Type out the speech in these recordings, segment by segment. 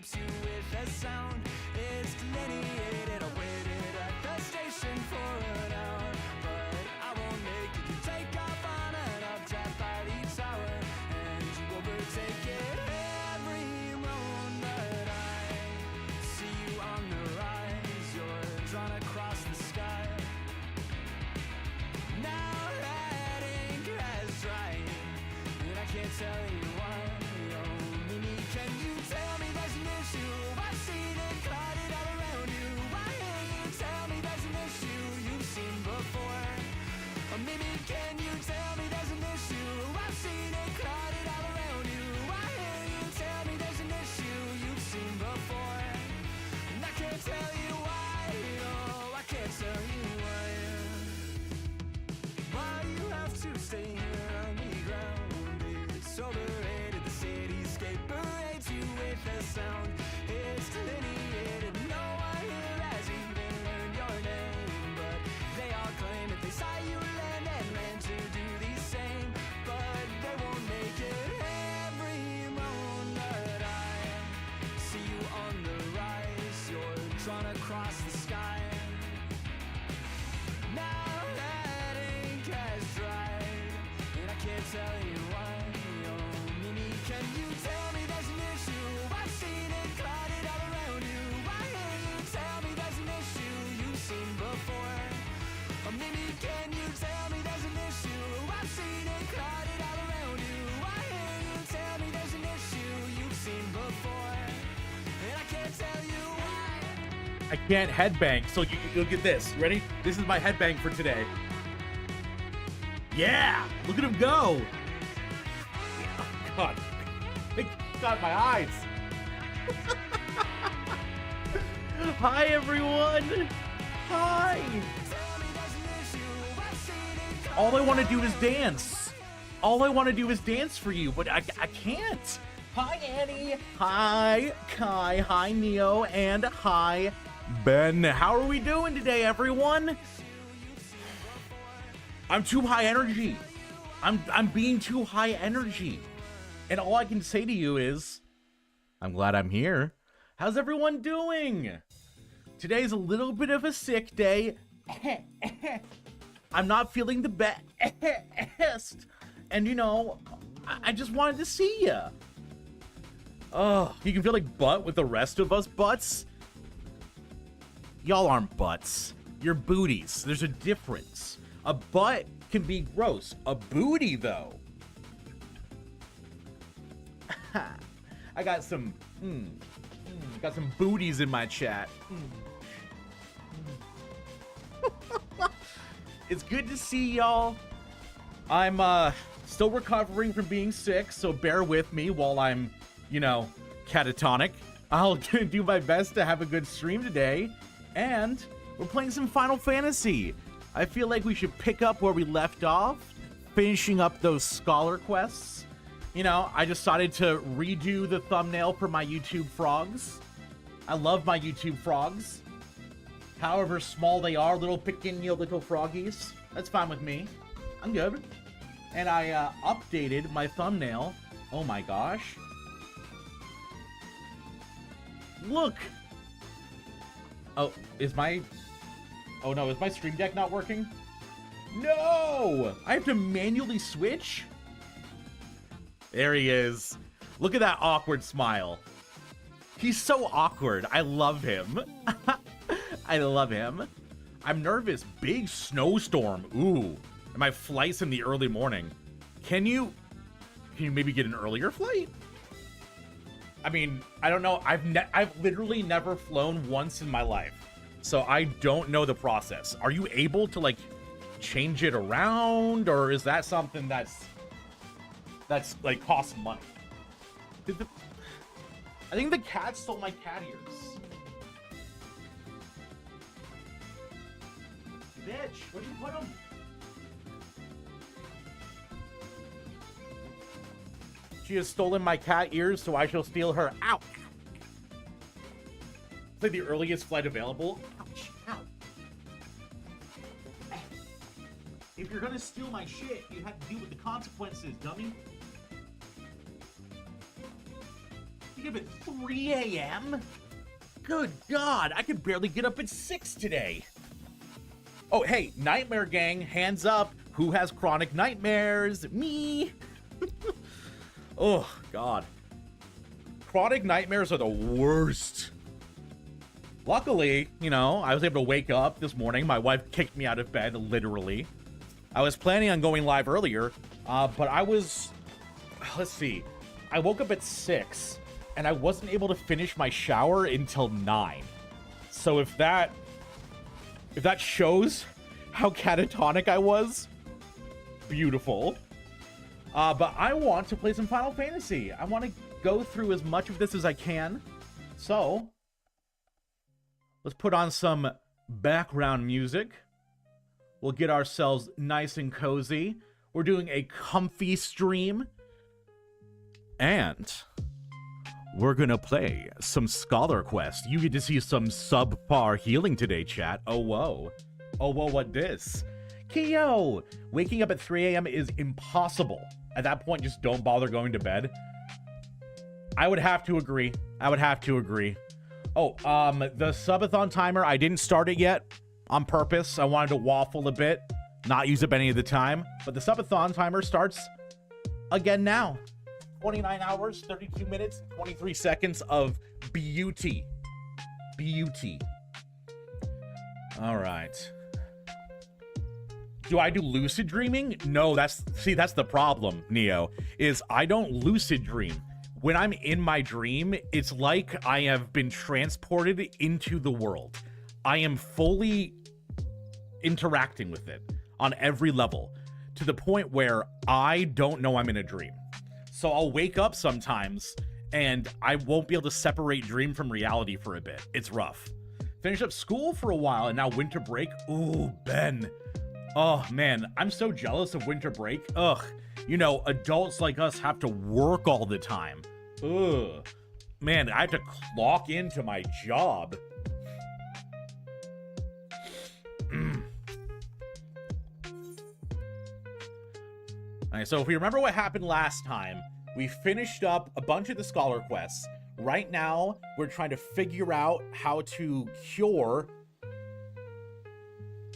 escapes you with a sound. It's delineated. I waited at the station for an hour, but I won't make it. You take off on an updraft by the tower, and you overtake it. Every moment I see you on the rise, you're drawn across the sky. Now that ink has dried, and I can't tell you why. Oh, Mimi, can you tell me there's an issue? I've seen it clouded all around you. Why can't you tell me there's an issue you've seen before? Oh, Mimi, can you tell me there's an issue? I've seen it clouded all around you. Why can't you tell me there's an issue you've seen before? And I can't tell you why. Oh, I can't tell you why. Why you have to stay here on the ground? It's overrated. The cityscape parades you with a sound. It's delineated. No one here has even learned your name, but they all claim that they saw you land and land to do the same, but they won't make it. Every moment I see you on the rise, you're drawn across the sky. Now that ink has dried, and I can't tell you why. Oh, Mimi, can you tell me there's an issue? I've seen it clouded all around you. Why can't you tell me there's an issue you've seen before? Oh, Mimi, can you tell me there's an issue? I've seen it clouded all around you. Why can't you tell me there's an issue you've seen before? And I can't tell you why. I can't headbang, so you'll get this. You ready? This is my headbang for today. Yeah! Look at him go! Oh, God. It got my eyes. Hi, everyone! Hi! All I want to do is dance. All I want to do is dance for you, but I can't. Hi, Annie. Hi, Kai. Hi, Neo. And hi, Ben. How are we doing today, everyone? I'm too high energy. I'm being too high energy. And all I can say to you is, I'm glad I'm here. How's everyone doing? Today's a little bit of a sick day. I'm not feeling the best. And you know, I just wanted to see you. Oh, you can feel like butt with the rest of us butts? Y'all aren't butts. You're booties. There's a difference. A butt can be gross. A booty, though. I got some, got some booties in my chat. It's good to see y'all. I'm still recovering from being sick, so bear with me while I'm, you know, catatonic. I'll do my best to have a good stream today. And we're playing some Final Fantasy. I feel like we should pick up where we left off, finishing up those scholar quests. You know, I decided to redo the thumbnail for my YouTube frogs. I love my YouTube frogs. However small they are, little pequeño little froggies. That's fine with me. I'm good. And I updated my thumbnail. Oh my gosh. Look. Oh, oh no, is my stream deck not working? No! I have to manually switch? There he is. Look at that awkward smile. He's so awkward. I love him. I love him. I'm nervous. Big snowstorm. Ooh. And my flight's in the early morning. Can you maybe get an earlier flight? I mean, I don't know. I've literally never flown once in my life. So I don't know the process. Are you able to like change it around, or is that something that's like costs money? I think the cat stole my cat ears. Bitch, where'd you put them? She has stolen my cat ears, so I shall steal her. Ow! It's like the earliest flight available. Ouch! Ow! If you're gonna steal my shit, you have to deal with the consequences, dummy. You up at 3 a.m.? Good God, I could barely get up at 6 today. Oh, hey, Nightmare Gang, hands up. Who has chronic nightmares? Me. Oh, God. Chronic nightmares are the worst. Luckily, you know, I was able to wake up this morning. My wife kicked me out of bed, literally. I was planning on going live earlier, but I was... Let's see. I woke up at 6, and I wasn't able to finish my shower until 9. So if that shows how catatonic I was, beautiful. But I want to play some Final Fantasy. I want to go through as much of this as I can. So, let's put on some background music. We'll get ourselves nice and cozy. We're doing a comfy stream. And we're gonna play some Scholar Quest. You get to see some subpar healing today, chat. Oh, whoa. Oh, whoa, what this? Kyo! Waking up at 3 a.m. is impossible. At that point, just don't bother going to bed. I would have to agree. Oh, the subathon timer, I didn't start it yet on purpose. I wanted to waffle a bit, not use up any of the time. But the subathon timer starts again now. 29 hours, 32 minutes, 23 seconds of beauty. Beauty. All right. Do I do lucid dreaming? No, that's the problem, Neo, is I don't lucid dream. When I'm in my dream, it's like I have been transported into the world. I am fully interacting with it on every level to the point where I don't know I'm in a dream. So I'll wake up sometimes and I won't be able to separate dream from reality for a bit. It's rough. Finished up school for a while and now winter break. Ooh, Ben. Oh, man, I'm so jealous of winter break. Ugh. You know, adults like us have to work all the time. Ugh. Man, I have to clock into my job. Alright, so if we remember what happened last time, we finished up a bunch of the Scholar Quests. Right now, we're trying to figure out how to cure...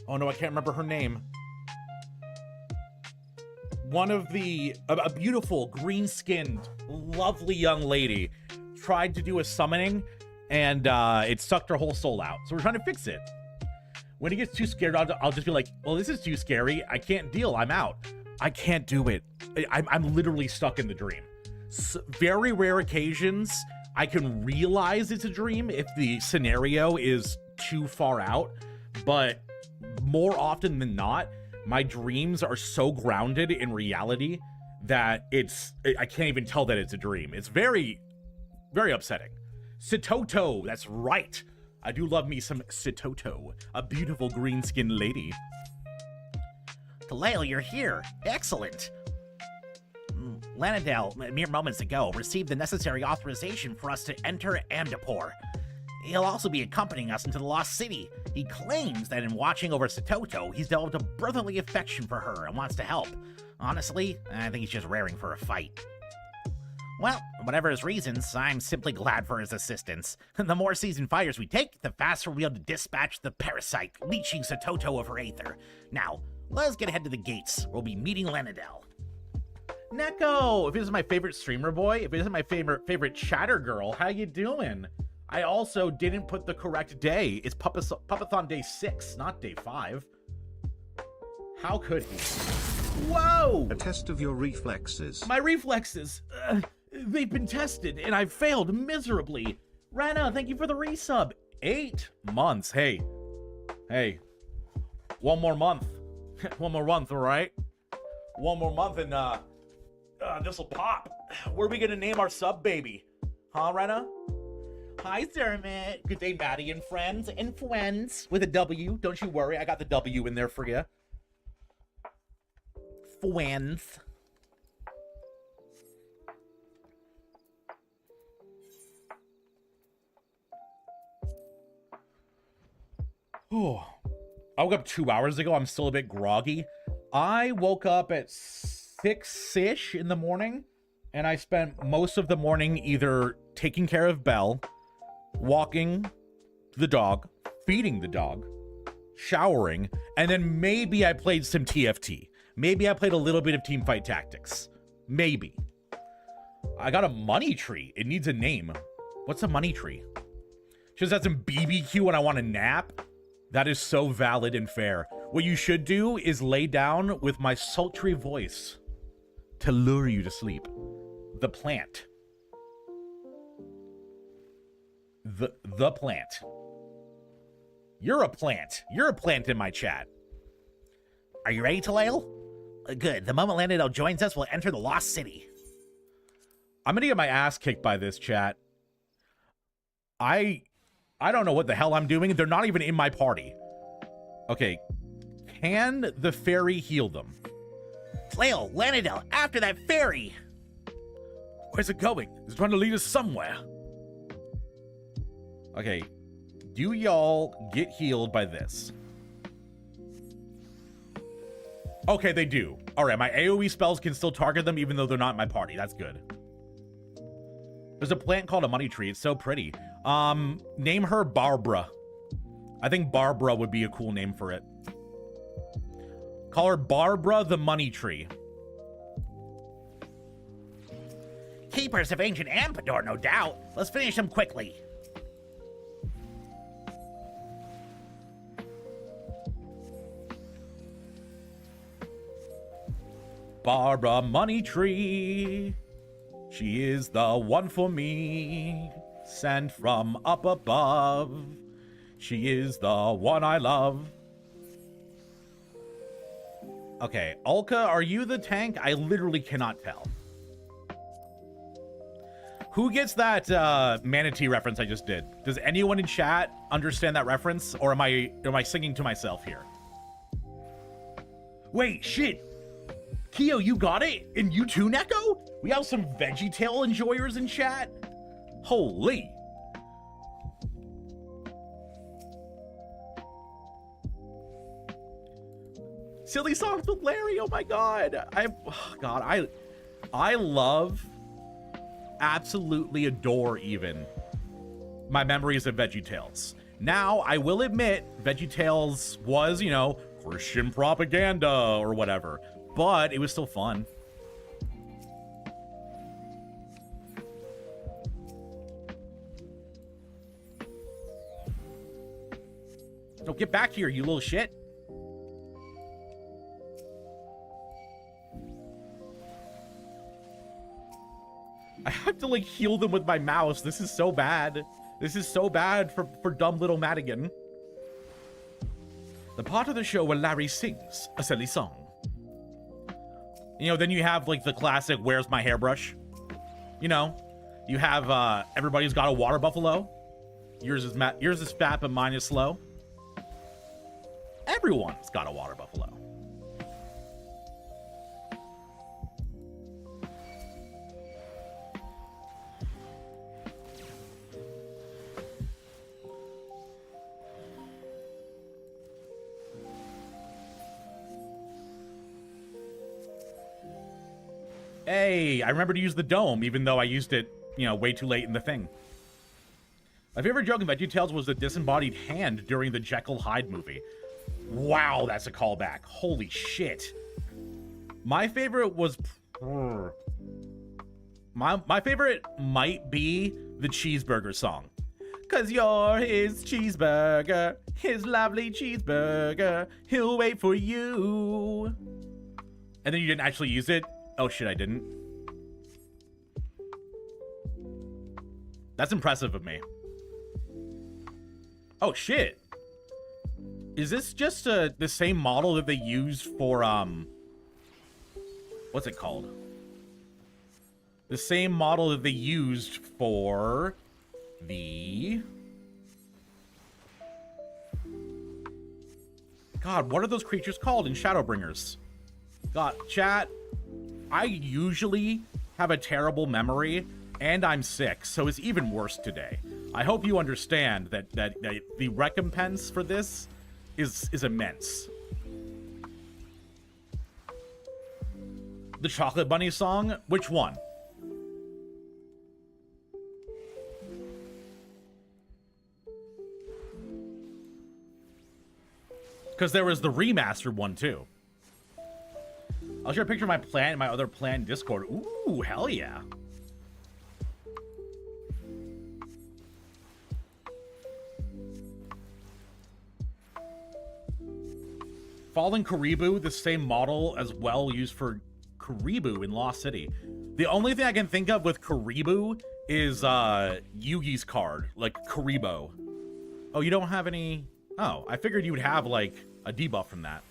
Oh no, I can't remember her name. One of a beautiful, green-skinned, lovely young lady tried to do a summoning, and it sucked her whole soul out. So we're trying to fix it. When he gets too scared, I'll just be like, well, this is too scary. I can't deal. I'm out. I can't do it. I'm literally stuck in the dream. Very rare occasions, I can realize it's a dream if the scenario is too far out, but more often than not, my dreams are so grounded in reality that I can't even tell that it's a dream. It's very, very upsetting. Sitoto, that's right. I do love me some Sitoto, a beautiful green-skinned lady. Kaleo, you're here. Excellent. Lanadel, mere moments ago, received the necessary authorization for us to enter Amdapor. He'll also be accompanying us into the Lost City. He claims that in watching over Sitoto, he's developed a brotherly affection for her and wants to help. Honestly, I think he's just raring for a fight. Well, whatever his reasons, I'm simply glad for his assistance. The more seasoned fighters we take, the faster we'll be able to dispatch the parasite, leeching Sitoto of her aether. Now, let's get ahead to the gates. We'll be meeting Lanadel. Neko, if this is my favorite streamer boy, if this is my favorite chatter girl, how you doing? I also didn't put the correct day. It's Pupathon Day 6, not Day 5. How could he? Whoa! A test of your reflexes. My reflexes. They've been tested, and I've failed miserably. Rana, thank you for the resub. 8 months. Hey. One more month. One more month, all right? One more month, and this'll pop. What are we gonna name our sub baby? Huh, Rena? Hi, Dermot. Good day, Maddie and friends. And friends. With a W. Don't you worry. I got the W in there for you. Friends. Oh. I woke up 2 hours ago. I'm still a bit groggy. I woke up at 6-ish in the morning, and I spent most of the morning either taking care of Belle, walking the dog, feeding the dog, showering, and then maybe I played some TFT. Maybe I played a little bit of Teamfight Tactics. Maybe. I got a money tree. It needs a name. What's a money tree? Just had some BBQ when I want a nap? That is so valid and fair. What you should do is lay down with my sultry voice to lure you to sleep. The plant. The plant. You're a plant. You're a plant in my chat. Are you ready, Talal? Good. The moment Landadel joins us, we'll enter the Lost City. I'm gonna get my ass kicked by this chat. I don't know what the hell I'm doing. They're not even in my party. Okay. Can the fairy heal them? Talal, Landadel, after that fairy! Where's it going? It's trying to lead us somewhere. Okay. Do y'all get healed by this? Okay, they do. All right, my AoE spells can still target them even though they're not in my party. That's good. There's a plant called a money tree. It's so pretty. Name her Barbara. I think Barbara would be a cool name for it. Call her Barbara the money tree. Keepers of ancient Ampador, no doubt. Let's finish them quickly. Barbara money tree. She is the one for me, sent from up above. She is the one I love. Okay, Ulka, are you the tank? I literally cannot tell. Who gets that manatee reference I just did? Does anyone in chat understand that reference, or am I singing to myself here? Wait, shit. Keo, you got it? And you too, Neko? We have some VeggieTale enjoyers in chat? Holy. Silly songs with Larry, oh my god. I love, absolutely adore even, my memories of VeggieTales. Now, I will admit, VeggieTales was, you know, Christian propaganda or whatever. But it was still fun. No, get back here, you little shit. I have to, like, heal them with my mouse. This is so bad. This is so bad for dumb little Madigan. The part of the show where Larry sings a silly song. You know, then you have, like, the classic, where's my hairbrush? You know, you have, everybody's got a water buffalo. Yours is fat, but mine is slow. Everyone's got a water buffalo. Hey, I remember to use the dome, even though I used it, you know, way too late in the thing. My favorite joke in VeggieTales was the disembodied hand during the Jekyll Hyde movie. Wow, that's a callback. Holy shit. My favorite was... My favorite might be the cheeseburger song. 'Cause you're his cheeseburger, his lovely cheeseburger, he'll wait for you. And then you didn't actually use it? Oh shit, I didn't. That's impressive of me. Oh shit. Is this just the same model that they used for, what's it called? The same model that they used for the... God, what are those creatures called in Shadowbringers? God, chat, I usually have a terrible memory, and I'm sick, so it's even worse today. I hope you understand that the recompense for this is immense. The Chocolate Bunny song? Which one? Because there was the remastered one, too. I'll share a picture of my plant and my other plant in Discord. Ooh, hell yeah. Fallen Karibu, the same model as well used for Karibu in Lost City. The only thing I can think of with Karibu is Yugi's card, like Karibo. Oh, you don't have any... Oh, I figured you would have, like, a debuff from that.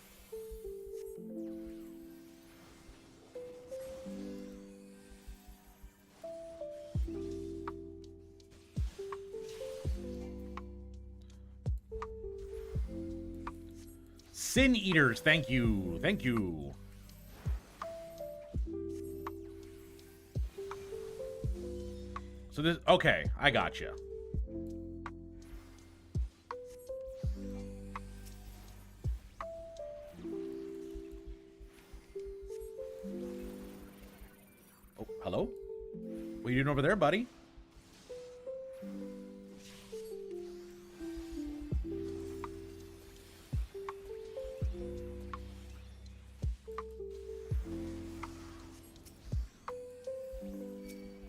Sin Eaters, thank you. Thank you. So this... Okay, I gotcha. Oh, hello? What are you doing over there, buddy?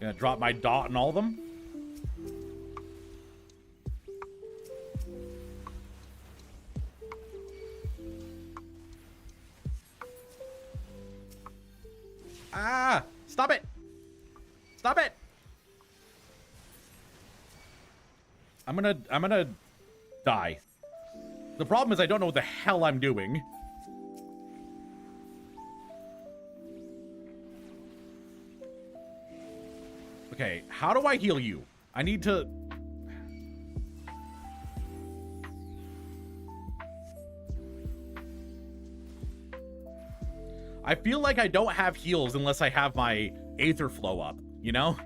Gonna drop my dot in all of them. Ah! Stop it! Stop it! I'm gonna die. The problem is I don't know what the hell I'm doing. Okay, how do I heal you? I need to... I feel like I don't have heals unless I have my Aether Flow up, you know?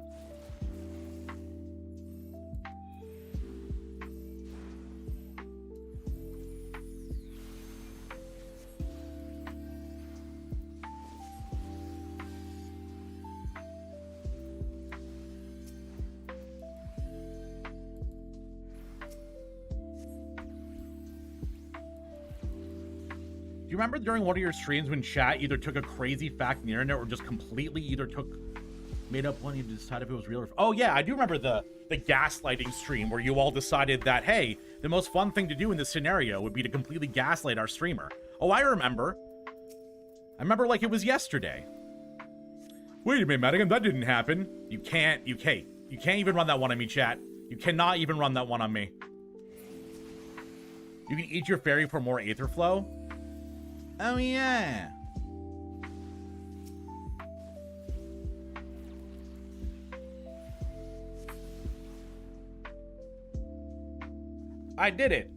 Do you remember during one of your streams when chat either took a crazy fact in the internet or just completely either made up one, you decide if it was real or... Oh yeah, I do remember the gaslighting stream where you all decided that, hey, the most fun thing to do in this scenario would be to completely gaslight our streamer. Oh, I remember. I remember like it was yesterday. Wait a minute, Madigan, that didn't happen. You can't even run that one on me, chat. You cannot even run that one on me. You can eat your fairy for more Aether Flow. Oh, yeah. I did it.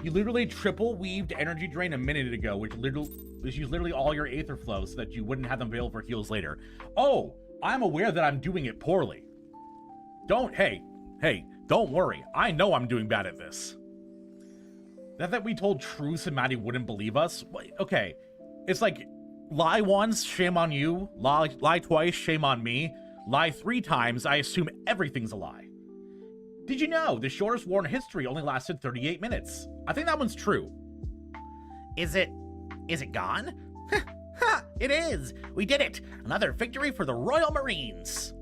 You literally triple weaved energy drain a minute ago, which used literally all your Aether Flow so that you wouldn't have them available for heals later. Oh, I'm aware that I'm doing it poorly. Hey, don't worry. I know I'm doing bad at this. That we told truths and Maddie wouldn't believe us? Okay, it's like, lie once, shame on you. Lie twice, shame on me. Lie 3 times, I assume everything's a lie. Did you know the shortest war in history only lasted 38 minutes? I think that one's true. Is it gone? Ha! It is! We did it! Another victory for the Royal Marines!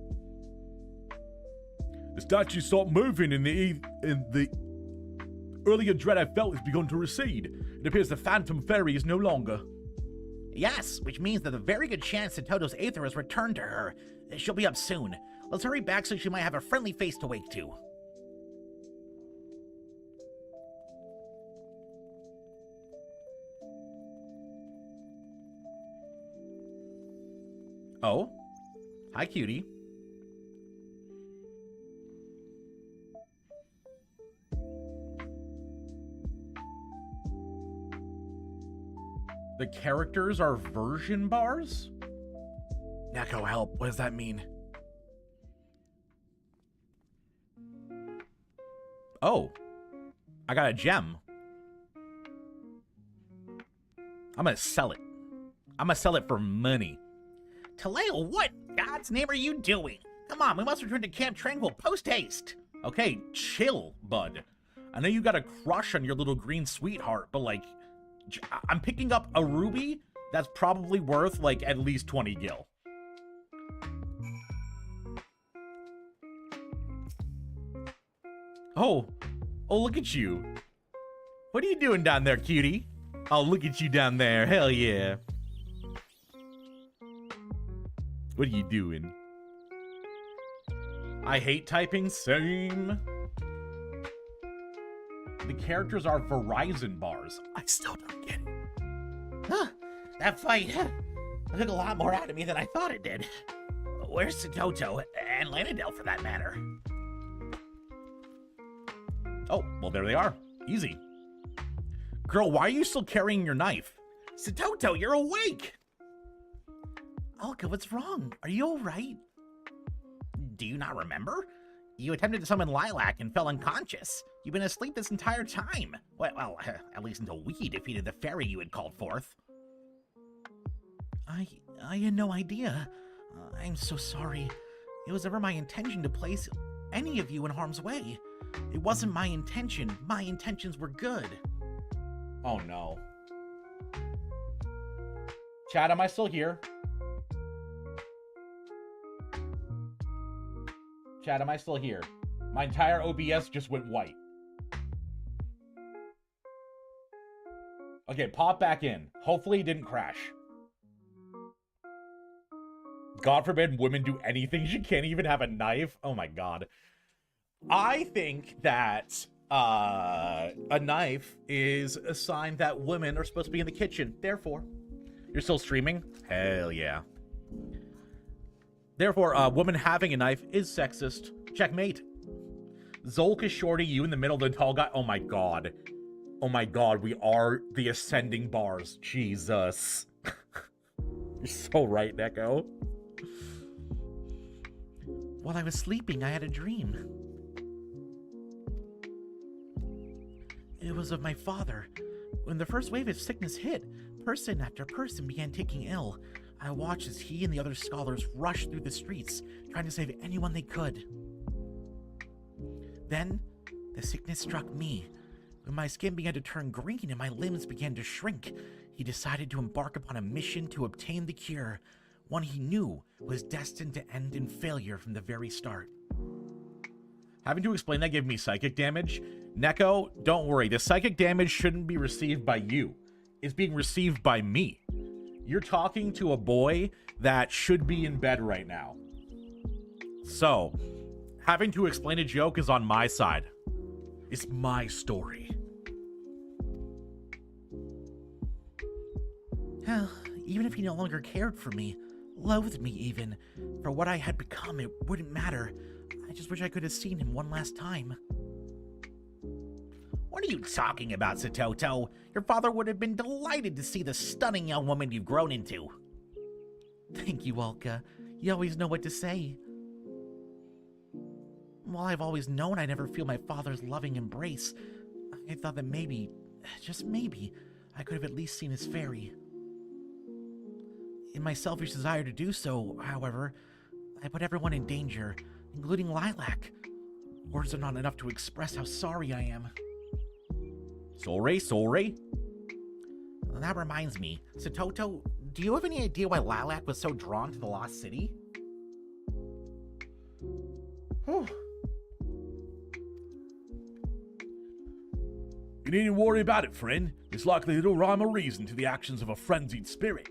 The statue stopped moving in the earlier dread I felt has begun to recede. It appears the Phantom Fairy is no longer. Yes, which means that a very good chance that Toto's Aether has returned to her. She'll be up soon. Let's hurry back so she might have a friendly face to wake to. Oh? Hi, cutie. The characters are version bars? Neko, help. What does that mean? Oh. I got a gem. I'm gonna sell it. I'm gonna sell it for money. Taleo, what God's name are you doing? Come on, we must return to Camp Tranquil post-haste. Okay, chill, bud. I know you got a crush on your little green sweetheart, but like, I'm picking up a ruby that's probably worth like at least 20 gil. Oh, look at you. What are you doing down there, cutie? Oh, look at you down there. Hell yeah. What are you doing? I hate typing. Same. The characters are Verizon bars. I still don't get it. Huh, that fight took a lot more out of me than I thought it did. Where's Satoto? And Lanadel, for that matter. Oh, well, there they are. Easy. Girl, why are you still carrying your knife? Satoto, you're awake! Olga, what's wrong? Are you alright? Do you not remember? You attempted to summon Lilac and fell unconscious. You've been asleep this entire time. Well, at least until we defeated the fairy you had called forth. I had no idea. I'm so sorry. It was never my intention to place any of you in harm's way. It wasn't my intention. My intentions were good. Oh, no. Chat, am I still here? Chat, am I still here? My entire OBS just went white. Okay, pop back in. Hopefully it didn't crash. God forbid women do anything. She can't even have a knife. Oh my god. I think that a knife is a sign that women are supposed to be in the kitchen. Therefore, you're still streaming? Hell yeah. Therefore, a woman having a knife is sexist. Checkmate. Zolka Shorty, you in the middle, the tall guy. Oh my god. Oh my god, we are the ascending bars. Jesus. You're so right, Neko. While I was sleeping, I had a dream. It was of my father. When the first wave of sickness hit, person after person began taking ill. I watched as he and the other scholars rushed through the streets, trying to save anyone they could. Then, the sickness struck me. When my skin began to turn green and my limbs began to shrink, he decided to embark upon a mission to obtain the cure, one he knew was destined to end in failure from the very start. Having to explain that gave me psychic damage. Neko, don't worry. The psychic damage shouldn't be received by you. It's being received by me. You're talking to a boy that should be in bed right now. So, having to explain a joke is on my side. It's my story. Hell, even if he no longer cared for me, loathed me even, for what I had become, it wouldn't matter. I just wish I could have seen him one last time. What are you talking about, Satoto? Your father would have been delighted to see the stunning young woman you've grown into. Thank you, Olka. You always know what to say. While I've always known I never feel my father's loving embrace, I thought that maybe, just maybe, I could have at least seen his fairy. In my selfish desire to do so, however, I put everyone in danger, including Lilac. Words are not enough to express how sorry I am. Sorry. That reminds me, Satoto, do you have any idea why Lilac was so drawn to the Lost City? You needn't worry about it, friend. It's likely little rhyme or reason to the actions of a frenzied spirit.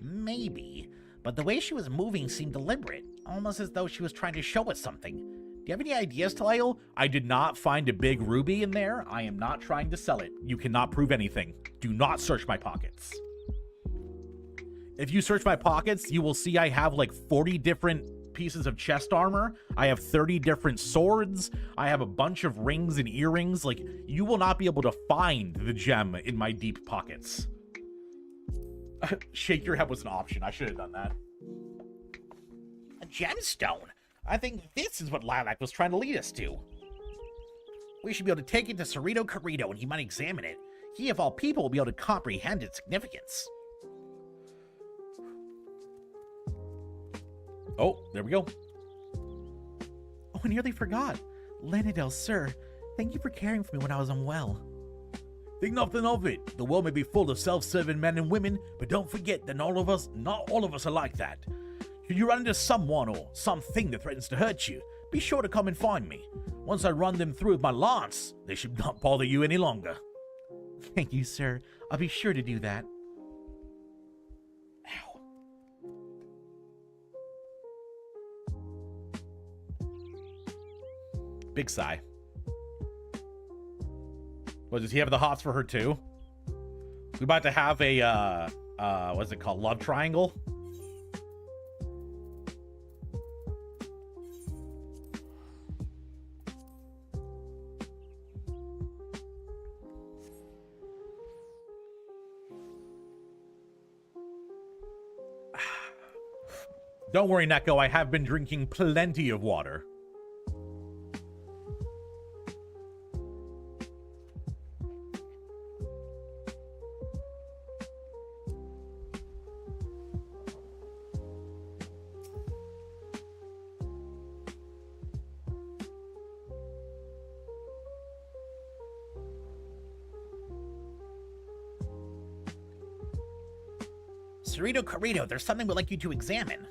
Maybe, but the way she was moving seemed deliberate, almost as though she was trying to show us something. Do you have any ideas, Talil? I did not find a big ruby in there. I am not trying to sell it. You cannot prove anything. Do not search my pockets. If you search my pockets, you will see I have like 40 different pieces of chest armor. I have 30 different swords. I have a bunch of rings and earrings. Like, you will not be able to find the gem in my deep pockets. Shake your head was an option. I should have done that. A gemstone? I think this is what Lilac was trying to lead us to. We should be able to take it to Cerrito Carrito and he might examine it. He, of all people, will be able to comprehend its significance. Oh, there we go. Oh, I nearly forgot. Lanadel, sir, Thank you for caring for me when I was unwell. Think nothing of it. The world may be full of self-serving men and women, but don't forget that not all of us are like that. Should you run into someone or something that threatens to hurt you, be sure to come and find me. Once I run them through with my lance, they should not bother you any longer. Thank you, sir. I'll be sure to do that. Ow. Big sigh. What, does he have the hots for her too? We about to have a, what's it called? Love triangle? Don't worry, Neko. I have been drinking plenty of water. Cerrito Corrido, there's something we'd like you to examine.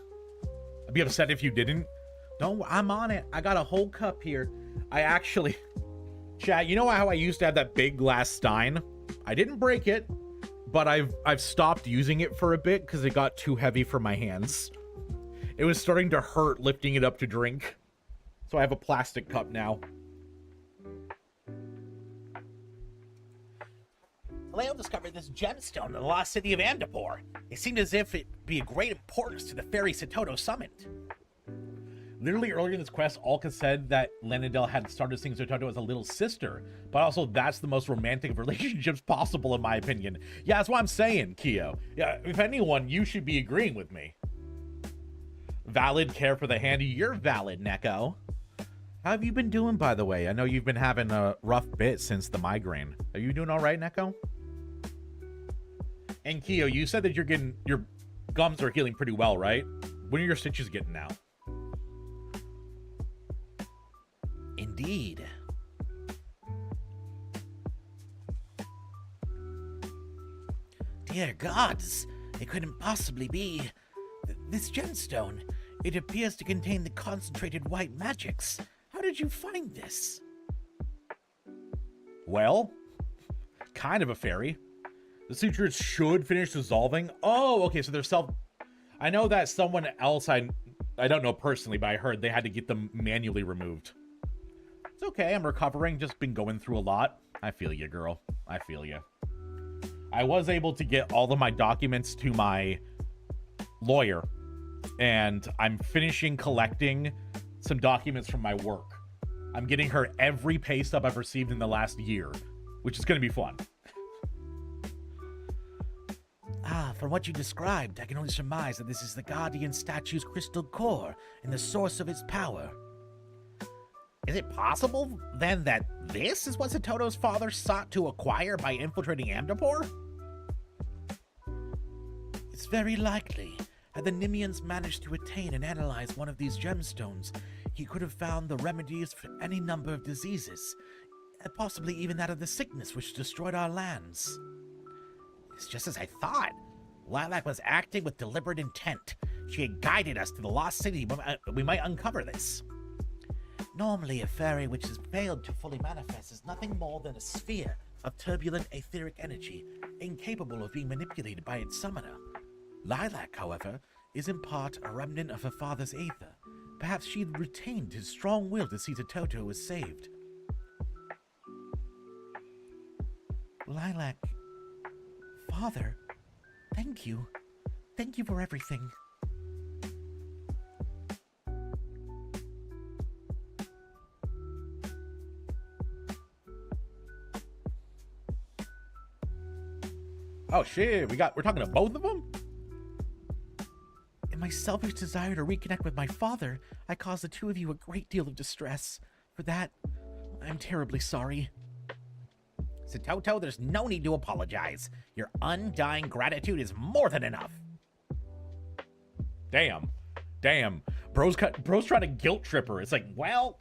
I'd be upset if you didn't. I'm on it. I got a whole cup here. I actually... Chat, you know how I used to have that big glass stein? I didn't break it, but I've stopped using it for a bit because it got too heavy for my hands. It was starting to hurt lifting it up to drink. So I have a plastic cup now. Leo discovered this gemstone in the lost city of Amdapor. It seemed as if it'd be of great importance to the fairy Satoto summoned. Literally earlier in this quest, Alka said that Lenadel had started seeing Satoto as a little sister, but also that's the most romantic of relationships possible in my opinion. Yeah, that's what I'm saying, Kyo. Yeah, if anyone, you should be agreeing with me. Valid care for the handy. You're valid, Neko. How have you been doing, by the way? I know you've been having a rough bit since the migraine. Are you doing all right, Neko? And Kyo, you said that your gums are healing pretty well, right? When are your stitches getting out? Indeed. Dear gods, it couldn't possibly be. This gemstone, it appears to contain the concentrated white magics. How did you find this? Well, kind of a fairy. The sutures should finish dissolving. Oh, okay, so they're I know that someone else, I don't know personally, but I heard they had to get them manually removed. It's okay, I'm recovering, just been going through a lot. I feel you, girl. I feel you. I was able to get all of my documents to my lawyer, and I'm finishing collecting some documents from my work. I'm getting her every pay stub I've received in the last year, which is going to be fun. From what you described, I can only surmise that this is the Guardian statue's crystal core and the source of its power. Is it possible, then, that this is what Satoto's father sought to acquire by infiltrating Amdapor? It's very likely. Had the Nimians managed to attain and analyze one of these gemstones, he could have found the remedies for any number of diseases, possibly even that of the sickness which destroyed our lands. It's just as I thought. Lilac was acting with deliberate intent. She had guided us to the lost city. We might uncover this. Normally, a fairy which has failed to fully manifest is nothing more than a sphere of turbulent etheric energy, incapable of being manipulated by its summoner. Lilac, however, is in part a remnant of her father's aether. Perhaps she retained his strong will to see Toto was saved. Lilac... Father, thank you. Thank you for everything. Oh shit, we're talking to both of them? In my selfish desire to reconnect with my father, I caused the two of you a great deal of distress. For that, I'm terribly sorry. Satoto, there's no need to apologize. Your undying gratitude is more than enough. Damn. Bro's trying to guilt trip her. It's like, well,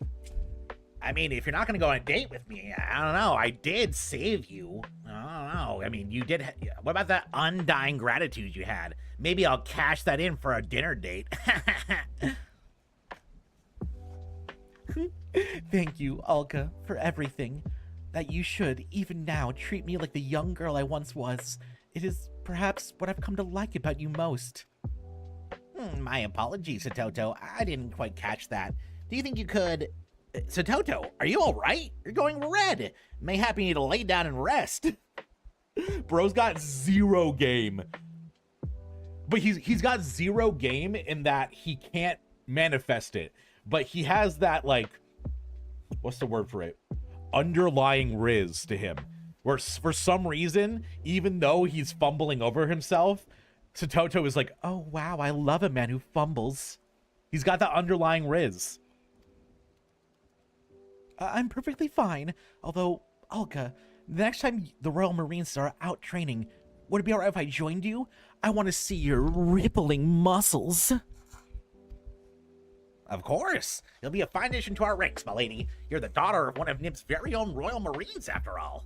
I mean, if you're not gonna go on a date with me, I don't know. I did save you. I don't know. I mean, you did. What about that undying gratitude you had? Maybe I'll cash that in for a dinner date. Thank you, Olga, for everything. That you should, even now, treat me like the young girl I once was. It is perhaps what I've come to like about you most. My apologies, Satoto. I didn't quite catch that. Do you think you could... Satoto, are you alright? You're going red. Mayhap you need to lay down and rest. Bro's got zero game. But he's got zero game in that he can't manifest it. But he has that, like, what's the word for it? Underlying riz to him. Where for some reason, even though he's fumbling over himself, Satoto is like, oh wow, I love a man who fumbles. he's got that underlying riz. I'm perfectly fine. Although, Olga, the next time the Royal Marines are out training, would it be alright if I joined you? I want to see your rippling muscles. Of course. You'll be a fine addition to our ranks, my lady. You're the daughter of one of Nib's very own Royal Marines, after all.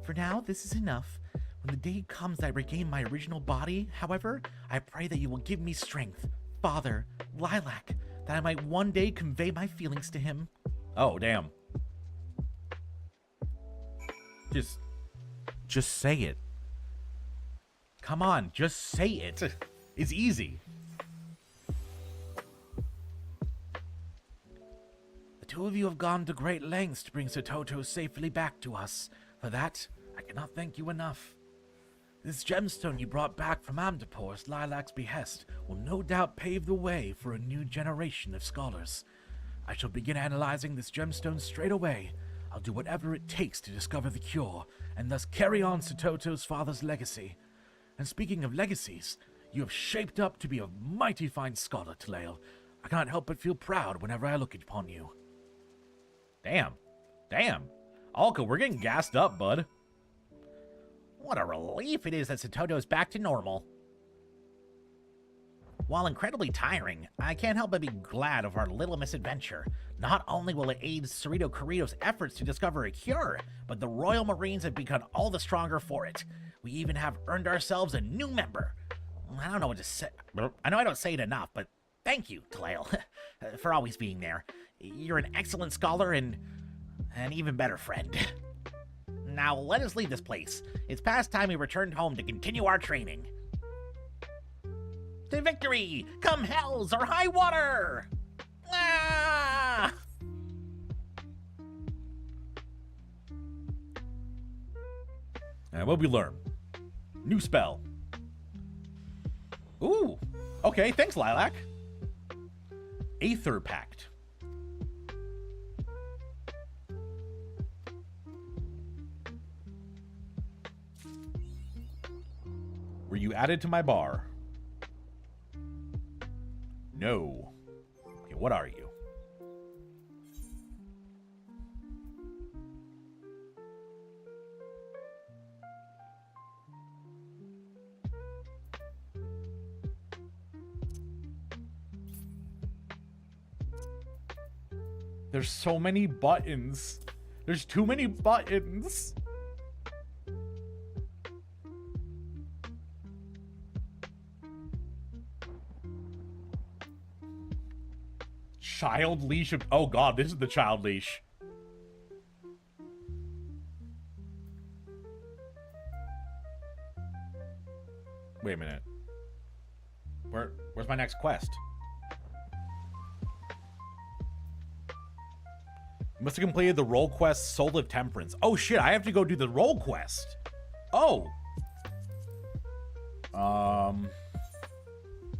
For now, this is enough. When the day comes that I regain my original body, however, I pray that you will give me strength, Father, Lilac, that I might one day convey my feelings to him. Oh, damn. Just say it. Come on, just say it. It's easy. The two of you have gone to great lengths to bring Satoto safely back to us. For that, I cannot thank you enough. This gemstone you brought back from Amdapor at Lilac's behest will no doubt pave the way for a new generation of scholars. I shall begin analyzing this gemstone straight away. I'll do whatever it takes to discover the cure, and thus carry on Satoto's father's legacy. And speaking of legacies, you have shaped up to be a mighty fine scholar, Talael. I cannot help but feel proud whenever I look upon you. Damn. Alka, we're getting gassed up, bud. What a relief it is that Satoto's back to normal. While incredibly tiring, I can't help but be glad of our little misadventure. Not only will it aid Cerrito Corrido's efforts to discover a cure, but the Royal Marines have become all the stronger for it. We even have earned ourselves a new member. I don't know what to say. I know I don't say it enough, but thank you, Talael, for always being there. You're an excellent scholar and an even better friend. Now, let us leave this place. It's past time we returned home to continue our training. To victory! Come hells or high water! Ah! And what we learn? New spell. Ooh. Okay, thanks, Lilac. Aether Pact. Were you added to my bar? No. Okay, what are you? There's so many buttons. There's too many buttons. Child leash of... Oh god, this is the child leash. Wait a minute. Where's my next quest? You must have completed the role quest Soul of Temperance. Oh shit, I have to go do the role quest. Oh.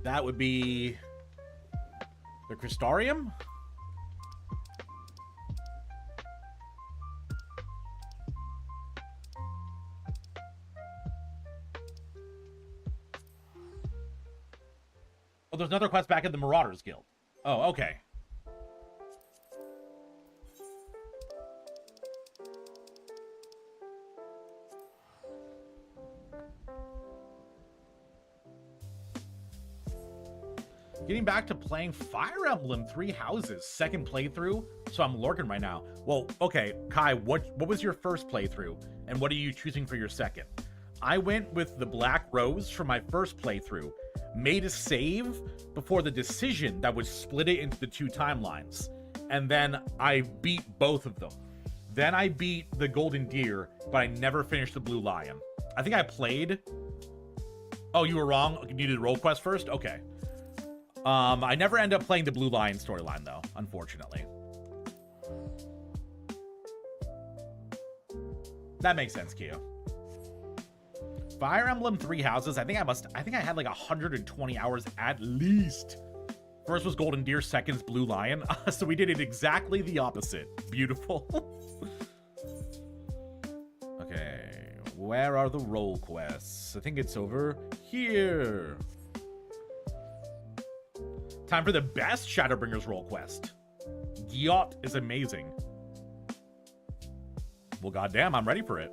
That would be the Crystarium? Oh, there's another quest back at the Marauders Guild. Oh, okay. Getting back to playing Fire Emblem Three Houses, second playthrough, so I'm lurking right now. Well, okay, Kai, what was your first playthrough, and what are you choosing for your second? I went with the Black Rose for my first playthrough, made a save before the decision that would split it into the two timelines, and then I beat both of them. Then I beat the Golden Deer, but I never finished the Blue Lion. I think I played... Oh, you were wrong? You did Roll Quest first? Okay. I never end up playing the Blue Lion storyline, though, unfortunately. That makes sense, Kyo. Fire Emblem Three Houses, I think I had like 120 hours at least. First was Golden Deer, second's Blue Lion. So we did it exactly the opposite. Beautiful. Okay, where are the role quests? I think it's over here. Time for the best Shadowbringers role quest. Gyot is amazing. Well, goddamn, I'm ready for it.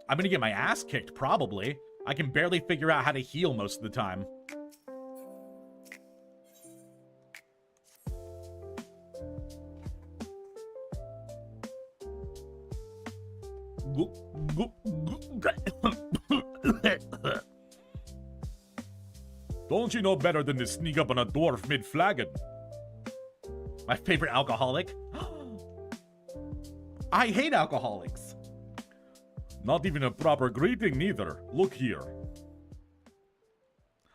I'm gonna get my ass kicked, probably. I can barely figure out how to heal most of the time. Don't you know better than to sneak up on a dwarf mid-flagon? My favorite alcoholic? I hate alcoholics. Not even a proper greeting, neither. Look here.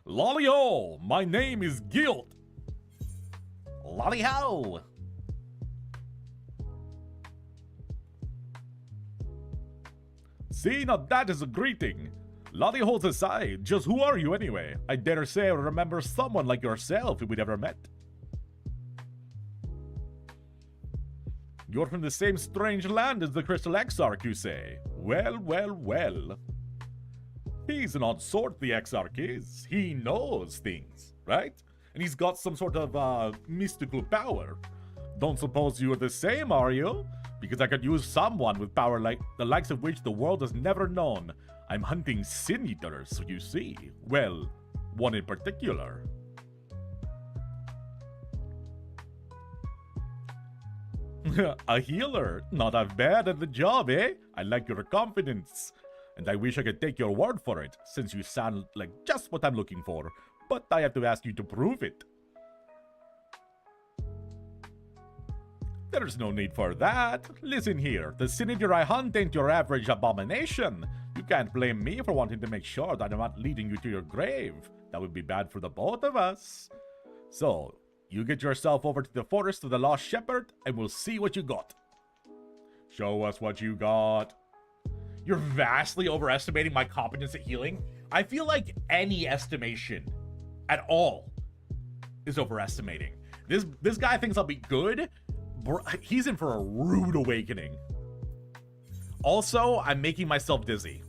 Lolly-o! My name is Guilt. Lolly-ho! See, now that is a greeting. Lolly-ho's aside, just who are you anyway? I dare say I remember someone like yourself if we'd ever met. You're from the same strange land as the Crystal Exarch, you say? Well, well, well. He's an odd sort, the Exarch is. He knows things, right? And he's got some sort of, mystical power. Don't suppose you're the same, are you? Because I could use someone with power like the likes of which the world has never known. I'm hunting sin eaters, you see. Well, one in particular. A healer, not half bad at the job, eh? I like your confidence. And I wish I could take your word for it, since you sound like just what I'm looking for. But I have to ask you to prove it. There's no need for that. Listen here, the sin eater I hunt ain't your average abomination. You can't blame me for wanting to make sure that I'm not leading you to your grave. That would be bad for the both of us. So, you get yourself over to the Forest of the Lost Shepherd, and we'll see what you got. Show us what you got. You're vastly overestimating my competence at healing. I feel like any estimation at all is overestimating. This guy thinks I'll be good. He's in for a rude awakening. Also, I'm making myself dizzy.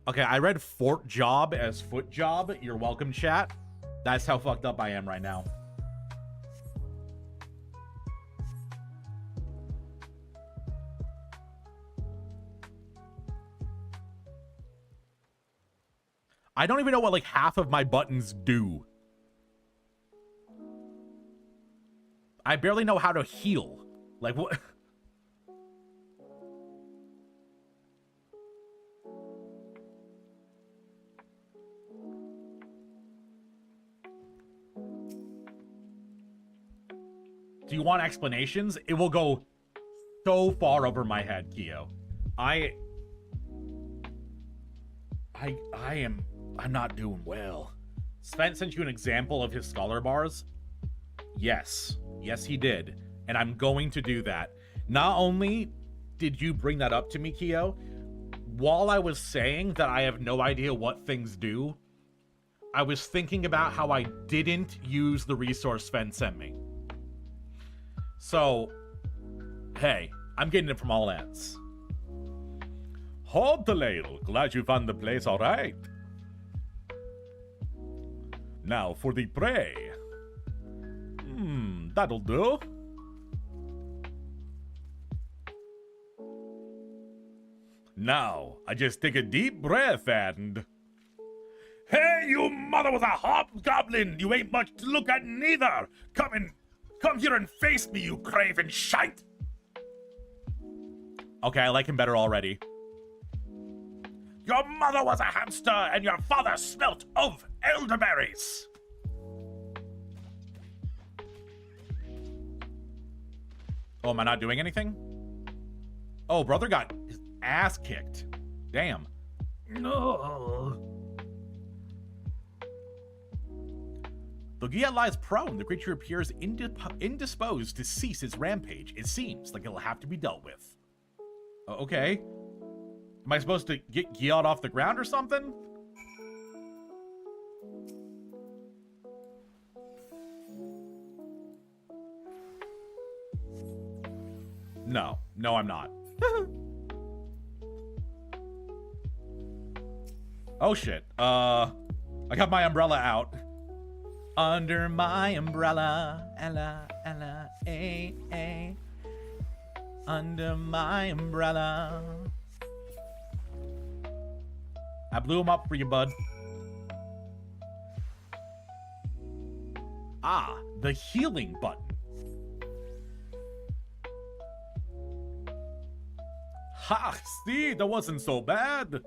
Okay, I read Fort Job as Foot Job. You're welcome, chat. That's how fucked up I am right now. I don't even know what like half of my buttons do. I barely know how to heal. Like what? Do you want explanations? It will go so far over my head, Kyo. I'm not doing well. Sven sent you an example of his scholar bars? Yes. Yes, he did. And I'm going to do that. Not only did you bring that up to me, Kyo, while I was saying that I have no idea what things do, I was thinking about how I didn't use the resource Sven sent me. So, hey, I'm getting it from all ends. Hold the ladle. Glad you found the place all right. Now for the prey. That'll do. Now, I just take a deep breath and... your mother was a hobgoblin! You ain't much to look at neither! Come here and face me, you craven shite! Okay, I like him better already. Your mother was a hamster, and your father smelt of elderberries! Oh, am I not doing anything? Oh, brother got his ass kicked. Damn. No. The Gia lies prone. The creature appears indisposed to cease its rampage. It seems like it'll have to be dealt with. Okay. Am I supposed to get Giat off the ground or something? No. No, I'm not. Oh, shit. I got my umbrella out. Under my umbrella, Ella, Ella, A. Under my umbrella. I blew him up for you, bud. Ah, the healing button. Ha! See, that wasn't so bad.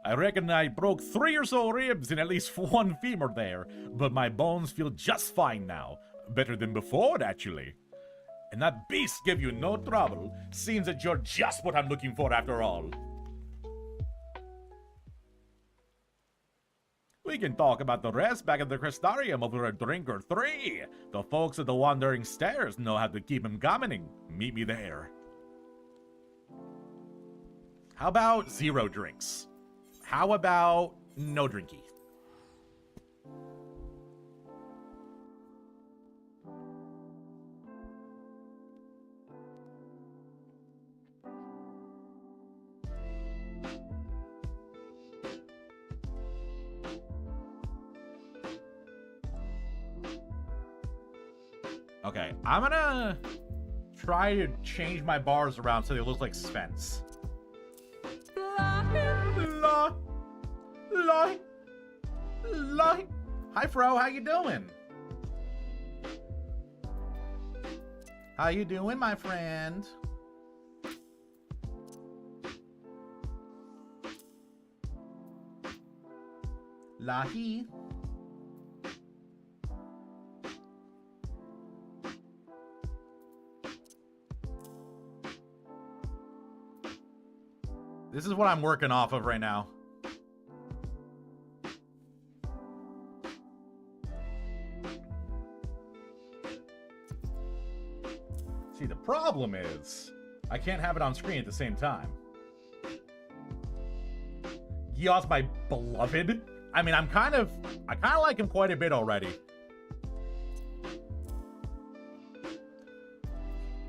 I reckon I broke 3 or so ribs and at least 1 femur there, but my bones feel just fine now. Better than before, actually. And that beast gave you no trouble. Seems that you're just what I'm looking for after all. We can talk about the rest back at the Crystarium over a drink or 3. The folks at the Wandering Stairs know how to keep him coming. Meet me there. How about 0 drinks? How about no drinky? Okay, I'm gonna try to change my bars around so they look like Sven's. Hi, Fro. How you doing? How you doing, my friend? Lahi. This is what I'm working off of right now. See, the problem is, I can't have it on screen at the same time. Giot's my beloved. I mean, I kind of like him quite a bit already.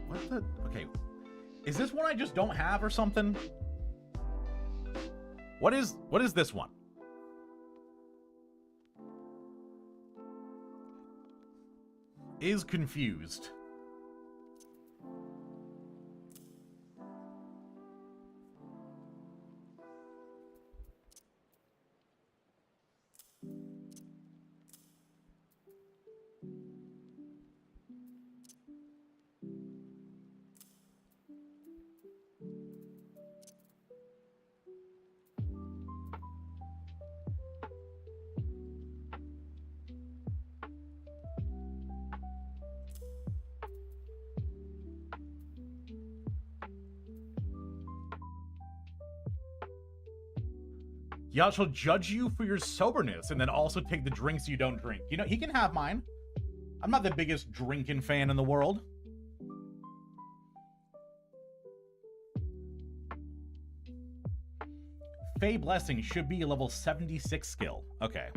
What the? Okay, is this one I just don't have or something? What is this one? Is confused. Y'all shall judge you for your soberness and then also take the drinks you don't drink. You know, he can have mine. I'm not the biggest drinking fan in the world. Fey Blessing should be a level 76 skill. Okay.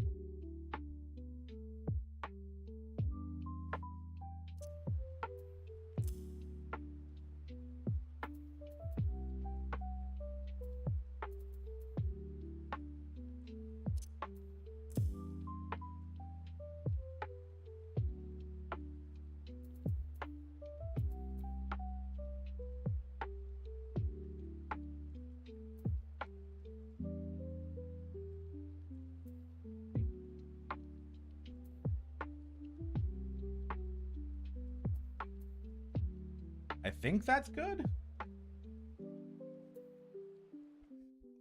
I think that's good.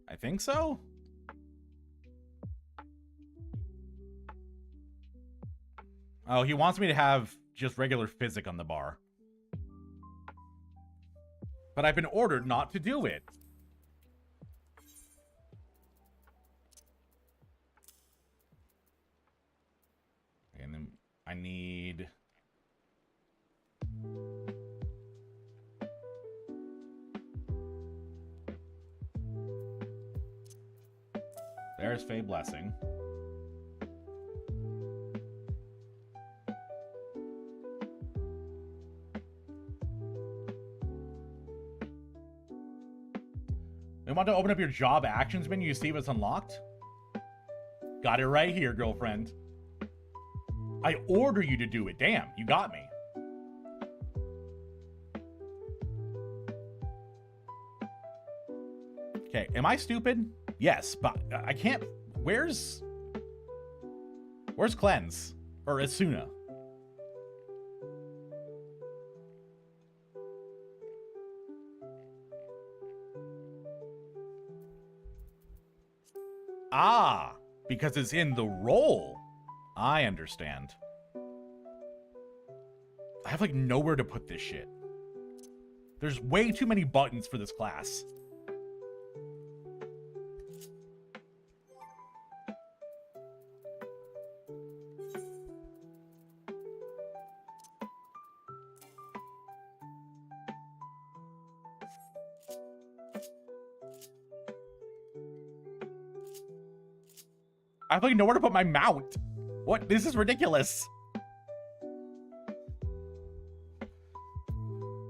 I think so. Oh, he wants me to have just regular Thicc on the bar. But I've been ordered not to do it. And then I need... There's Fey Blessing. We want to open up your job actions menu to see if it's unlocked. Got it right here, girlfriend. I order you to do it. Damn, you got me. Okay, am I stupid? Yes, but I can't... Where's Cleanse? Or Asuna? Ah, because it's in the role. I understand. I have, like, nowhere to put this shit. There's way too many buttons for this class. I have, like, nowhere to put my mount. What? This is ridiculous.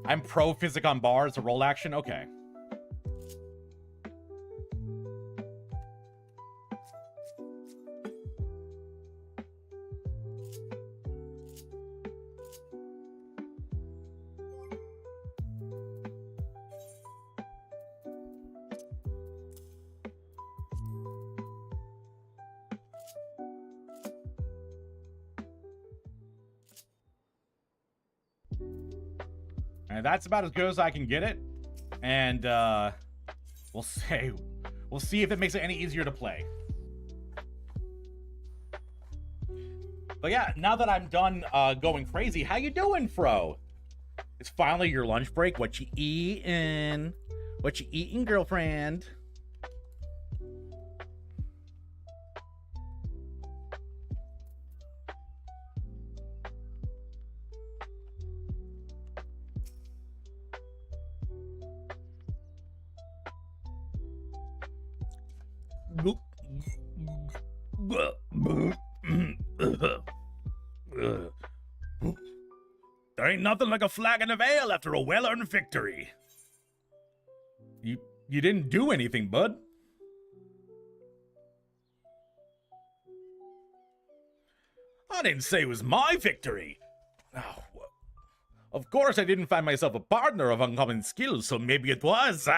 I'm pro Thicc on bar as a roll action? Okay. And that's about as good as I can get it. And we'll see if it makes it any easier to play. But yeah, now that I'm done going crazy, how you doing, Fro? It's finally your lunch break. What you eating? What you eating, girlfriend? There ain't nothing like a flagon of ale after a well-earned victory. You didn't do anything, bud. I didn't say it was my victory. Oh, well, of course I didn't find myself a partner of uncommon skills, so maybe it was.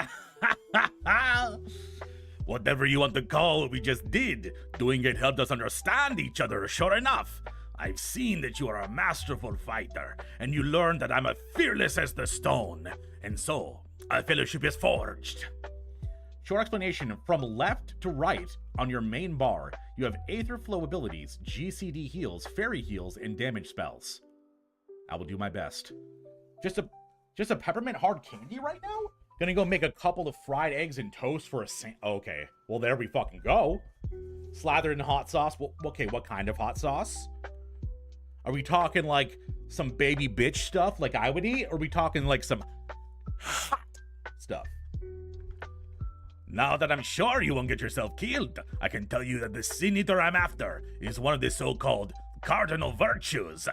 Whatever you want to call what we just did, doing it helped us understand each other, sure enough. I've seen that you are a masterful fighter, and you learned that I'm as fearless as the stone. And so, a fellowship is forged. Short explanation, from left to right on your main bar, you have Aether Flow abilities, GCD heals, Fairy heals, and damage spells. I will do my best. Just a peppermint hard candy right now? Gonna go make a couple of fried eggs and toast for a okay, well there we fucking go. Slathered in hot sauce. Well, okay, what kind of hot sauce? Are we talking like some baby bitch stuff like I would eat? Or are we talking like some hot stuff? Now that I'm sure you won't get yourself killed, I can tell you that the Sin Eater I'm after is one of the so-called cardinal virtues.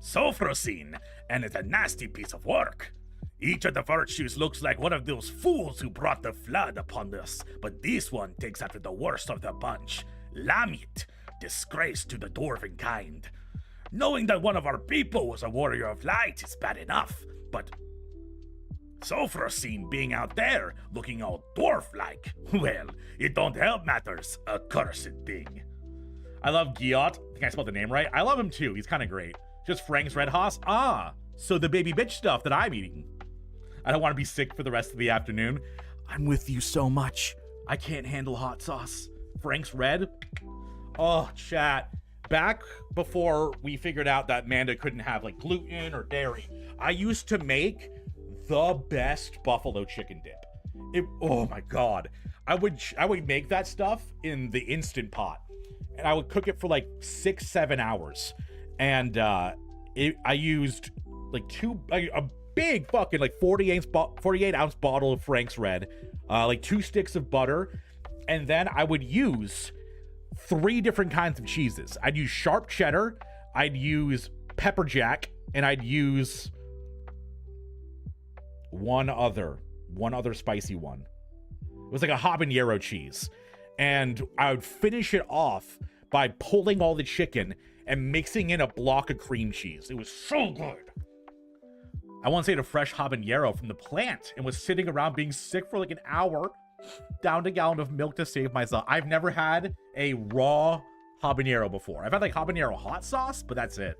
Sophrosine, and it's a nasty piece of work. Each of the virtues looks like one of those fools who brought the flood upon us, but this one takes after the worst of the bunch. Lamit, disgrace to the dwarven kind. Knowing that one of our people was a warrior of light is bad enough, but Sophrosine being out there, looking all dwarf-like, well, it don't help matters, a cursed thing. I love Giot. I think I spelled the name right. I love him too. He's kind of great. Just Frank's Red Hoss? Ah, so the baby bitch stuff that I'm eating. I don't want to be sick for the rest of the afternoon. I'm with you so much. I can't handle hot sauce. Frank's Red? Oh, chat. Back before we figured out that Amanda couldn't have like gluten or dairy, I used to make the best buffalo chicken dip. Oh my God. I would make that stuff in the Instant Pot, and I would cook it for like 6-7 hours. And I used like a big fucking like 48 ounce bottle of Frank's Red, like 2 sticks of butter, and then I would use 3 different kinds of cheeses. I'd use sharp cheddar, I'd use pepper jack, and I'd use one other spicy one. It was like a habanero cheese. And I would finish it off by pulling all the chicken and mixing in a block of cream cheese. It was so good. I once ate a fresh habanero from the plant and was sitting around being sick for like an hour, down a gallon of milk to save myself. I've never had a raw habanero before. I've had like habanero hot sauce, but that's it.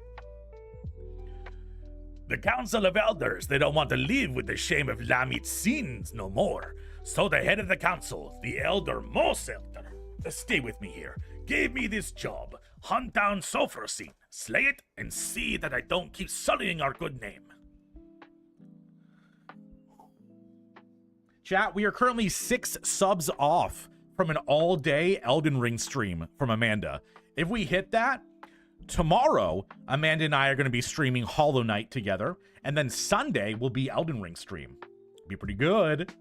The Council of Elders, they don't want to live with the shame of Lamit's sins no more. So the head of the council, the Elder Mos Elder, stay with me here, gave me this job. Hunt down Sophrosine, slay it, and see that I don't keep sullying our good name. Chat, we are currently 6 subs off from an all-day Elden Ring stream from Amanda. If we hit that, tomorrow, Amanda and I are going to be streaming Hollow Knight together, and then Sunday will be Elden Ring stream. Be pretty good.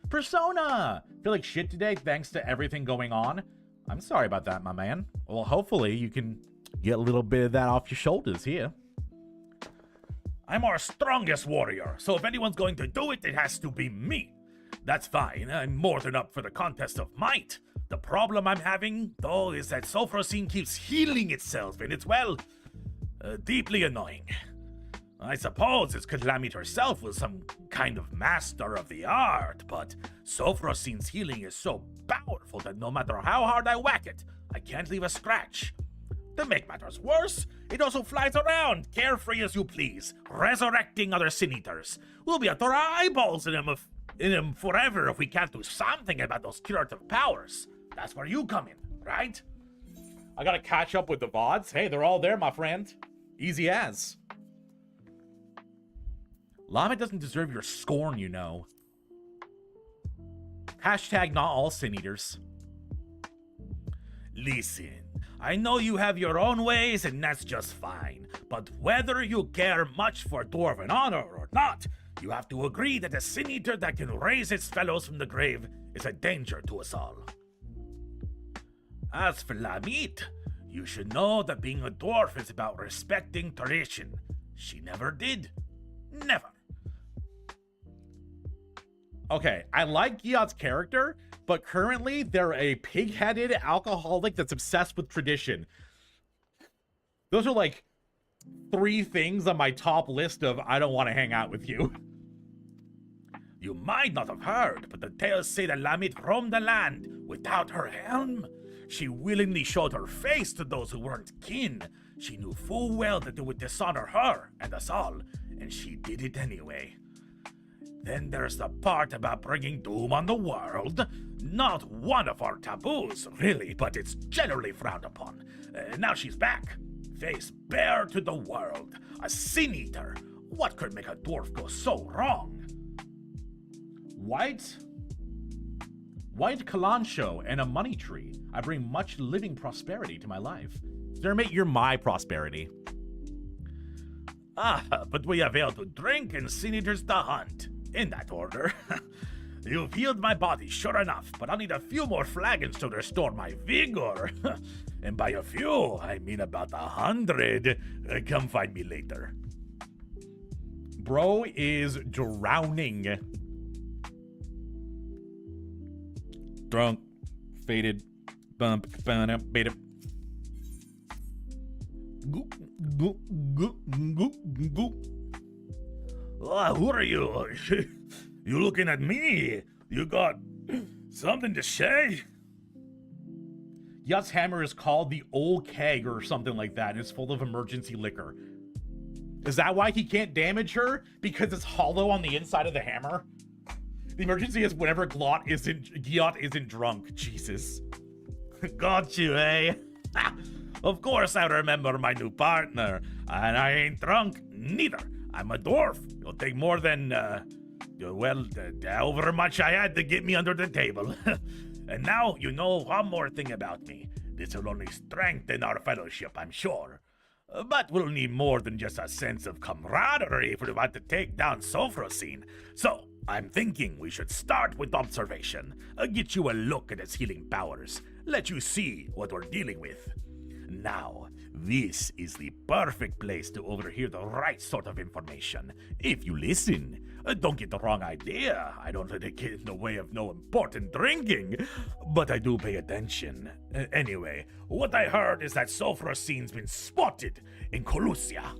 Persona! Feel like shit today thanks to everything going on. I'm sorry about that, my man. Well, hopefully you can get a little bit of that off your shoulders here. I'm our strongest warrior, so if anyone's going to do it, it has to be me. That's fine, I'm more than up for the contest of might. The problem I'm having, though, is that Sophrosine keeps healing itself, and it's, well, deeply annoying. I suppose it's because Lamit herself was some kind of master of the art, but Sophrosine's healing is so powerful that no matter how hard I whack it, I can't leave a scratch. To make matters worse, it also flies around, carefree as you please, resurrecting other sin eaters. We'll be at our eyeballs in him forever if we can't do something about those curative powers. That's where you come in, right? I gotta catch up with the VODs. Hey, they're all there, my friend. Easy as. Llama doesn't deserve your scorn, you know. Hashtag not all sin eaters. Listen, I know you have your own ways and that's just fine, but whether you care much for dwarven honor or not, you have to agree that a sin eater that can raise its fellows from the grave is a danger to us all. As for Lamit, you should know that being a dwarf is about respecting tradition. She never did. Never. Okay, I like Gyat's character, but currently they're a pig-headed alcoholic that's obsessed with tradition. Those are like 3 things on my top list of I don't want to hang out with you. You might not have heard, but the tales say that Lamit roamed the land without her helm. She willingly showed her face to those who weren't kin. She knew full well that it would dishonor her and us all, and she did it anyway. Then there's the part about bringing doom on the world. Not one of our taboos, really, but it's generally frowned upon. Now she's back, face bare to the world, a sin eater. What could make a dwarf go so wrong? White Kalancho and a money tree. I bring much living prosperity to my life. Dermot, you're my prosperity. But we have ale to drink and sin eaters to hunt. In that order. You've healed my body, sure enough, but I'll need a few more flagons to restore my vigor. And by a few, I mean about 100. Come find me later. Bro is drowning. Drunk, faded, bump, beta. Who are you? You looking at me? You got something to say? Gyat's hammer is called the Old Keg or something like that, and it's full of emergency liquor. Is that why he can't damage her? Because it's hollow on the inside of the hammer? The emergency is whenever Giot isn't drunk. Jesus. Got you, eh? Of course I remember my new partner, and I ain't drunk neither. I'm a dwarf. It'll take more than, however much I had to get me under the table. And now you know one more thing about me. This will only strengthen our fellowship, I'm sure. But we'll need more than just a sense of camaraderie if we want to take down Sophrosine. So, I'm thinking we should start with observation. Get you a look at its healing powers. Let you see what we're dealing with. Now, this is the perfect place to overhear the right sort of information. If you listen, don't get the wrong idea. I don't let it get in the way of no important drinking, but I do pay attention. Anyway, what I heard is that Sophrosine's been spotted in Colusia.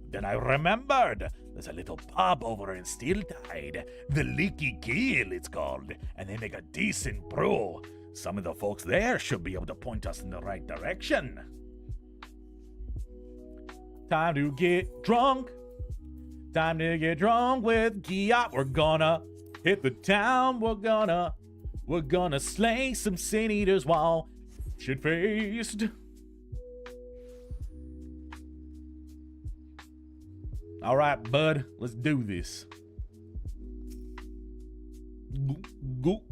Then I remembered there's a little pub over in Steeltide, the Leaky Keel it's called, and they make a decent brew. Some of the folks there should be able to point us in the right direction. Time to get drunk. Time to get drunk with Giot. We're gonna hit the town. We're gonna slay some sin eaters while shit-faced. All right, bud, let's do this. Go.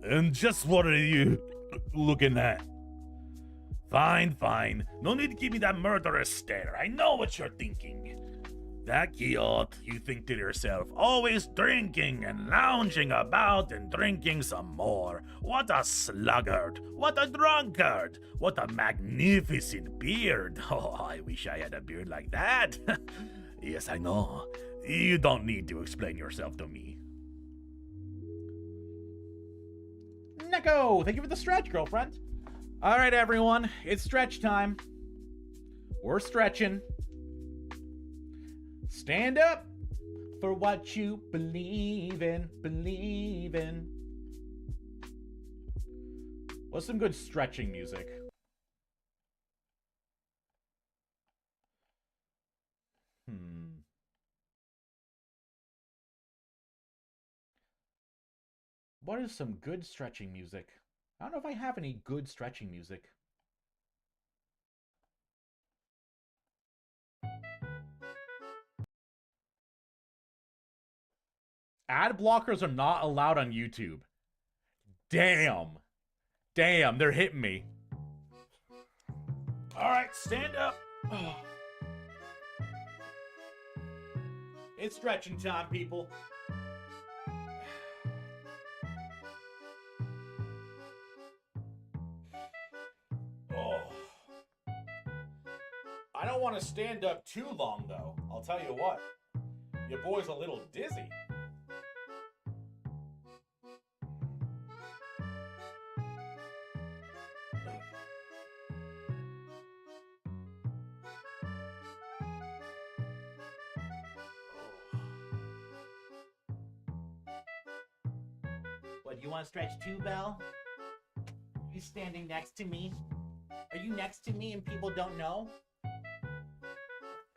And just what are you looking at? Fine. No need to give me that murderous stare. I know what you're thinking. That Giot, you think to yourself, always drinking and lounging about and drinking some more. What a sluggard. What a drunkard. What a magnificent beard. Oh, I wish I had a beard like that. Yes, I know. You don't need to explain yourself to me. Neko, thank you for the stretch, girlfriend. All right, everyone, it's stretch time. We're stretching. Stand up for what you believe in. What's some good stretching music? What is some good stretching music? I don't know if I have any good stretching music. Ad blockers are not allowed on YouTube. Damn, they're hitting me. All right, stand up. It's stretching time, people. I don't want to stand up too long, though. I'll tell you what. Your boy's a little dizzy. What, you want to stretch too, Belle? Are you standing next to me? Are you next to me and people don't know?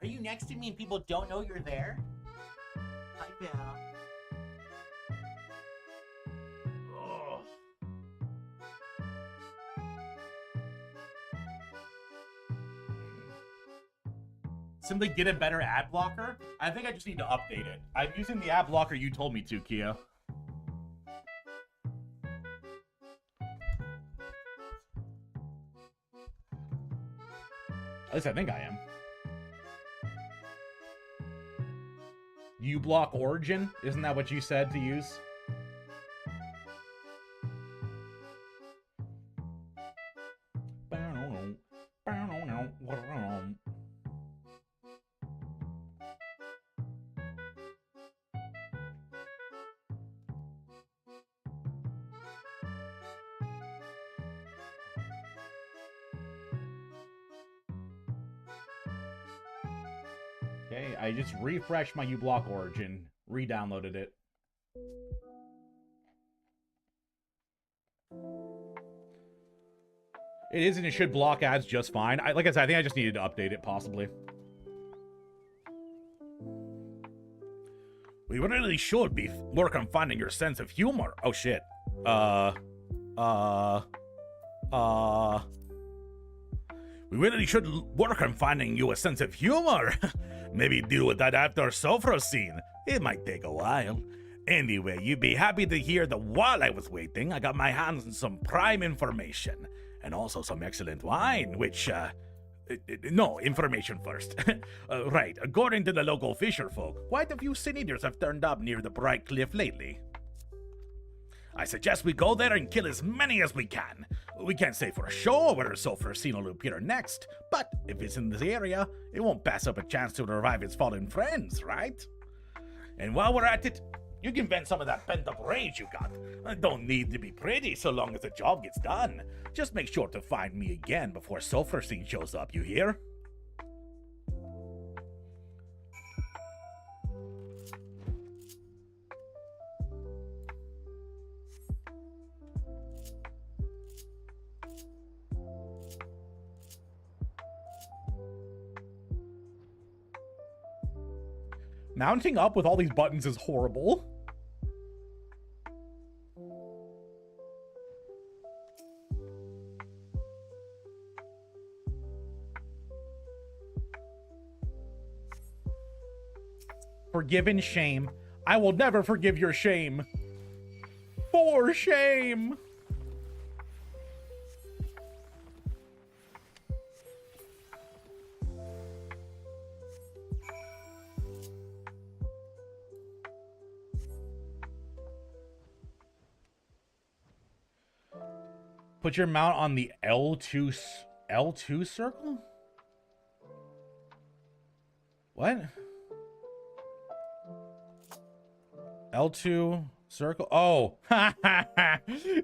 Are you next to me and people don't know you're there? Hi, Belle. Ugh. Simply get a better ad blocker? I think I just need to update it. I'm using the ad blocker you told me to, Kia. At least I think I am. uBlock Origin? Isn't that what you said to use? Okay, I just refreshed my uBlock Origin, re-downloaded it. It is, and it should block ads just fine. Like I said, I think I just needed to update it, possibly. We really should be work on finding your sense of humor. Oh shit. We really should work on finding you a sense of humor. Maybe deal with that after sofa scene. It might take a while. Anyway, you'd be happy to hear that while I was waiting, I got my hands on some prime information. And also some excellent wine, which, no, information first. Right, according to the local fisher folk, quite a few sin eaters have turned up near the Bright Cliff lately. I suggest we go there and kill as many as we can. We can't say for sure whether Sulfur Scene will appear next, but if it's in this area, it won't pass up a chance to revive its fallen friends, right? And while we're at it, you can vent some of that pent-up rage you got. Don't need to be pretty so long as the job gets done. Just make sure to find me again before Sulfur Scene shows up, you hear? Mounting up with all these buttons is horrible. Forgiven shame. I will never forgive your shame. For shame. Put your mount on the L2 circle? What? L2 circle? Oh.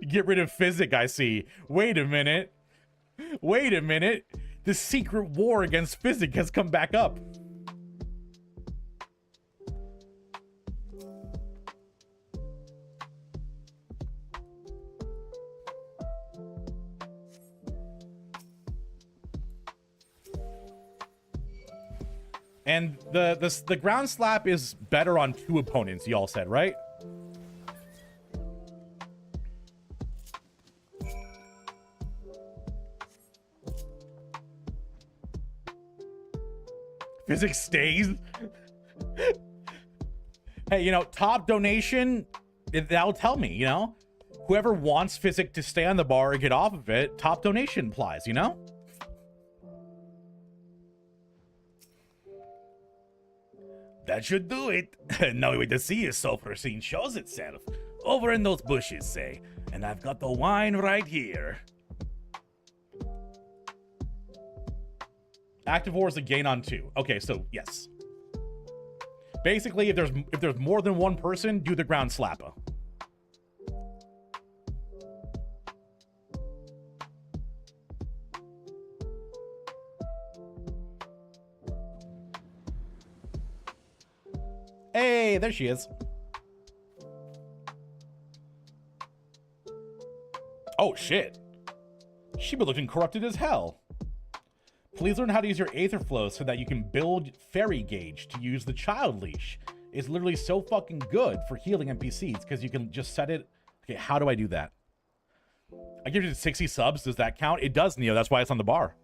Get rid of Thicc, I see. Wait a minute. Wait a minute. The secret war against Thicc has come back up. And the ground slap is better on 2 opponents, y'all said, right? Thicc stays. Hey, you know, top donation, that'll tell me, you know? Whoever wants Thicc to stay on the bar or get off of it, top donation applies, you know? That should do it. Now we wait to see if Sulfur Scene shows itself. Over in those bushes, say. And I've got the wine right here. Active War is a gain on 2. Okay, so yes. Basically, if there's more than one person, do the ground slapper. Hey, there she is. Oh, shit. She be looking corrupted as hell. Please learn how to use your Aether Flow so that you can build Fairy Gauge to use the Child Leash. It's literally so fucking good for healing NPCs because you can just set it. Okay, how do I do that? I give you 60 subs. Does that count? It does, Neo. That's why it's on the bar.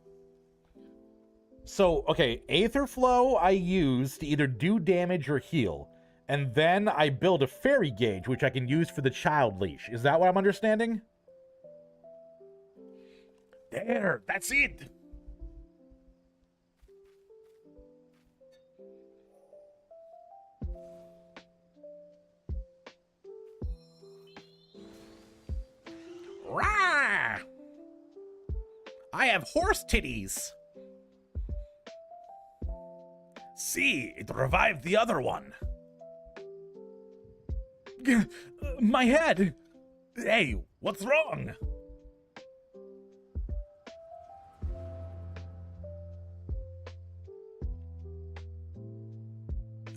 So, okay, Aether Flow I use to either do damage or heal. And then I build a Fairy Gauge, which I can use for the Child Leash. Is that what I'm understanding? There, that's it. Rah! I have horse titties. See, it revived the other one. My head! Hey, what's wrong?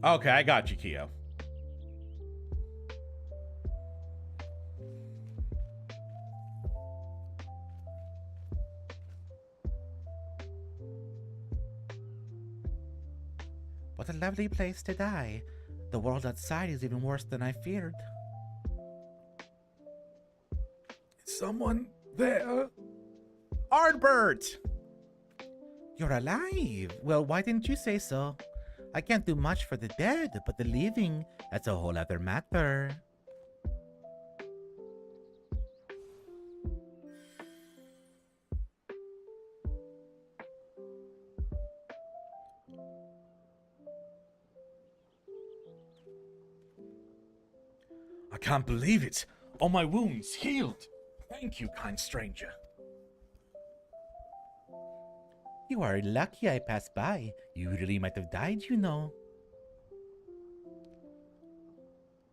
Okay, I got you, Keo. What a lovely place to die. The world outside is even worse than I feared. Is someone there? Ardbert! You're alive. Well, why didn't you say so? I can't do much for the dead, but the living, that's a whole other matter. I can't believe it. All my wounds healed. Thank you, kind stranger. You are lucky I passed by. You really might have died, you know.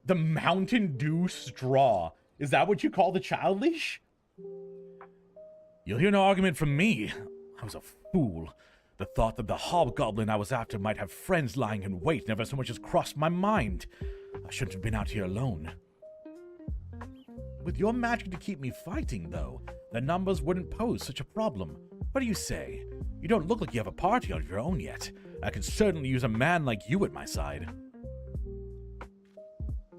The Mountain Dew straw. Is that what you call the child leash? You'll hear no argument from me. I was a fool. The thought that the hobgoblin I was after might have friends lying in wait never so much as crossed my mind. I shouldn't have been out here alone. With your magic to keep me fighting, though, the numbers wouldn't pose such a problem. What do you say? You don't look like you have a party of your own yet. I could certainly use a man like you at my side.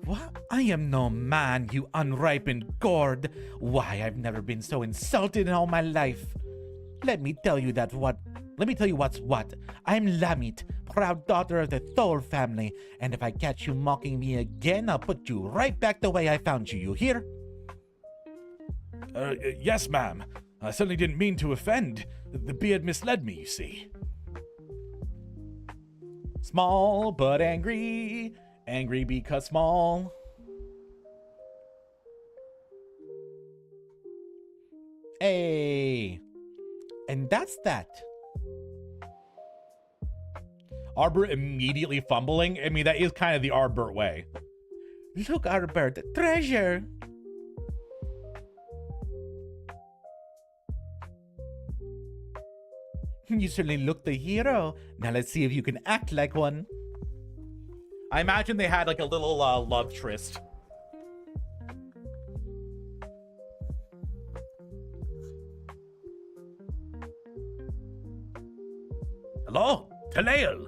What? I am no man, you unripened gourd. Why, I've never been so insulted in all my life. Let me tell you what's what. I'm Lamit, proud daughter of the Thor family, and if I catch you mocking me again, I'll put you right back the way I found you, you hear? Yes, ma'am. I certainly didn't mean to offend. The beard misled me, you see. Small but angry. Angry because small. Hey. And that's that. Ardbert immediately fumbling. I mean, that is kind of the Ardbert way. Look, Ardbert, treasure. You certainly look the hero. Now let's see if you can act like one. I imagine they had like a little love tryst. Hello? Talael?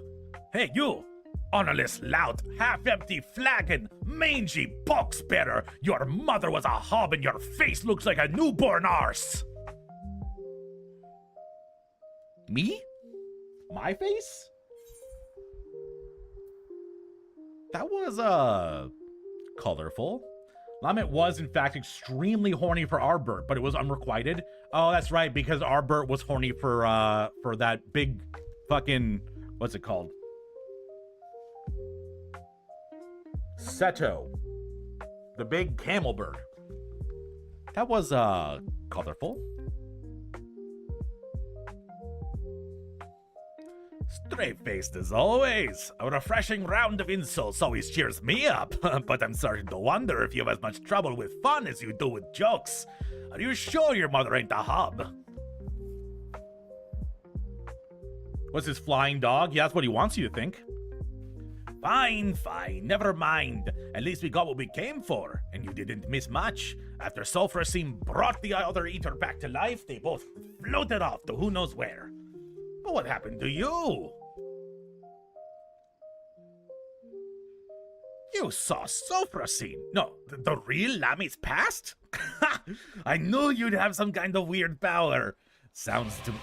Hey, you! Honorless lout, half-empty flagon, mangy box bearer! Your mother was a hob and your face looks like a newborn arse! Me? My face? That was, colorful. Lamit was, in fact, extremely horny for Ardbert, but it was unrequited. Oh, that's right, because Ardbert was horny for that big fucking... What's it called? Seto. The big camel bird. That was, colorful. Straight-faced as always. A refreshing round of insults always cheers me up. But I'm starting to wonder if you have as much trouble with fun as you do with jokes. Are you sure your mother ain't a hob? What's his flying dog? Yeah, that's what he wants you to think. Fine, never mind. At least we got what we came for, and you didn't miss much. After Sulfuracine brought the other eater back to life, they both floated off to who knows where. But what happened to you? You saw Sulfuracine. No, the real Lamit's past? I knew you'd have some kind of weird power. Sounds to...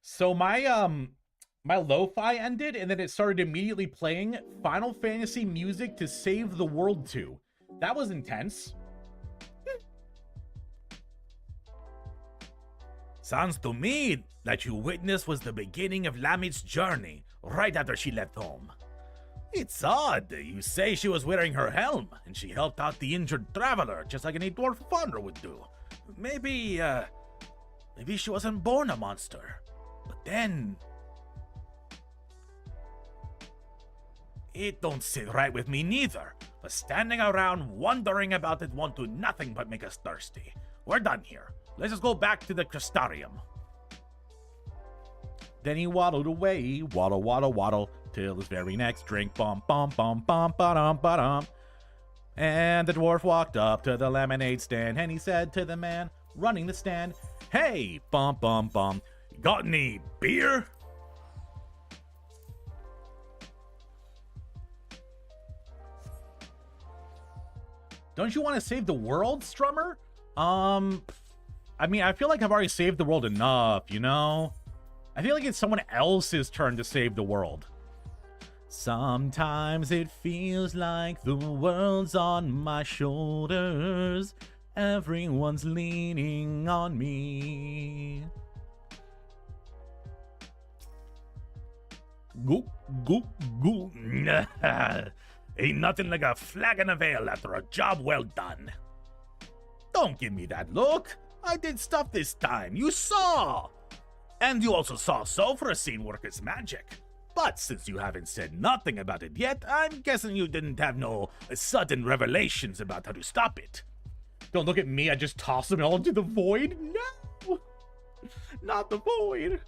So my lo-fi ended, and then it started immediately playing Final Fantasy music to Save the World 2. That was intense. Sounds to me that you witnessed was the beginning of Lamit's journey, right after she left home. It's odd. You say she was wearing her helm, and she helped out the injured traveler, just like any dwarf founder would do. Maybe she wasn't born a monster. But then... It don't sit right with me neither. But standing around wondering about it won't do nothing but make us thirsty. We're done here. Let's just go back to the Crystarium. Then he waddled away, waddle, waddle, waddle, till his very next drink, bum, bum, bum, bum, ba-dum, ba-dum. And the dwarf walked up to the lemonade stand, and he said to the man running the stand, Hey, bum bum bum. Got any beer? Don't you want to save the world, Strummer? I mean, I feel like I've already saved the world enough, you know? I feel like it's someone else's turn to save the world. Sometimes it feels like the world's on my shoulders. Everyone's leaning on me. Goop, goop, goop. Ain't nothing like a flagon of ale after a job well done. Don't give me that look. I did stuff this time. You saw. And you also saw Sulfuracine work its magic. But since you haven't said nothing about it yet, I'm guessing you didn't have no sudden revelations about how to stop it. Don't look at me, I just toss them all into the void. No! Not the void.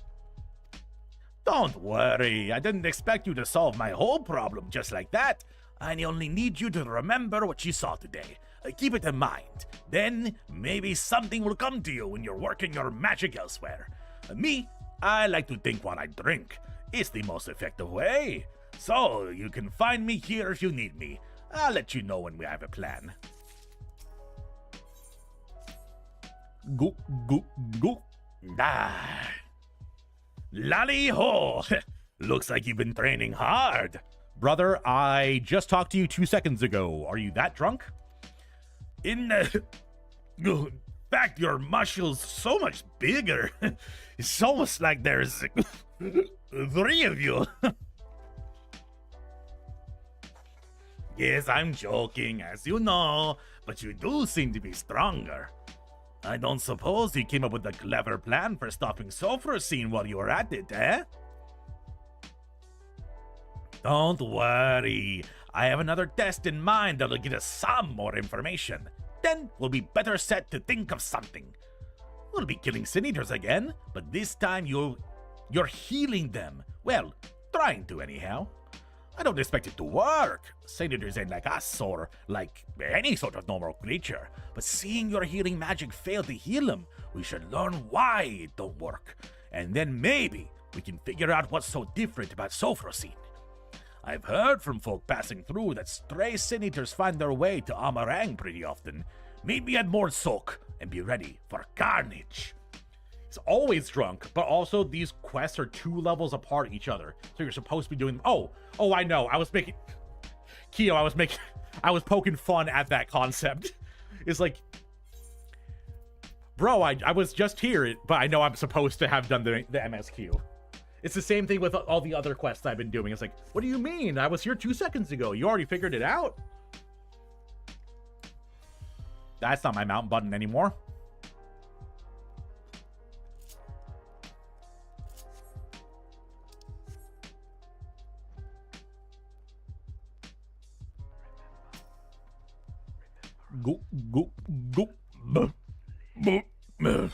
Don't worry, I didn't expect you to solve my whole problem just like that. I only need you to remember what you saw today. Keep it in mind. Then maybe something will come to you when you're working your magic elsewhere. Me, I like to think while I drink. It's the most effective way. So you can find me here if you need me. I'll let you know when we have a plan. Goop, goop, goop. Ah. Lally ho! Looks like you've been training hard. Brother, I just talked to you 2 seconds ago. Are you that drunk? In fact, your muscles so much bigger. It's almost like there's 3 of you. Yes, I'm joking, as you know, but you do seem to be stronger. I don't suppose you came up with a clever plan for stopping Sulfuracine while you were at it, eh? Don't worry. I have another test in mind that'll get us some more information. Then we'll be better set to think of something. We'll be killing Sin Eaters again, but this time you're healing them. Well, trying to anyhow. I don't expect it to work. Sin Eaters ain't like us or like any sort of normal creature. But seeing your healing magic fail to heal them, we should learn why it don't work. And then maybe we can figure out what's so different about Sulfuracine. I've heard from folk passing through that stray Sin Eaters find their way to Amarang pretty often. Meet me at Mordsoak and be ready for carnage. He's always drunk, but also these quests are 2 levels apart each other. So you're supposed to be doing... Oh, I know. I was making... Keo, I was poking fun at that concept. It's like... Bro, I was just here, but I know I'm supposed to have done the MSQ. It's the same thing with all the other quests I've been doing. It's like, what do you mean? I was here 2 seconds ago. You already figured it out? That's not my mountain button anymore. Go, go, go. Buh, buh, buh.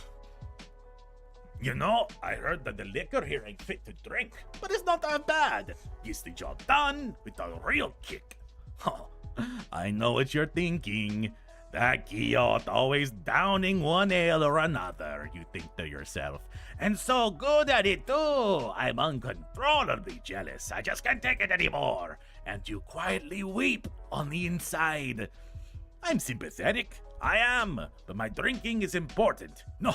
You know, I heard that the liquor here ain't fit to drink, but it's not that bad. Gets the job done with a real kick. Huh. I know what you're thinking. That Kiyot always downing one ale or another, you think to yourself. And so good at it too. I'm uncontrollably jealous. I just can't take it anymore. And you quietly weep on the inside. I'm sympathetic. I am. But my drinking is important. No.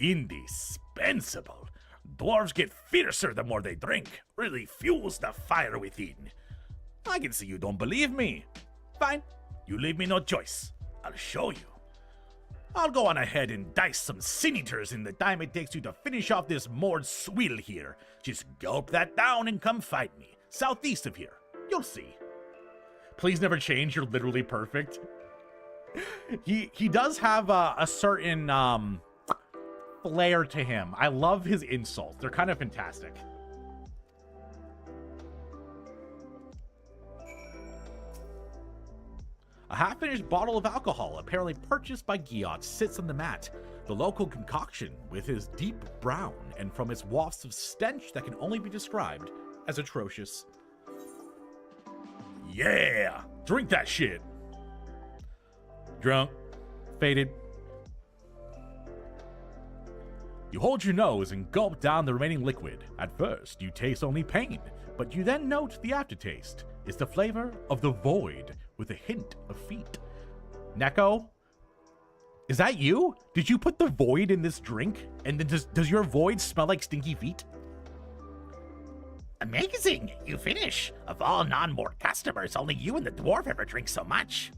Indispensable. Dwarves get fiercer the more they drink. Really fuels the fire within. I can see you don't believe me. Fine. You leave me no choice. I'll show you. I'll go on ahead and dice some Sin Eaters in the time it takes you to finish off this Mord swill here. Just gulp that down and come fight me. Southeast of here. You'll see. Please never change. You're literally perfect. He does have a certain flair to him. I love his insults. They're kind of fantastic. A half-finished bottle of alcohol, apparently purchased by Giot, sits on the mat. The local concoction, with his deep brown and from its wafts of stench that can only be described as atrocious. Yeah! Drink that shit! Drunk. Faded. You hold your nose and gulp down the remaining liquid. At first, you taste only pain, but you then note the aftertaste. It's the flavor of the void with a hint of feet. Neko? Is that you? Did you put the void in this drink? And then does your void smell like stinky feet? Amazing! You finish. Of all non-mort customers, only you and the dwarf ever drink so much.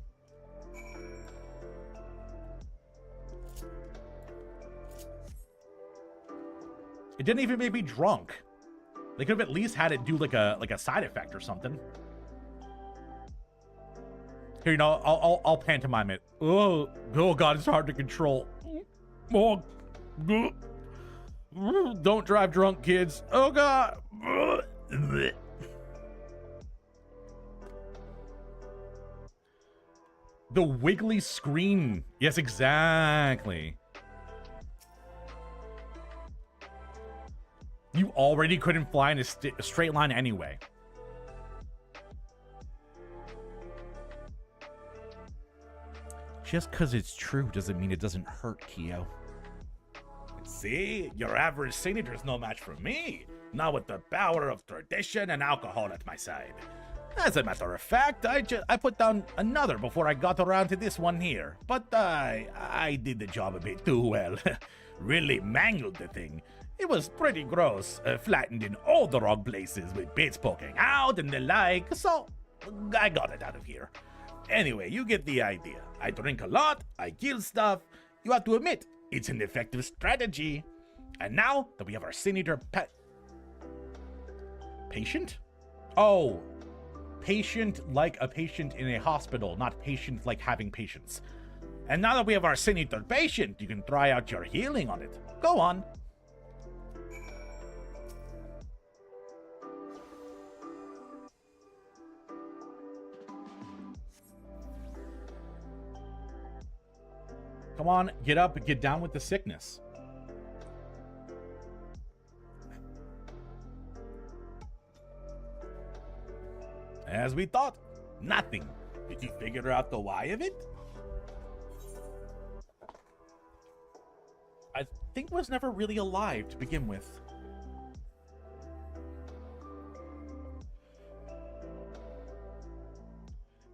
It didn't even make me drunk. They could have at least had it do like a side effect or something. Here, you know, I'll pantomime it. Oh God, it's hard to control. Oh, don't drive drunk, kids. Oh God. The wiggly screen. Yes, exactly. You already couldn't fly in a straight line anyway. Just because it's true doesn't mean it doesn't hurt, Kyo. See, your average senator's no match for me. Not with the power of tradition and alcohol at my side. As a matter of fact, I put down another before I got around to this one here. But I did the job a bit too well. Really mangled the thing. It was pretty gross, flattened in all the wrong places with bits poking out and the like, so I got it out of here. Anyway, you get the idea. I drink a lot, I kill stuff. You have to admit, it's an effective strategy. And now that we have our senator patient? Oh, patient like a patient in a hospital, not patient like having patients. And now that we have our senator patient, you can try out your healing on it. Go on. Come on, get up and get down with the sickness. As we thought, nothing. Did you figure out the why of it? I think was never really alive to begin with.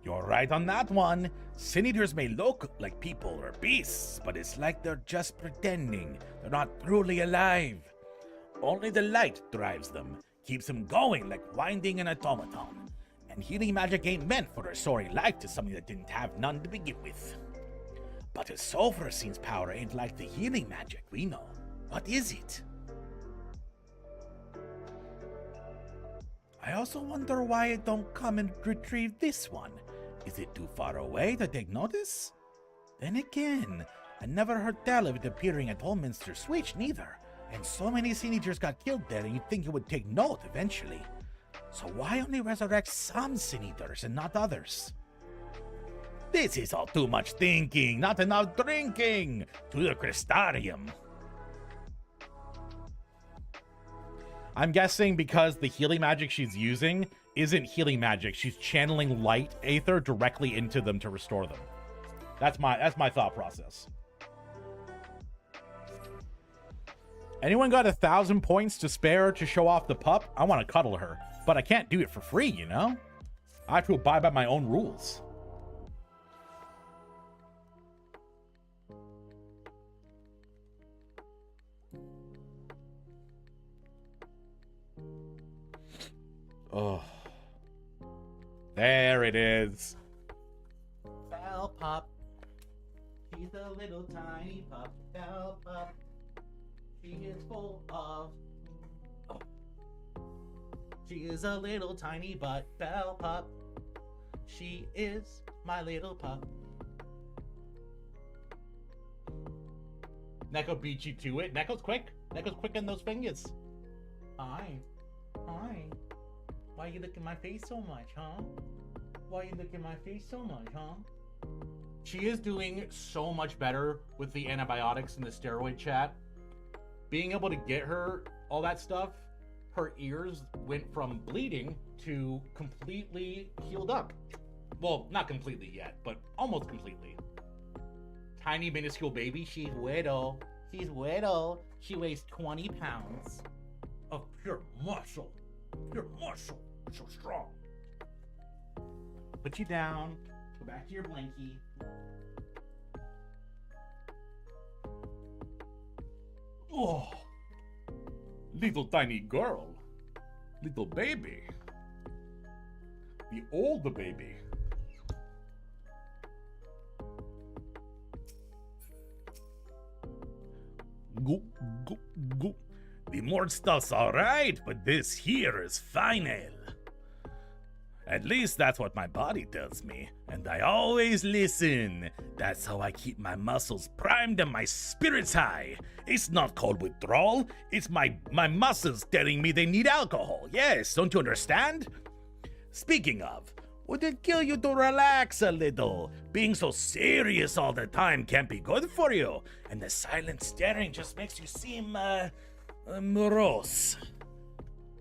You're right on that one. Senators may look like people or beasts, but it's like they're just pretending. They're not truly alive. Only the light drives them, keeps them going like winding an automaton. And healing magic ain't meant for restoring life to something that didn't have none to begin with. But a sulfur scene's power ain't like the healing magic we know. What is it? I also wonder why it don't come and retrieve this one. Is it too far away to take notice? Then again, I never heard tell of it appearing at Holminster Switch neither, and so many senators got killed there and you'd think it would take note eventually. So why only resurrect some senators and not others? This is all too much thinking, not enough drinking! To the Crystarium! I'm guessing because the healing magic she's using isn't healing magic. She's channeling light aether directly into them to restore them. That's my thought process. Anyone got 1,000 points to spare to show off the pup? I want to cuddle her, but I can't do it for free, you know? I have to abide by my own rules. Oh, there it is. Bell pup. She's a little tiny pup. Bell pup. She is full of. Oh. She is a little tiny butt. Bell pup. She is my little pup. Neko beat you to it. Neko's quick. Neko's quick on those fingers. Hi. Hi. Why you look at my face so much, huh? Why you look at my face so much, huh? She is doing so much better with the antibiotics and the steroid chat. Being able to get her all that stuff, her ears went from bleeding to completely healed up. Well, not completely yet, but almost completely. Tiny minuscule baby, she's widow. She's little. She weighs 20 pounds. Of pure muscle. Pure muscle. So strong. Put you down. Go back to your blankie. Oh. Little tiny girl. Little baby. The old baby. Go, go, go. The more stuff's alright, but this here is final. At least that's what my body tells me, and I always listen. That's how I keep my muscles primed and my spirits high. It's not called withdrawal, it's my muscles telling me they need alcohol. Yes, don't you understand? Speaking of, would it kill you to relax a little? Being so serious all the time can't be good for you, and the silent staring just makes you seem, morose.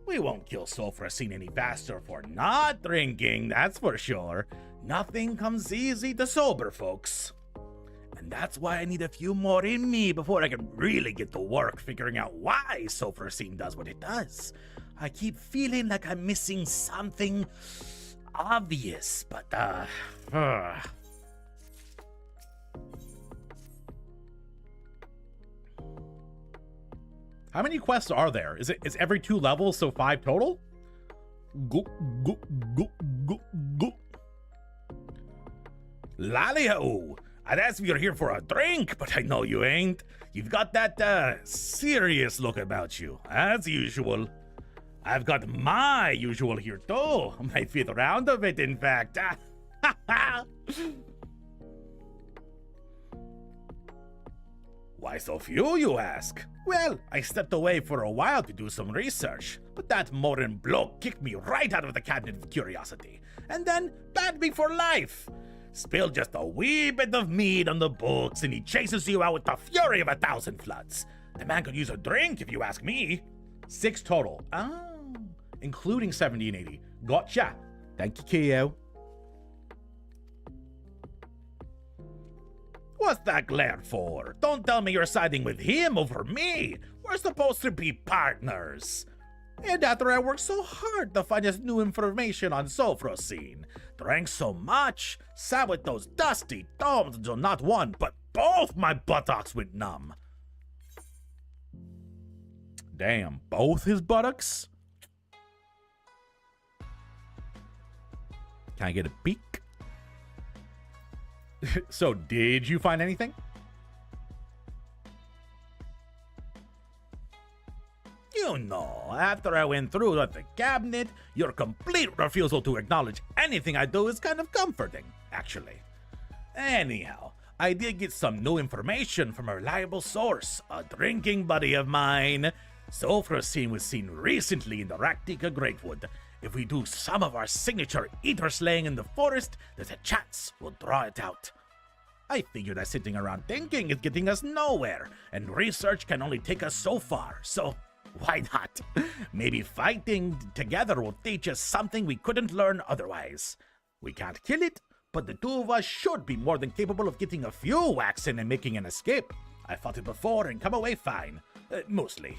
We won't kill Sulfuracine any faster for not drinking, that's for sure. Nothing comes easy to sober folks. And that's why I need a few more in me before I can really get to work figuring out why Sulfuracine does what it does. I keep feeling like I'm missing something obvious, but, How many quests are there? Is every 2 levels, so 5 total? Go, go, go, go, go. Lally-ho! I'd ask if you're here for a drink, but I know you ain't. You've got that, serious look about you, as usual. I've got my usual here, too. My 5th round of it, in fact. Why so few, you ask? Well, I stepped away for a while to do some research, but that Morin bloke kicked me right out of the cabinet of curiosity, and then banned me for life. Spill just a wee bit of mead on the books, and he chases you out with the fury of 1,000 floods. The man could use a drink, if you ask me. 6 total. Oh, including 1780. Gotcha. Thank you, Keo. What's that glare for? Don't tell me you're siding with him over me. We're supposed to be partners. And after I worked so hard to find this new information on Sulfuracine, drank so much, sat with those dusty thumbs until not one, but both my buttocks went numb. Damn, both his buttocks? Can I get a peek? So, did you find anything? You know, after I went through the cabinet, your complete refusal to acknowledge anything I do is kind of comforting, actually. Anyhow, I did get some new information from a reliable source, a drinking buddy of mine. Sulfuracine was seen recently in the Raktika Greatwood. If we do some of our signature ether slaying in the forest, there's a chance we'll draw it out. I figure that sitting around thinking is getting us nowhere, and research can only take us so far, so why not? Maybe fighting together will teach us something we couldn't learn otherwise. We can't kill it, but the two of us should be more than capable of getting a few whacks in and making an escape. I fought it before and come away fine. Mostly.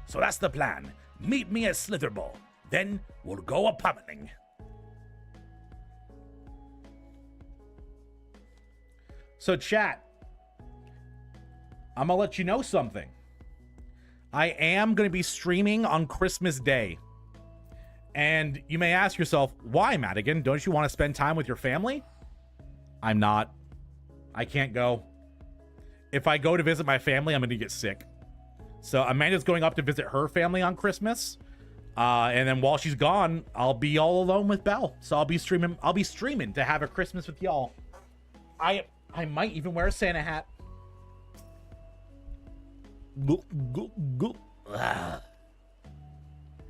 So that's the plan. Meet me at Slitherball. Then we'll go a pummeling. So, chat, I'm gonna let you know something. I am gonna be streaming on Christmas Day. And you may ask yourself, why, Madigan? Don't you want to spend time with your family? I'm not. I can't go. If I go to visit my family, I'm gonna get sick. So Amanda's going up to visit her family on Christmas. And then while she's gone, I'll be all alone with Belle. So I'll be streaming to have a Christmas with y'all. I might even wear a Santa hat. Go, go, go.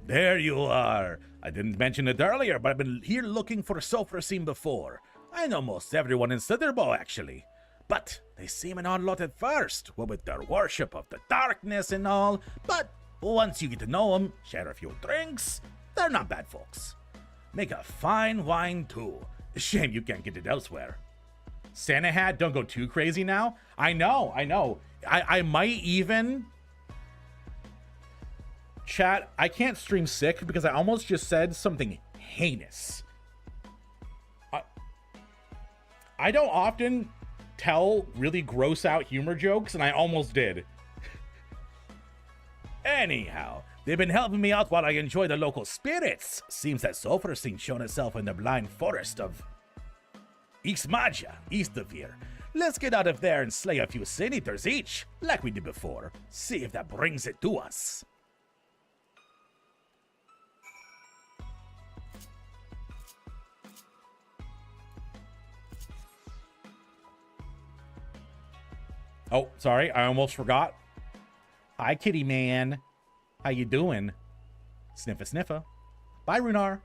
There you are. I didn't mention it earlier, but I've been here looking for Sulfuracine before. I know most everyone in Slitherball, actually. But they seem an odd lot at first, what with their worship of the darkness and all. But once you get to know them, share a few drinks, they're not bad folks. Make a fine wine, too. Shame you can't get it elsewhere. Santa hat, don't go too crazy now. I know. I might even... Chat, I can't stream Thicc because I almost just said something heinous. I don't often tell really gross out humor jokes, and I almost did. Anyhow, they've been helping me out while I enjoy the local spirits. Seems that Sulfur's shown itself in the blind forest of Ixmaja, east of here. Let's get out of there and slay a few sin eaters each, like we did before. See if that brings it to us. Oh, sorry, I almost forgot. Hi, kitty man. How you doing? Sniffa sniffa. Bye, Runar.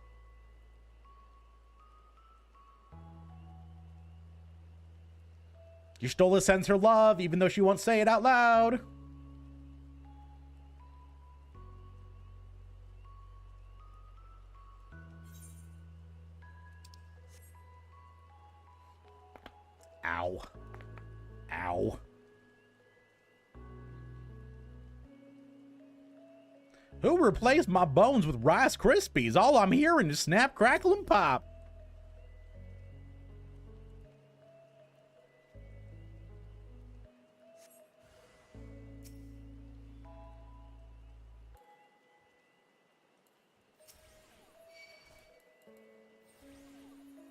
You stole a sense her love, even though she won't say it out loud. Ow. Ow. Who replaced my bones with Rice Krispies? All I'm hearing is snap, crackle, and pop.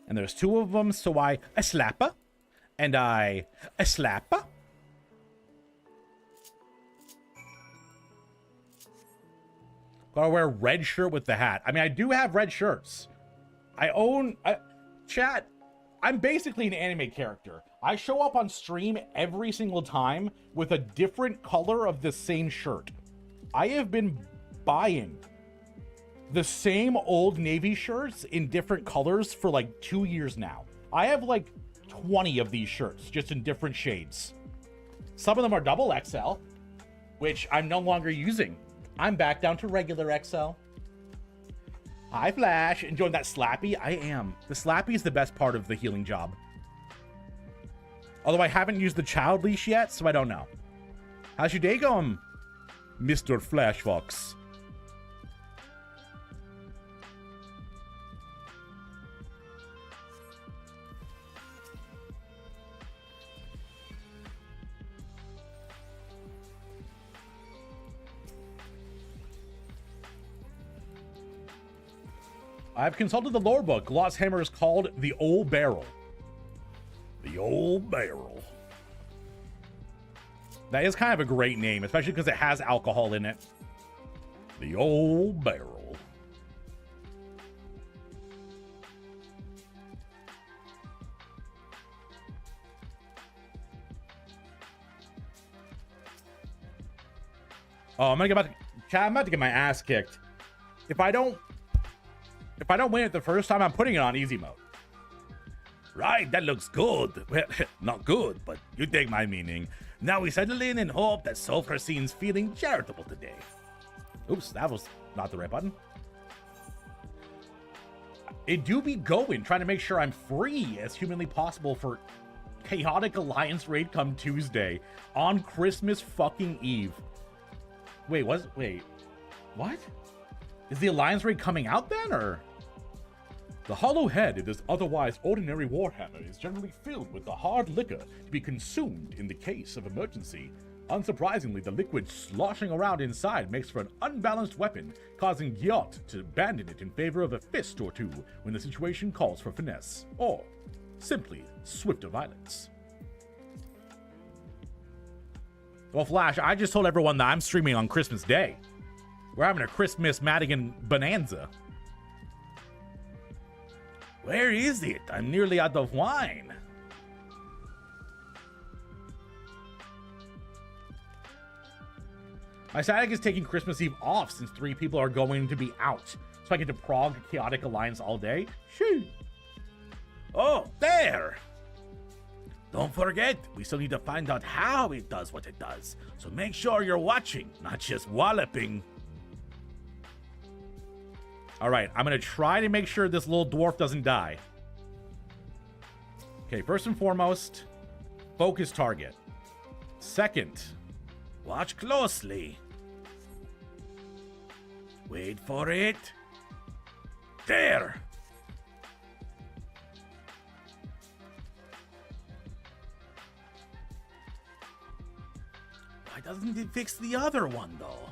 And there's two of them, so I slappa, and I slappa. Gotta wear a red shirt with the hat. I mean, I do have red shirts. Chat, I'm basically an anime character. I show up on stream every single time with a different color of the same shirt. I have been buying the same old Navy shirts in different colors for like 2 years now. I have like 20 of these shirts, just in different shades. Some of them are double XL, which I'm no longer using. I'm back down to regular XL. Hi, Flash. Enjoying that Slappy? I am. The Slappy is the best part of the healing job. Although I haven't used the child leash yet, so I don't know. How's your day going, Mr. Flash Fox? I've consulted the lore book. Lost Hammer is called the Old Barrel. The Old Barrel. That is kind of a great name, especially because it has alcohol in it. The Old Barrel. Oh, I'm about to get my ass kicked. If I don't win it the first time, I'm putting it on easy mode. Right, that looks good. Well, not good, but you take my meaning. Now we settle in and hope that Sulfur's feeling charitable today. Oops, that was not the right button. It do be going, trying to make sure I'm free as humanly possible for Chaotic Alliance raid come Tuesday on Christmas fucking Eve. Wait, what? Is the Alliance raid coming out then, or? The hollow head of this otherwise ordinary warhammer is generally filled with the hard liquor to be consumed in the case of emergency. Unsurprisingly, the liquid sloshing around inside makes for an unbalanced weapon, causing Gyot to abandon it in favor of a fist or two when the situation calls for finesse, or simply swifter violence. Well, Flash, I just told everyone that I'm streaming on Christmas Day. We're having a Christmas Madigan bonanza. Where is it? I'm nearly out of wine. My static is taking Christmas Eve off since 3 people are going to be out. So I get to prog Chaotic Alliance all day. Shoo! Oh, there! Don't forget, we still need to find out how it does what it does. So make sure you're watching, not just walloping. All right, I'm going to try to make sure this little dwarf doesn't die. Okay, first and foremost, focus target. Second, Watch closely. Wait for it. There. Why doesn't it fix the other one, though?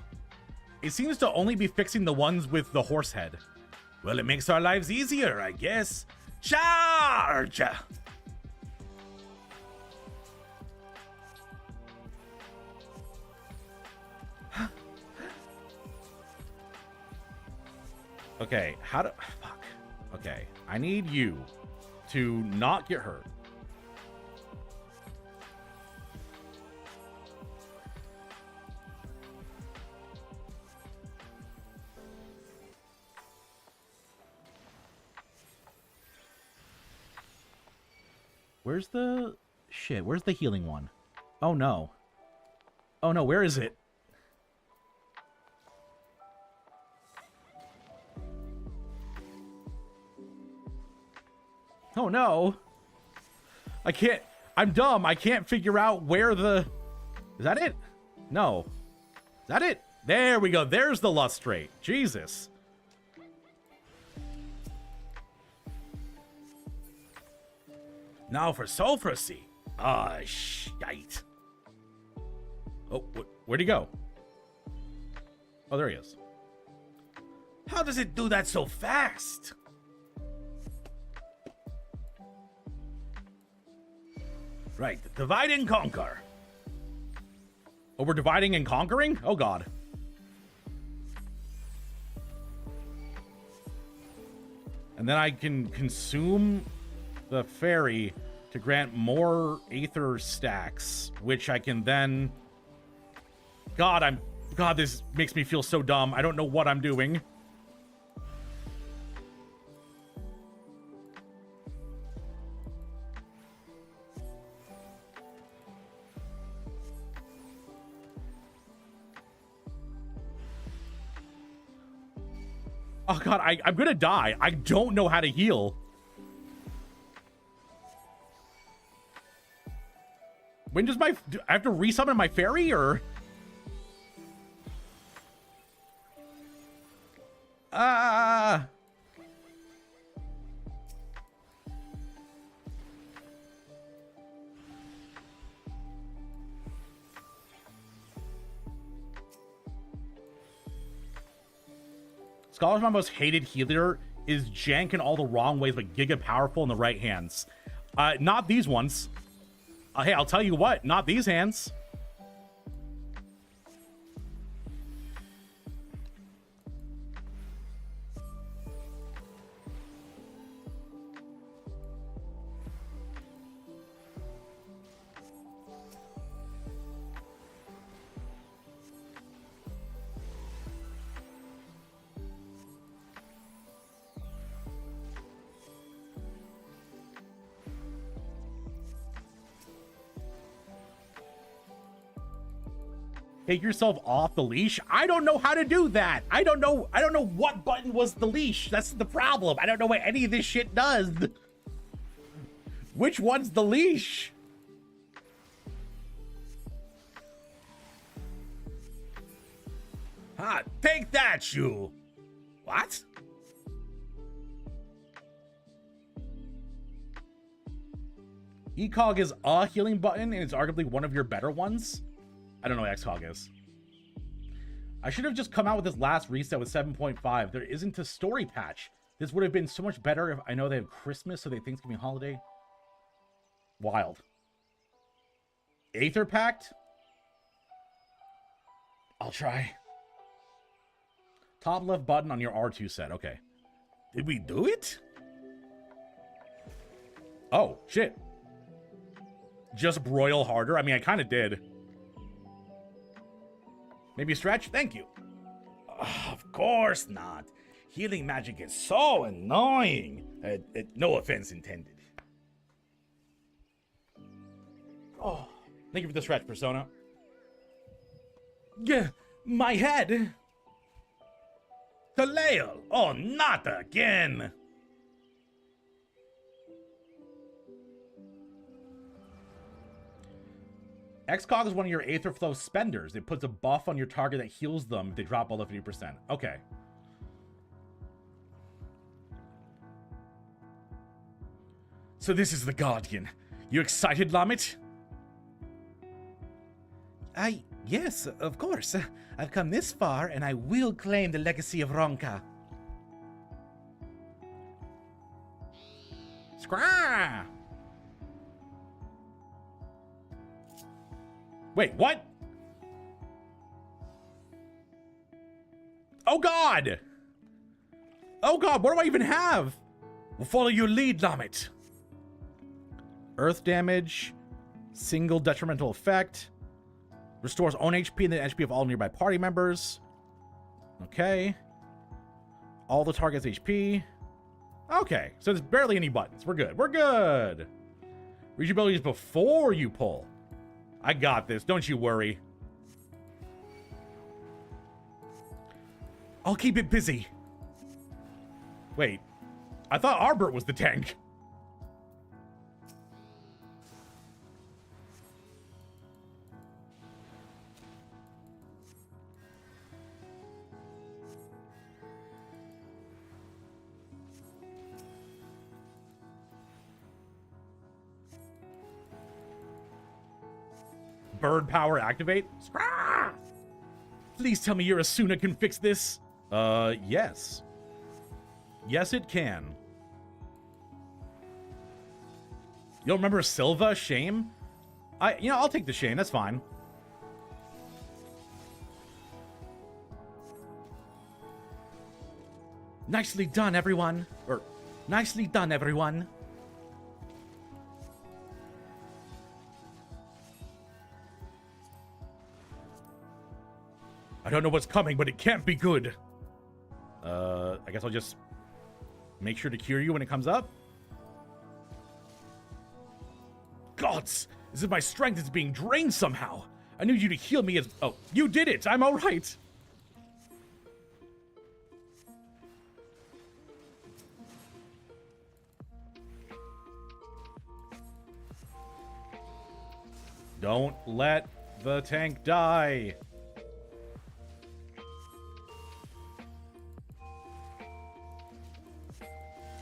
it seems to only be fixing the ones with the horse head. Well, it makes our lives easier, I guess. Charge! Okay, how do... Fuck. Okay, I need you to not get hurt. Where's the... Shit, where's the healing one? Oh, no. Oh, no, where is it? Oh, no. I can't... I'm dumb. I can't figure out where the... Is that it? No. Is that it? There we go. There's the lustrate. Jesus. Now for sulfuracy. Ah, shite. Oh, where'd he go? Oh, there he is. How does it do that so fast? Right, divide and conquer. Oh, we're dividing and conquering? Oh, God. And then I can consume the fairy to grant more aether stacks, which I can then... God, this makes me feel so dumb. I don't know what I'm doing. Oh, God, I'm gonna die. I don't know how to heal. When does I have to resummon my fairy, or? Scholar's my most hated healer is jank in all the wrong ways, but giga powerful in the right hands. Not these ones. Hey, I'll tell you what, not these hands. Take yourself off the leash. I don't know how to do that. I don't know what button was the leash. That's the problem. I don't know what any of this shit does. Which one's the leash? Ah, take that, you. What? ECOG is a healing button, and it's arguably one of your better ones. I don't know what XCOG is. I should have just come out with this last reset with 7.5. There isn't a story patch. This would have been so much better if I know they have Christmas, so they Thanksgiving holiday. Wild. Aether Pact? I'll try. Top left button on your R2 set. Okay. Did we do it? Oh, shit. Just broil harder? I mean, I kind of did. Maybe a stretch? Thank you. Of course not. Healing magic is so annoying. No offense intended. Oh, thank you for the stretch, Persona. Yeah, my head. Kaleo. Oh, not again. Excog is one of your Aether Flow spenders. It puts a buff on your target that heals them if they drop below 50%. Okay. So this is the Guardian. You excited, Lamet? Yes, of course. I've come this far, and I will claim the legacy of Ronka. Scrah! Wait, what? Oh god! Oh god, what do I even have? We'll follow your lead, Lamet. Earth damage, single detrimental effect, restores own HP and the HP of all nearby party members. Okay. All the target's HP. Okay, so there's barely any buttons. We're good. We're good. Reach abilities before you pull. I got this. Don't you worry. I'll keep it busy. Wait. I thought Arbert was the tank. Bird power activate? Scrah! Please tell me your Asuna can fix this. Yes. Yes, it can. You don't remember Silva? Shame? I'll take the shame. That's fine. Nicely done, everyone. Or, nicely done, everyone. I don't know what's coming, but it can't be good. I guess I'll just make sure to cure you when it comes up. Gods, as if my strength is being drained somehow. I need you to heal me as... Oh, you did it! I'm alright! Don't let the tank die.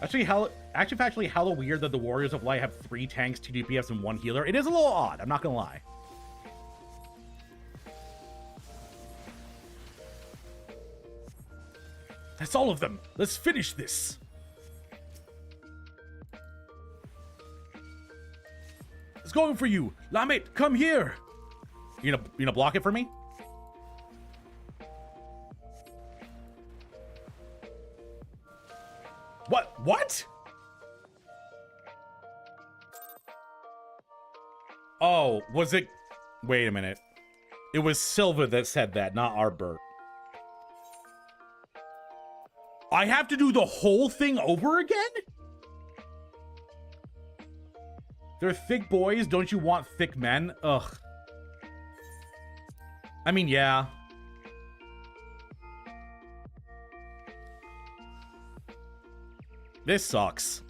Actually, hella weird that the Warriors of Light have 3 tanks, 2 DPS, and 1 healer. It is a little odd, I'm not gonna lie. That's all of them. Let's finish this. It's going for you. Lamet, come here. You gonna block it for me? What? Oh, was it... Wait a minute. It was Silva that said that, not Arbert. I have to do the whole thing over again? They're thick boys. Don't you want thick men? Ugh. I mean, yeah. This sucks.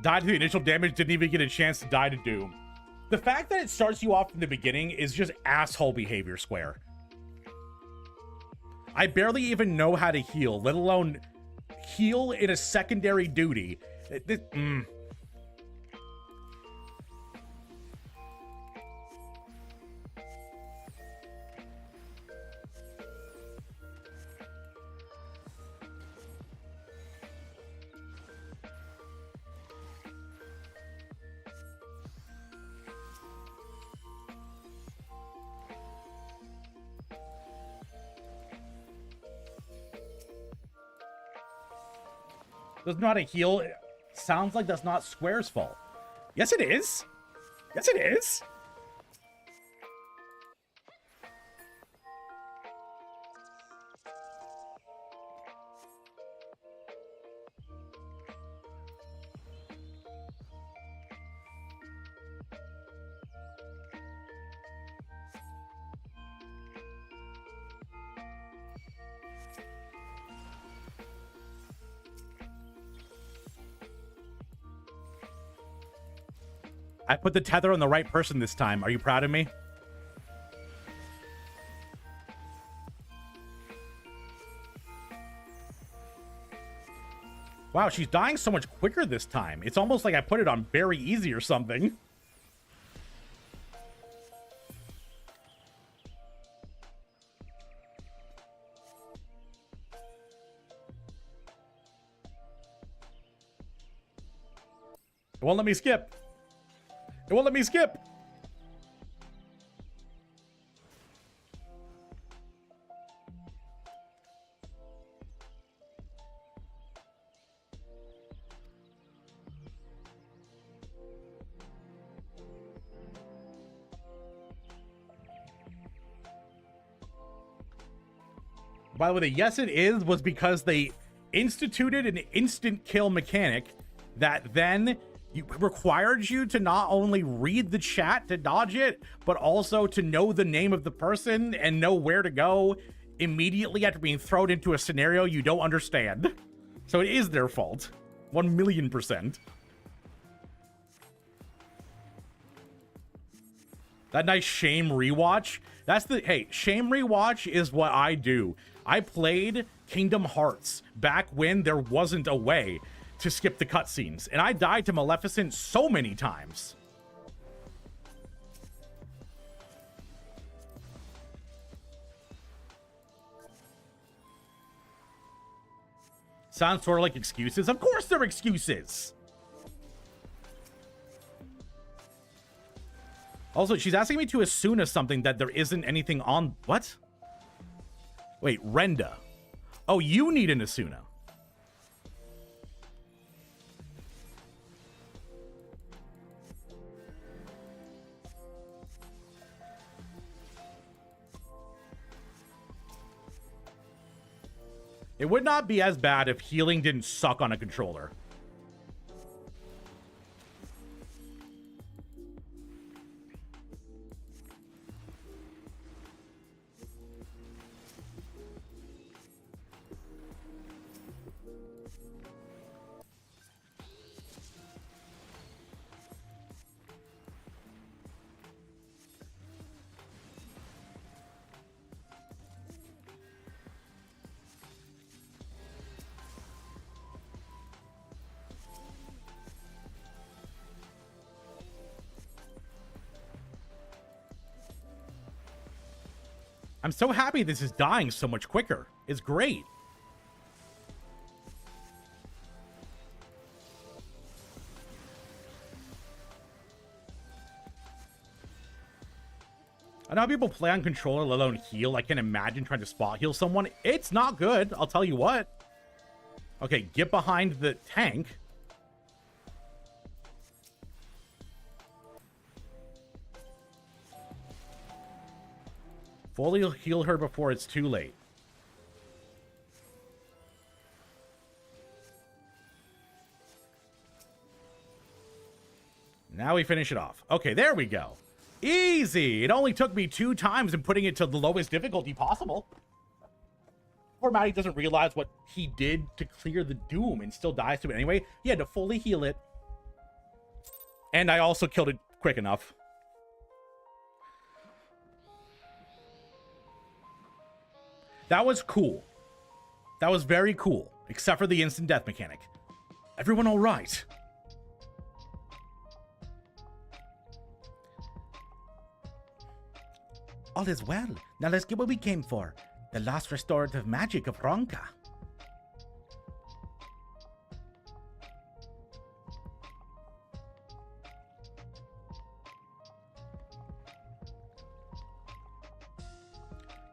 Died to the initial damage, didn't even get a chance to die to Doom. The fact that it starts you off from the beginning is just asshole behavior, Square. I barely even know how to heal, let alone heal in a secondary duty. Doesn't know how to heal. Sounds like that's not Square's fault. Yes, it is. Yes, it is. I put the tether on the right person this time. Are you proud of me? Wow, she's dying so much quicker this time. It's almost like I put it on very easy or something. It won't let me skip. It won't let me skip. By the way, the yes it is was because they instituted an instant kill mechanic that then required you to not only read the chat to dodge it, but also to know the name of the person and know where to go immediately after being thrown into a scenario you don't understand. So it is their fault. 1,000,000%. That nice shame rewatch. That's the, hey, shame rewatch is what I do. I played Kingdom Hearts back when there wasn't a way to skip the cutscenes, and I died to Maleficent so many times. Sounds sort of like excuses. Of course they're excuses. Also, she's asking me to assume something that there isn't anything on... What? Wait, Renda. Oh, you need an Asuna. It would not be as bad if healing didn't suck on a controller. I'm so happy this is dying so much quicker. It's great. I know how people play on controller, let alone heal. I can't imagine trying to spot heal someone. It's not good, I'll tell you what. Okay, get behind the tank. Fully heal her before it's too late. Now we finish it off. Okay, there we go. Easy! It only took me 2 times in putting it to the lowest difficulty possible. Poor Maddie doesn't realize what he did to clear the doom and still dies to it anyway. He had to fully heal it. And I also killed it quick enough. That was cool. That was very cool, except for the instant death mechanic. Everyone all right? All is well. Now let's get what we came for. The lost restorative magic of Ronka.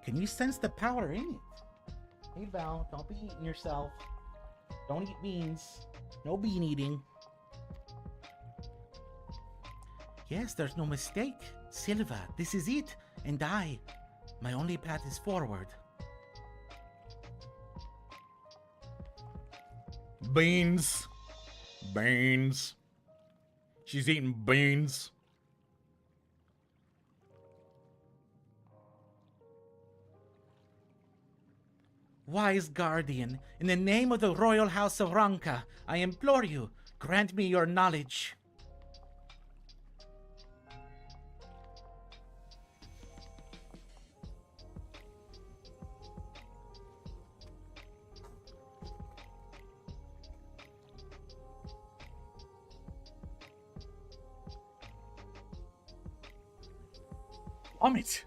Can you sense the power in it? Hey Val, don't be eating yourself. Don't eat beans. No bean eating. Yes, there's no mistake. Silva, this is it. And my only path is forward. Beans. Beans. She's eating beans. Wise guardian, in the name of the royal house of Ronka, I implore you, grant me your knowledge. vomit.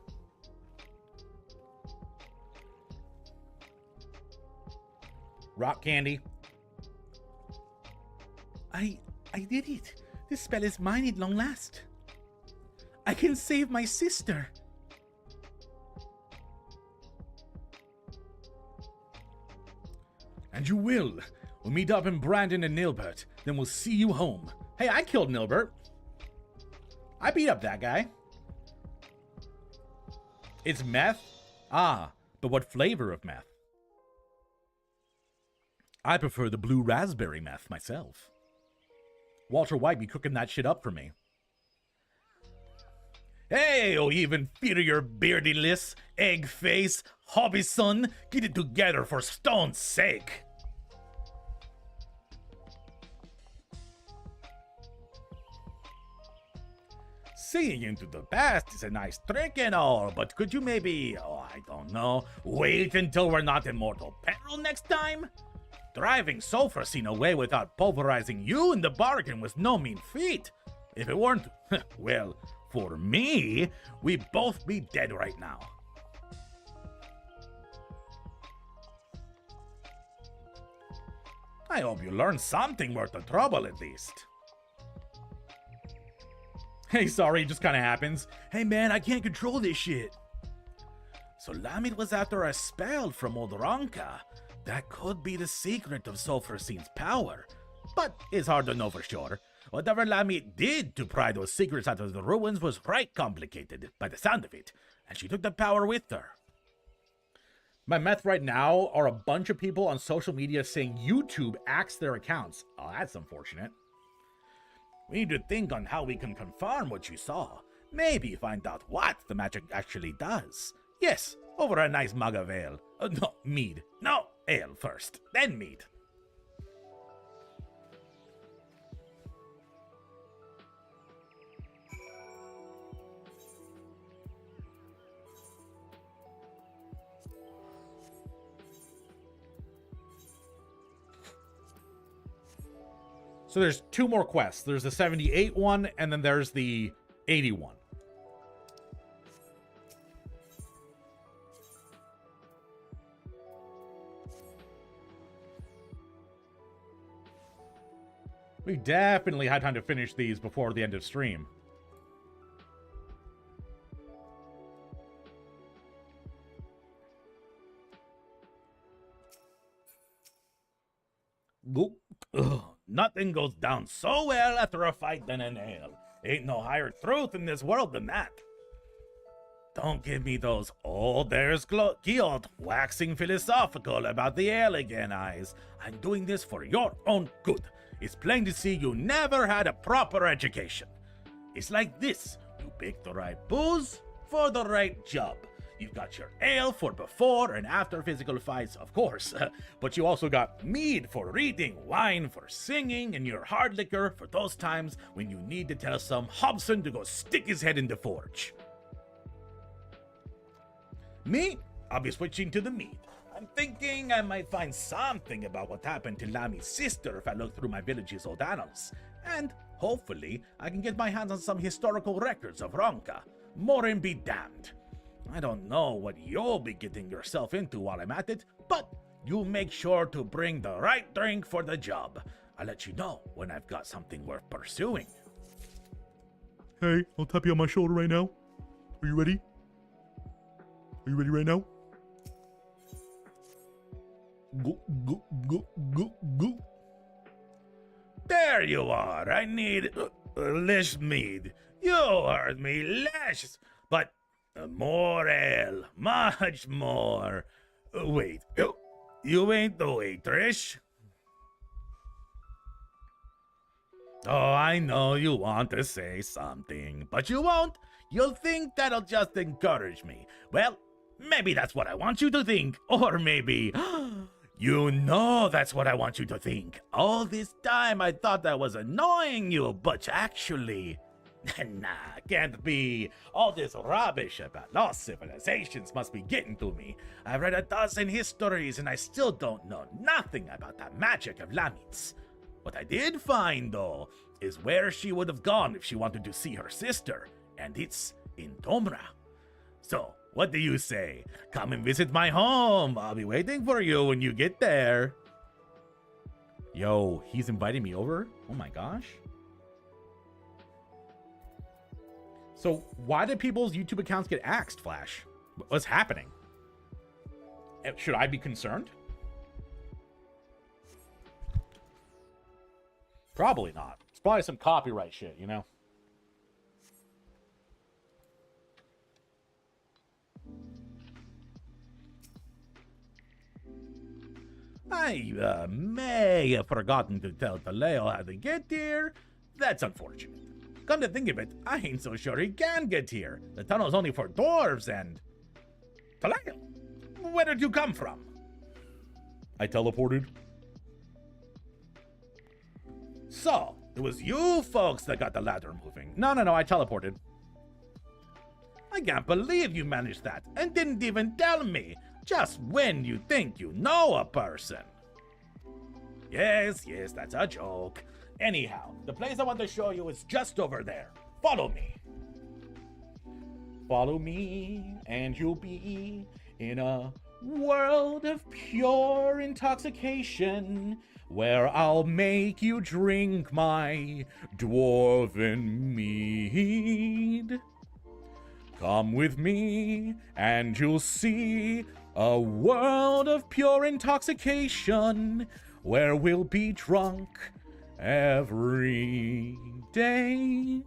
Rock candy. I did it. This spell is mine at long last. I can save my sister. And you will. We'll meet up in Brandon and Nilbert. Then we'll see you home. Hey, I killed Nilbert. I beat up that guy. It's meth? Ah, but what flavor of meth? I prefer the blue raspberry meth myself. Walter White be cooking that shit up for me. Hey, oh even inferior beardyless, egg face, hobby son, get it together for stone's sake. Seeing into the past is a nice trick and all, but could you maybe, I don't know, wait until we're not in mortal peril next time? Driving Sulfurcine away without pulverizing you in the bargain was no mean feat. If it weren't, well, for me, we'd both be dead right now. I hope you learned something worth the trouble at least. Hey, sorry, it just kind of happens. Hey man, I can't control this shit. So Lamit was after a spell from old Ronka. That could be the secret of Sulfurcine's power, but it's hard to know for sure. Whatever Lamit did to pry those secrets out of the ruins was right complicated, by the sound of it, and she took the power with her. My meth right now are a bunch of people on social media saying YouTube axed their accounts. Oh, that's unfortunate. We need to think on how we can confirm what you saw. Maybe find out what the magic actually does. Yes, over a nice mug of ale. No, mead. No, ale first, then mead. So there's two more quests. There's the 78 one, and then there's the 81. We definitely had time to finish these before the end of stream. Ugh, nothing goes down so well after a fight than an ale. Ain't no higher truth in this world than that. Don't give me those, oh, there's Guild waxing philosophical about the ale again eyes. I'm doing this for your own good. It's plain to see you never had a proper education. It's like this. You pick the right booze for the right job. You've got your ale for before and after physical fights, of course, but you also got mead for reading, wine for singing, and your hard liquor for those times when you need to tell some Hobson to go stick his head in the forge. Me, I'll be switching to the mead. I'm thinking I might find something about what happened to Lami's sister if I look through my village's old annals. And hopefully I can get my hands on some historical records of Ronka. Morin be damned. I don't know what you'll be getting yourself into while I'm at it, but you make sure to bring the right drink for the job. I'll let you know when I've got something worth pursuing. Hey, I'll tap you on my shoulder right now. Are you ready? Are you ready right now? Go, go, go, go, go. There you are. I need less mead. You heard me, less. But more ale. Much more. Wait, you ain't the waitress? Oh, I know you want to say something, but you won't. You'll think that'll just encourage me. Well, maybe that's what I want you to think. Or maybe... You know that's what I want you to think. All this time I thought I was annoying you, but actually... Nah, can't be. All this rubbish about lost civilizations must be getting to me. I've read a dozen histories and I still don't know nothing about the magic of Lamitz. What I did find, though, is where she would have gone if she wanted to see her sister, and it's in Tomra. So, what do you say? Come and visit my home. I'll be waiting for you when you get there. Yo, he's inviting me over? Oh my gosh. So, why did people's YouTube accounts get axed, Flash? What's happening? Should I be concerned? Probably not. It's probably some copyright shit, you know? I may have forgotten to tell Taleo how to get here. That's unfortunate. Come to think of it, I ain't so sure he can get here. The tunnel's only for dwarves and... Taleo, where did you come from? I teleported. So, it was you folks that got the ladder moving. No, I teleported. I can't believe you managed that and didn't even tell me. Just when you think you know a person. Yes, that's a joke. Anyhow, the place I want to show you is just over there. Follow me. Follow me, and you'll be in a world of pure intoxication, where I'll make you drink my dwarven mead. Come with me, and you'll see a world of pure intoxication, where we'll be drunk every day.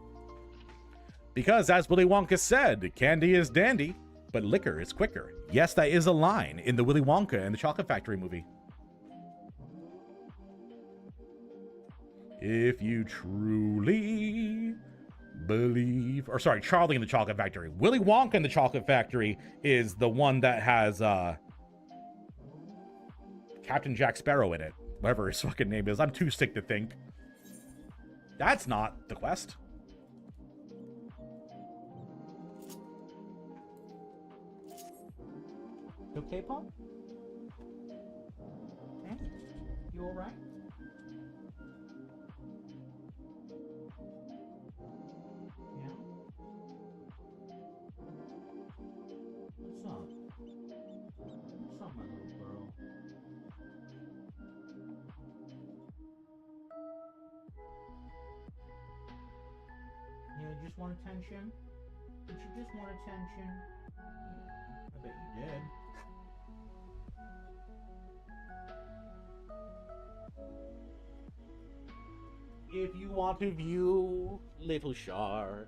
Because, as Willy Wonka said, candy is dandy, but liquor is quicker. Yes, that is a line in the Willy Wonka and the Chocolate Factory movie. If you truly believe... Or, sorry, Charlie in the Chocolate Factory. Willy Wonka in the Chocolate Factory is the one that has Captain Jack Sparrow in it. Whatever his fucking name is. I'm too sick to think. That's not the quest. You okay, Paul? Okay. You all right? Yeah. What's up? What's up, my little girl? Yeah, you just want attention? Did you just want attention? I bet you did. If you want to view Little Shar...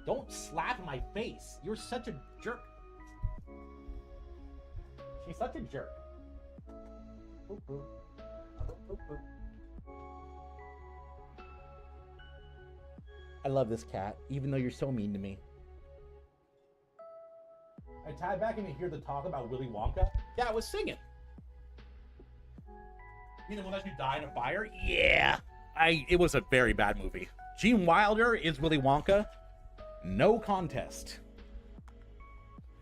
Don't slap my face. You're such a jerk. She's such a jerk. Boop, boop. Boop, boop. I love this cat, even though you're so mean to me. I tied back in to hear the talk about Willy Wonka. Yeah, I was singing. You know, unless you die in a fire? Yeah. It was a very bad movie. Gene Wilder is Willy Wonka. No contest.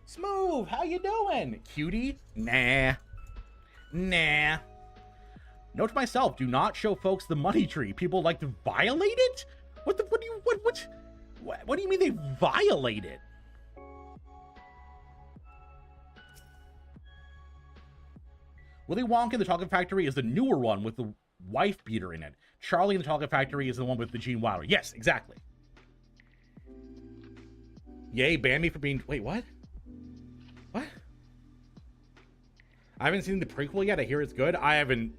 Smooth, how you doing? Cutie? Nah. Note to myself, do not show folks the money tree. People like to violate it? What do you mean they violate it? Willy Wonka and the Chocolate Factory is the newer one with the wife beater in it. Charlie and the Chocolate Factory is the one with the Gene Wilder. Yes, exactly. Yay, ban me for being... Wait, what? What? I haven't seen the prequel yet. I hear it's good. I haven't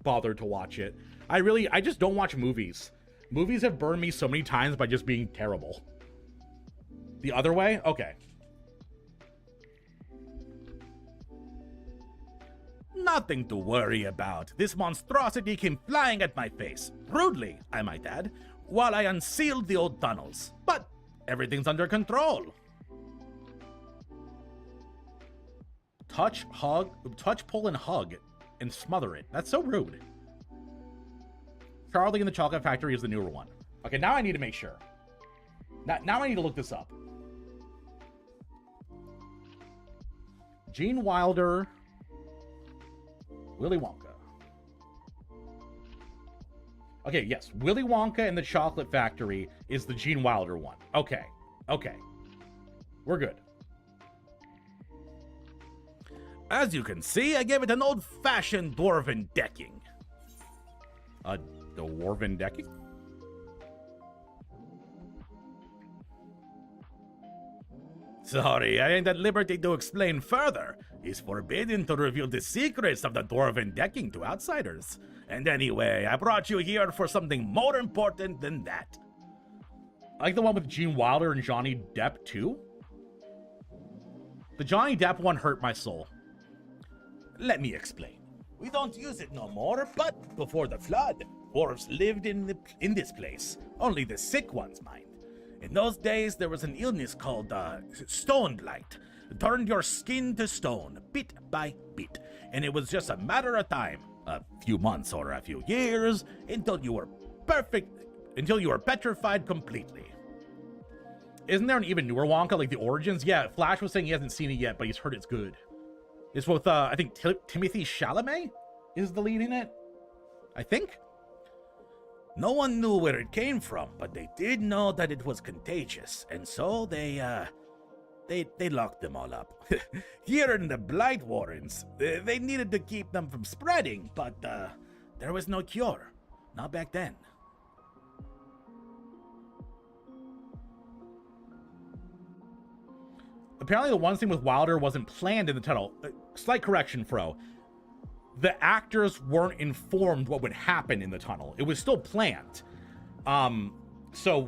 bothered to watch it. I just don't watch movies. Movies have burned me so many times by just being terrible. The other way? Okay. Nothing to worry about. This monstrosity came flying at my face. Rudely, I might add, while I unsealed the old tunnels. But everything's under control. Touch, pull, and hug, and smother it. That's so rude. Charlie and the Chocolate Factory is the newer one. Okay, now I need to make sure. Now I need to look this up. Gene Wilder, Willy Wonka. Okay, yes. Willy Wonka and the Chocolate Factory is the Gene Wilder one. Okay. We're good. As you can see, I gave it an old-fashioned dwarven decking. A dwarven decking? Sorry, I ain't at liberty to explain further. It's forbidden to reveal the secrets of the dwarven decking to outsiders. And anyway, I brought you here for something more important than that. I like the one with Gene Wilder and Johnny Depp, too. The Johnny Depp one hurt my soul. Let me explain. We don't use it no more, but before the flood, dwarves lived in this place. Only the sick ones mind. In those days, there was an illness called stone blight. It turned your skin to stone, bit by bit. And it was just a matter of time, a few months or a few years, until you were petrified completely. Isn't there an even newer Wonka, like The Origins? Yeah, Flash was saying he hasn't seen it yet, but he's heard it's good. It's with, I think, Timothy Chalamet is the lead in it. I think? No one knew where it came from, but they did know that it was contagious, and so they locked them all up. Here in the Blight Warrens, they needed to keep them from spreading, but there was no cure. Not back then. Apparently the one scene with Wilder wasn't planned in the tunnel. Slight correction, Fro. The actors weren't informed what would happen in the tunnel. It was still planned. So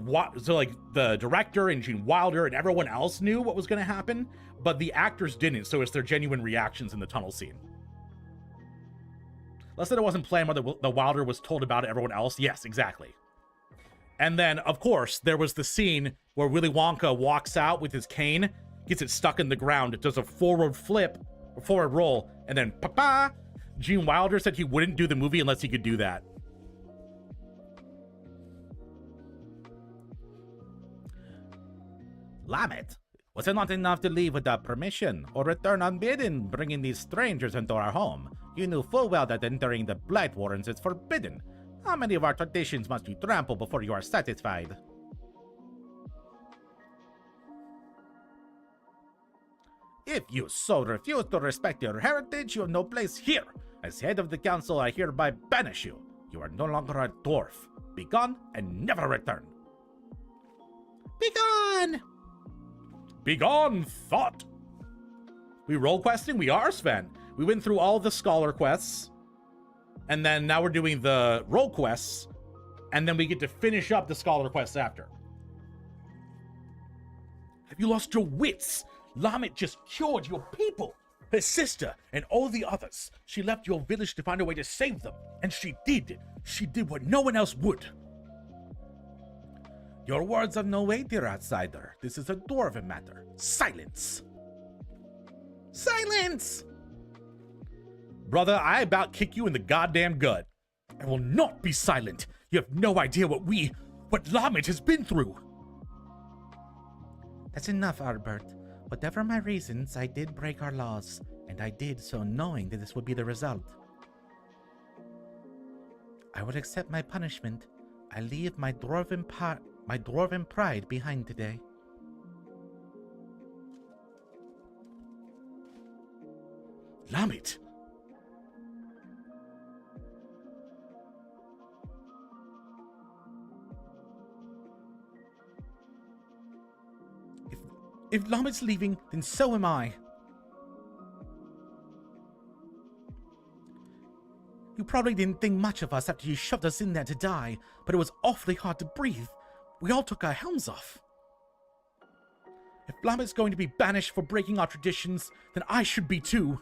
like the director and Gene Wilder and everyone else knew what was going to happen, but the actors didn't, so it's their genuine reactions in the tunnel scene. Let's say it wasn't planned, whether the Wilder was told about it, everyone else. Yes, exactly. And then, of course, there was the scene where Willy Wonka walks out with his cane, gets it stuck in the ground, does a forward flip, or forward roll, and then pa-pa! Gene Wilder said he wouldn't do the movie unless he could do that. Lamet, was it not enough to leave without permission or return unbidden, bringing these strangers into our home? You knew full well that entering the Blight Warrens is forbidden. How many of our traditions must you trample before you are satisfied? If you so refuse to respect your heritage, you have no place here. As head of the council, I hereby banish you. You are no longer a dwarf. Be gone and never return. Be gone! Be gone, thought! We role questing? We are, Sven. We went through all the scholar quests, and then now we're doing the role quests, and then we get to finish up the scholar quests after. Have you lost your wits? Lamet just cured your people, her sister, and all the others. She left your village to find a way to save them, and she did. She did what no one else would. Your words have no weight, dear outsider. This is a dwarven matter. Silence! Silence! Brother, I about kick you in the goddamn gut. I will not be silent. You have no idea what Lamet has been through. That's enough, Albert. Whatever my reasons, I did break our laws, and I did so knowing that this would be the result. I will accept my punishment. I leave my dwarven pride behind today. Lamet! If Lamet's leaving, then so am I. You probably didn't think much of us after you shoved us in there to die, but it was awfully hard to breathe. We all took our helms off. If Lamet's going to be banished for breaking our traditions, then I should be too.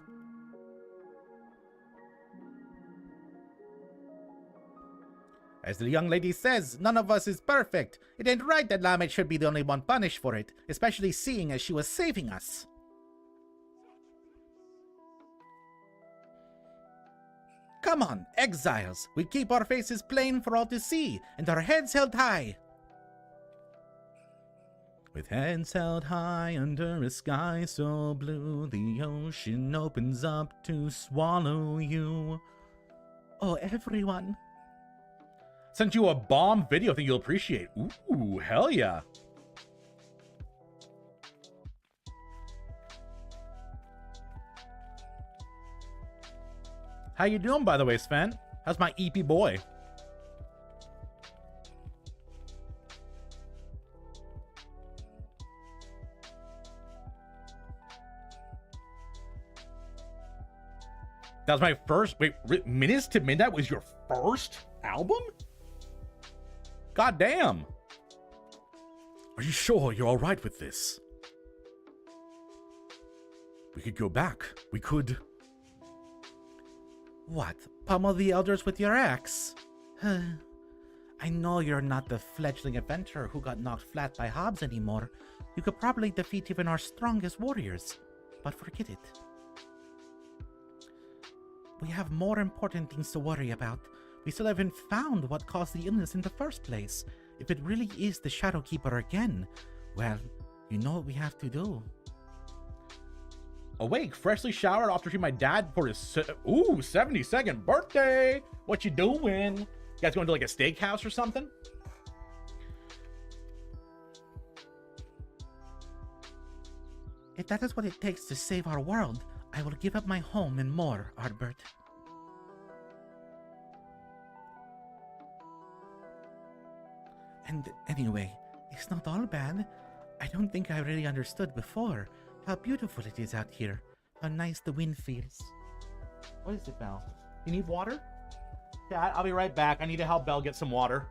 As the young lady says, none of us is perfect. It ain't right that Lamet should be the only one punished for it, especially seeing as she was saving us. Come on, exiles. We keep our faces plain for all to see, and our heads held high. With heads held high under a sky so blue, the ocean opens up to swallow you. Oh, everyone. Sent you a bomb video I think you'll appreciate. Ooh, hell yeah. How you doing, by the way, Sven? How's my EP boy? That was my first. Wait, Minutes to Midnight was your first album? God damn. Are you sure you're alright with this? We could go back. We could... What? Pummel the elders with your axe? I know you're not the fledgling adventurer who got knocked flat by Hobbs anymore. You could probably defeat even our strongest warriors. But forget it. We have more important things to worry about. We still haven't found what caused the illness in the first place. If it really is the Shadowkeeper again, well, you know what we have to do. Awake, freshly showered after seeing my dad for his 72nd birthday. What you doing? You guys going to like a steakhouse or something? If that is what it takes to save our world, I will give up my home and more, Ardbert. And anyway, it's not all bad. I don't think I really understood before how beautiful it is out here. How nice the wind feels. What is it, Belle? You need water? Dad, I'll be right back. I need to help Belle get some water.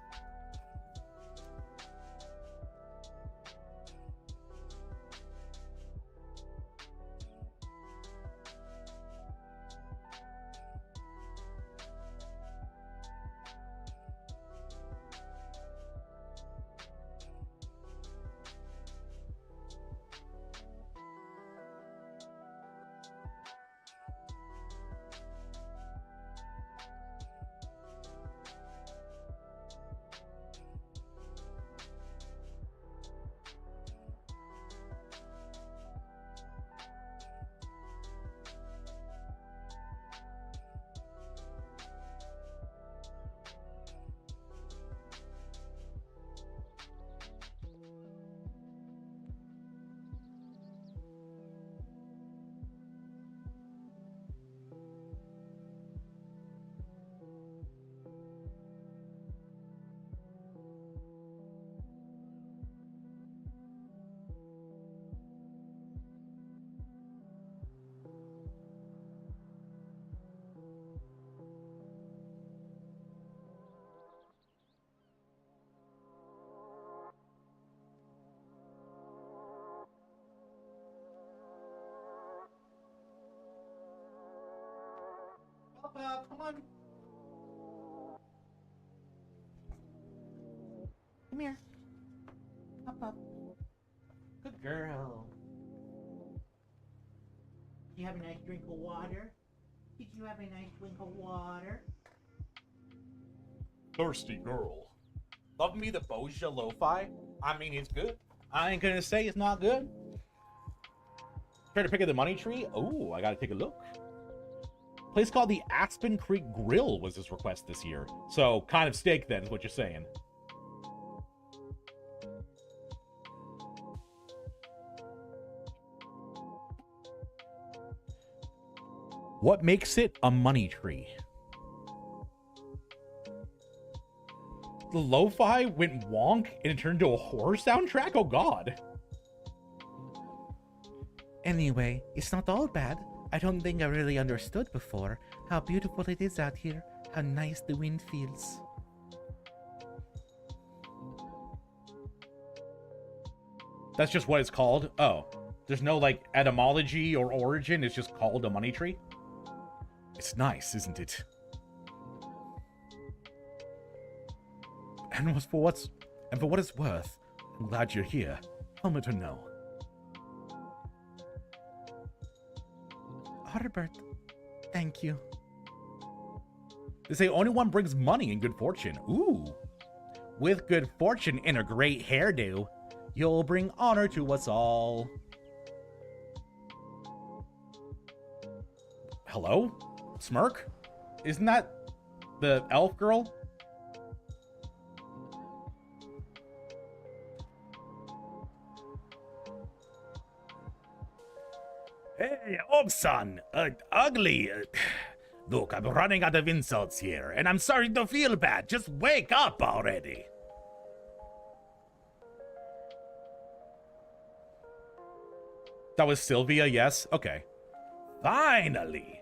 Come on. Come here. Up. Good girl. Did you have a nice drink of water? Did you have a nice drink of water? Thirsty girl. Love me the Boja Lo-Fi? I mean, it's good. I ain't gonna say it's not good. Try to pick up the money tree? Oh, I gotta take a look. Place called the Aspen Creek Grill was his request this year. So, kind of steak then, is what you're saying. What makes it a money tree? The lo-fi went wonk and it turned into a horror soundtrack? Oh god. Anyway, it's not all bad. I don't think I really understood before how beautiful it is out here, how nice the wind feels. That's just what it's called? Oh. There's no, like, etymology or origin, it's just called a money tree? It's nice, isn't it? And for what it's worth, I'm glad you're here. Helmet or no. Herbert, thank you. They say only one brings money and good fortune. Ooh. With good fortune and a great hairdo, you'll bring honor to us all. Hello? Smirk? Isn't that the elf girl? Hey, Obsan, ugly. Look, I'm running out of insults here, and I'm sorry to feel bad. Just wake up already. That was Sylvia, yes? Okay. Finally!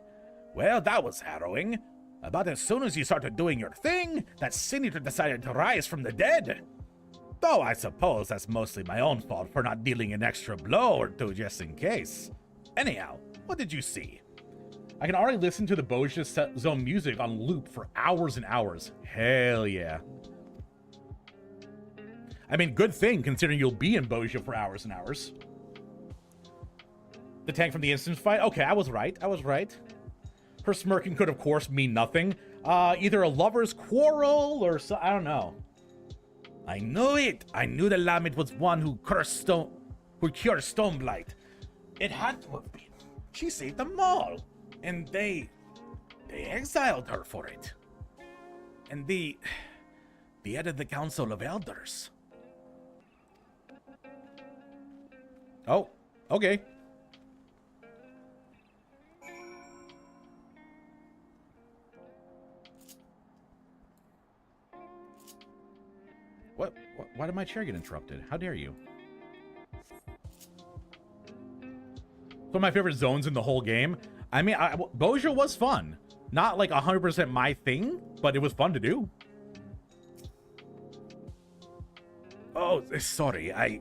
Well, that was harrowing. About as soon as you started doing your thing, that senator decided to rise from the dead. Though I suppose that's mostly my own fault for not dealing an extra blow or two just in case. Anyhow, what did you see? I can already listen to the Bozja Zone music on loop for hours and hours. Hell yeah. I mean, good thing considering you'll be in Bozja for hours and hours. The tank from the instance fight? Okay, I was right. I was right. Her smirking could, of course, mean nothing. Either a lover's quarrel or so, I don't know. I knew it. I knew the Lamet was one who cured Stoneblight. It had to have been. She saved them all. And they exiled her for it. And the head of the Council of Elders. Oh, okay. What? Why did my chair get interrupted? How dare you? One of my favorite zones in the whole game. I mean, Bozja was fun. Not like 100% my thing, but it was fun to do. Oh, sorry. I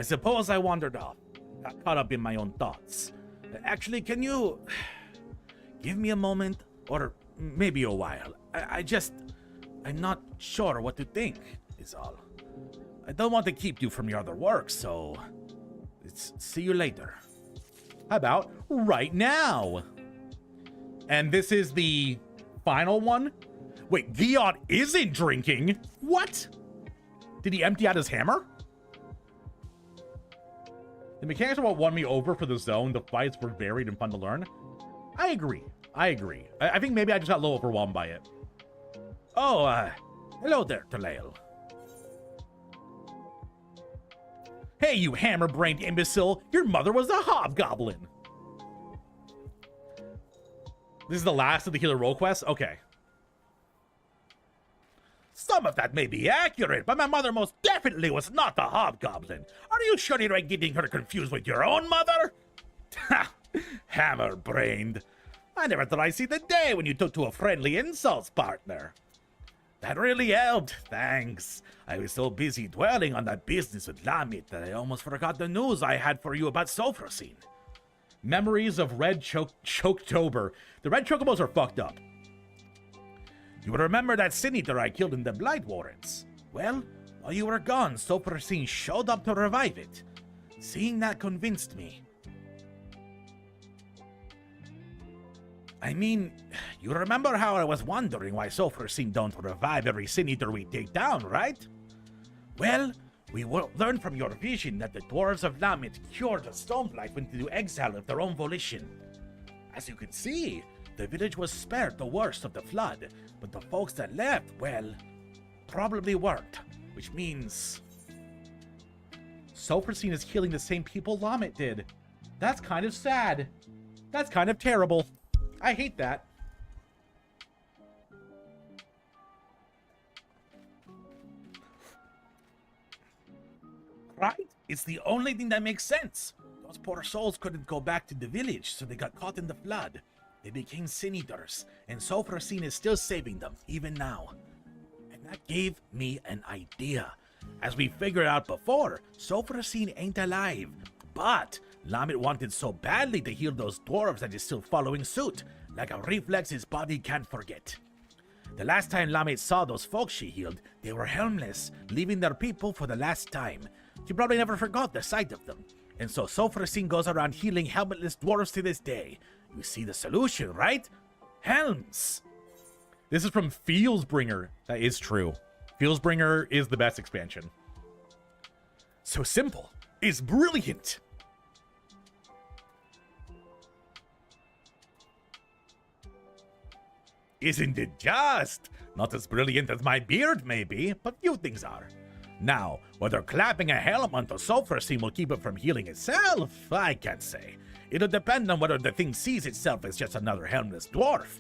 suppose I wandered off. Got caught up in my own thoughts. Actually, can you give me a moment? Or maybe a while. I'm not sure what to think, is all. I don't want to keep you from your other work, so see you later. How about right now? And this is the final one? Wait, Gion isn't drinking? What? Did he empty out his hammer? The mechanics are what won me over for the zone. The fights were varied and fun to learn. I agree. I think maybe I just got a little overwhelmed by it. Oh, hello there, Talael. Hey, you hammer-brained imbecile! Your mother was a hobgoblin! This is the last of the healer role quests? Okay. Some of that may be accurate, but my mother most definitely was not a hobgoblin. Are you sure you're not getting her confused with your own mother? Ha! Hammer-brained. I never thought I'd see the day when you took to a friendly insults partner. That really helped, thanks. I was so busy dwelling on that business with Lamet that I almost forgot the news I had for you about Sophrosine. Memories of Red Choketober. The Red Chocobos are fucked up. You remember that senator I killed in the Blight Warrens? Well, while you were gone, Sophrosine showed up to revive it. Seeing that convinced me. I mean, you remember how I was wondering why Sophrosine don't revive every senator we take down, right? Well, we learned from your vision that the dwarves of Lamet cured the Stoneblight went into exile of their own volition. As you can see, the village was spared the worst of the flood, but the folks that left, well, probably weren't, which means... Sophrosine is healing the same people Lamet did. That's kind of sad. That's kind of terrible. I hate that. Right? It's the only thing that makes sense. Those poor souls couldn't go back to the village, so they got caught in the flood. They became senators, and Sophrosine is still saving them, even now. And that gave me an idea. As we figured out before, Sophrosine ain't alive, but Lamet wanted so badly to heal those dwarves that he's still following suit, like a reflex his body can't forget. The last time Lamet saw those folks she healed, they were helmless, leaving their people for the last time. She probably never forgot the sight of them, and so Sophrosine goes around healing helmetless dwarves to this day. You see the solution, right? Helms! This is from Fieldsbringer. That is true. Fieldsbringer is the best expansion. So simple. It's brilliant. Isn't it just? Not as brilliant as my beard, maybe, but few things are. Now, whether clapping a helm onto Sophrosine will keep it from healing itself, I can't say. It'll depend on whether the thing sees itself as just another helmless dwarf.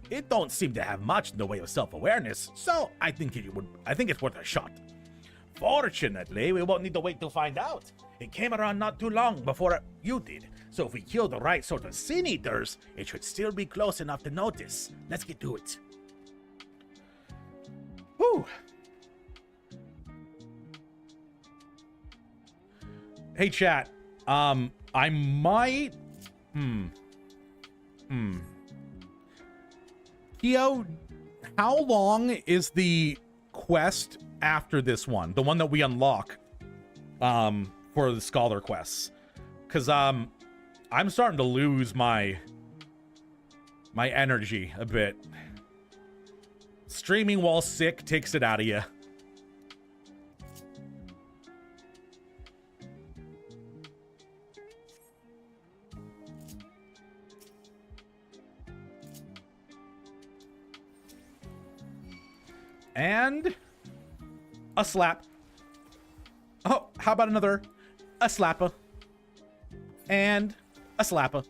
It don't seem to have much in the way of self-awareness, so I think it's worth a shot. Fortunately, we won't need to wait to find out. It came around not too long before you did, so if we kill the right sort of sin eaters, it should still be close enough to notice. Let's get to it. Whew. Hey, chat. I might... Kyo, how long is the quest after this one? The one that we unlock, for the scholar quests? Because, I'm starting to lose my energy a bit. Streaming while sick takes it out of you. And a slap. Oh, how about another? A slapper. And a slapper.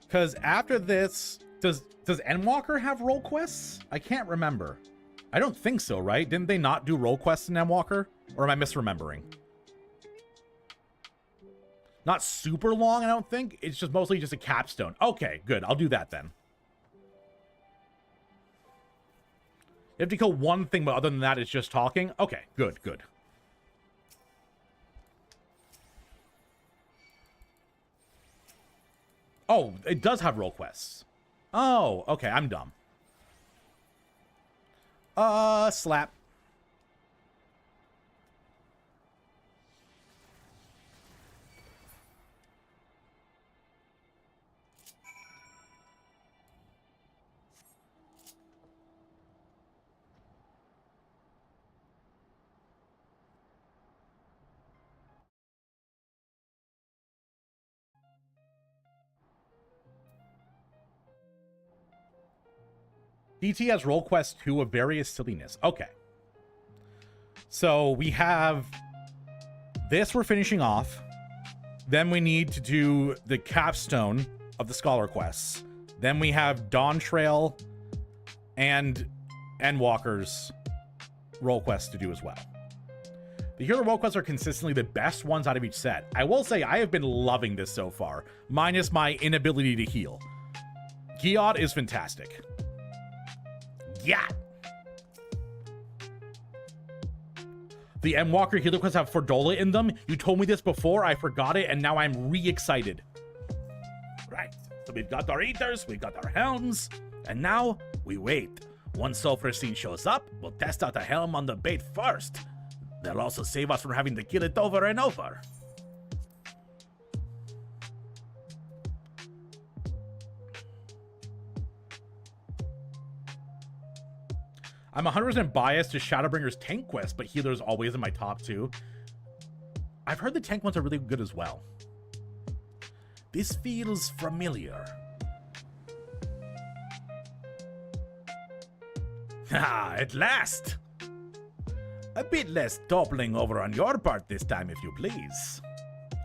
Because after this, does Endwalker have role quests? I can't remember. I don't think so, right? Didn't they not do role quests in Endwalker? Or am I misremembering? Not super long, I don't think. It's just mostly just a capstone. Okay, good. I'll do that then. You have to kill one thing, but other than that, it's just talking? Okay, good, good. Oh, it does have role quests. Oh, okay, I'm dumb. Slap. DT has role quest 2 of various silliness. Okay. So we have this we're finishing off. Then we need to do the capstone of the scholar quests. Then we have Dawn Trail and Endwalker's role quests to do as well. The hero role quests are consistently the best ones out of each set. I will say I have been loving this so far, minus my inability to heal. Giod is fantastic. Yeah. The Endwalker healer quests have Fordola in them. You told me this before, I forgot it, and now I'm re-excited. Right, so we've got our eaters, we've got our helms, and now we wait. Once Sulfur Scene shows up, we'll test out the helm on the bait first. They'll also save us from having to kill it over and over. I'm 100% biased to Shadowbringer's tank quest, but healer's always in my top 2. I've heard the tank ones are really good as well. This feels familiar. Ah, at last! A bit less toppling over on your part this time, if you please.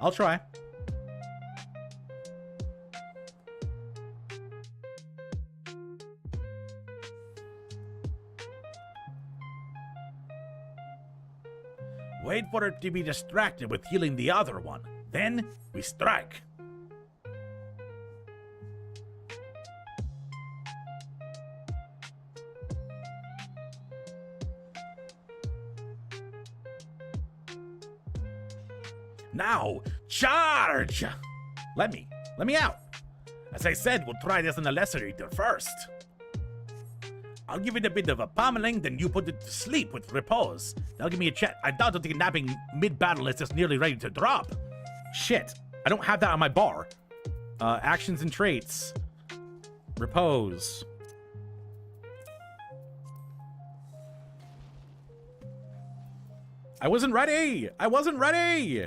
I'll try. Wait for it to be distracted with healing the other one. Then we strike. Now, charge! Let me out. As I said, we'll try this on the lesser eater first. I'll give it a bit of a pommeling, then you put it to sleep with repose. That'll give me a check. I doubt that the napping mid-battle is just nearly ready to drop. Shit, I don't have that on my bar. Actions and traits. Repose. I wasn't ready! I wasn't ready!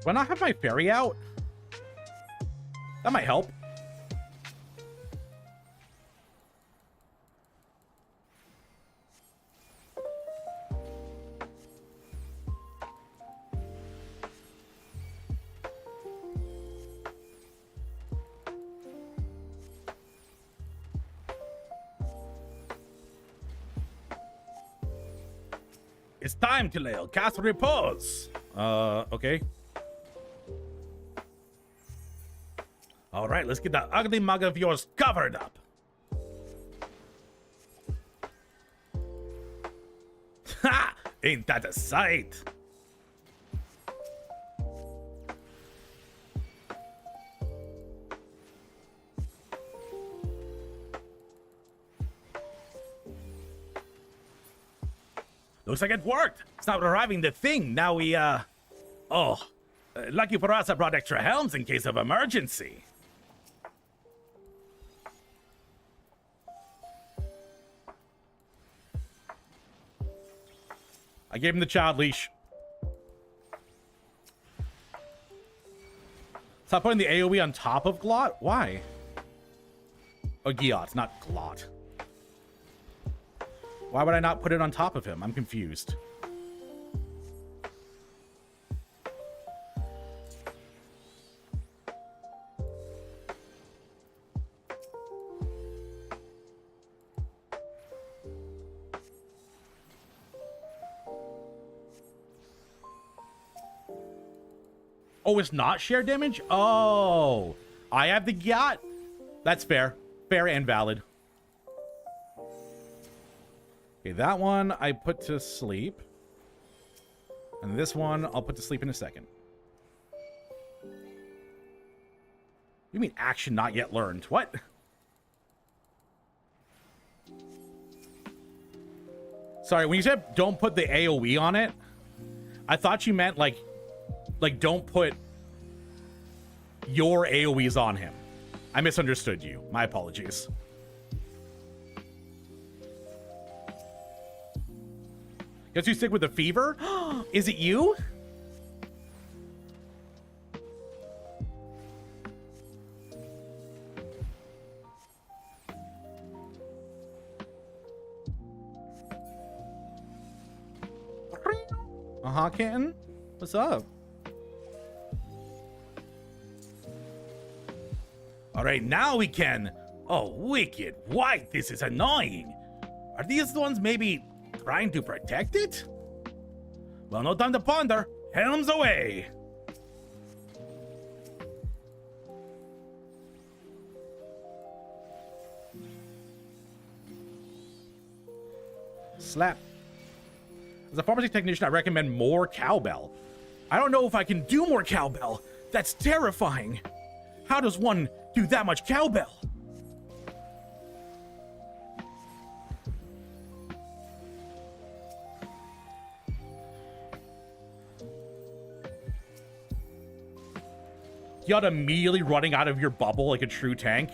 Do I not have my fairy out? That might help. It's time to lay cast repose. Okay. All right, let's get that ugly mug of yours covered up. Ha! Ain't that a sight? Looks like it worked. Stopped arriving the thing. Now we, lucky for us, I brought extra helms in case of emergency. I gave him the child leash. Stop putting the AoE on top of Glot? Why? Oh, Giot, not Glot. Why would I not put it on top of him? I'm confused. Oh, it's not shared damage? Oh, I have the yacht. That's fair. Fair and valid. Okay, that one I put to sleep. And this one I'll put to sleep in a second. You mean action not yet learned? What? Sorry, when you said don't put the AoE on it, I thought you meant like don't put your AoEs on him. I misunderstood you. My apologies. Guess you stick with the fever? Is it you? Uh-huh, Kitten. What's up? All right, now we can. Oh, wicked white, this is annoying. Are these the ones maybe trying to protect it? Well, no time to ponder. Helms away. Slap. As a pharmacy technician, I recommend more cowbell. I don't know if I can do more cowbell. That's terrifying. How does one do that much cowbell? You're immediately running out of your bubble like a true tank.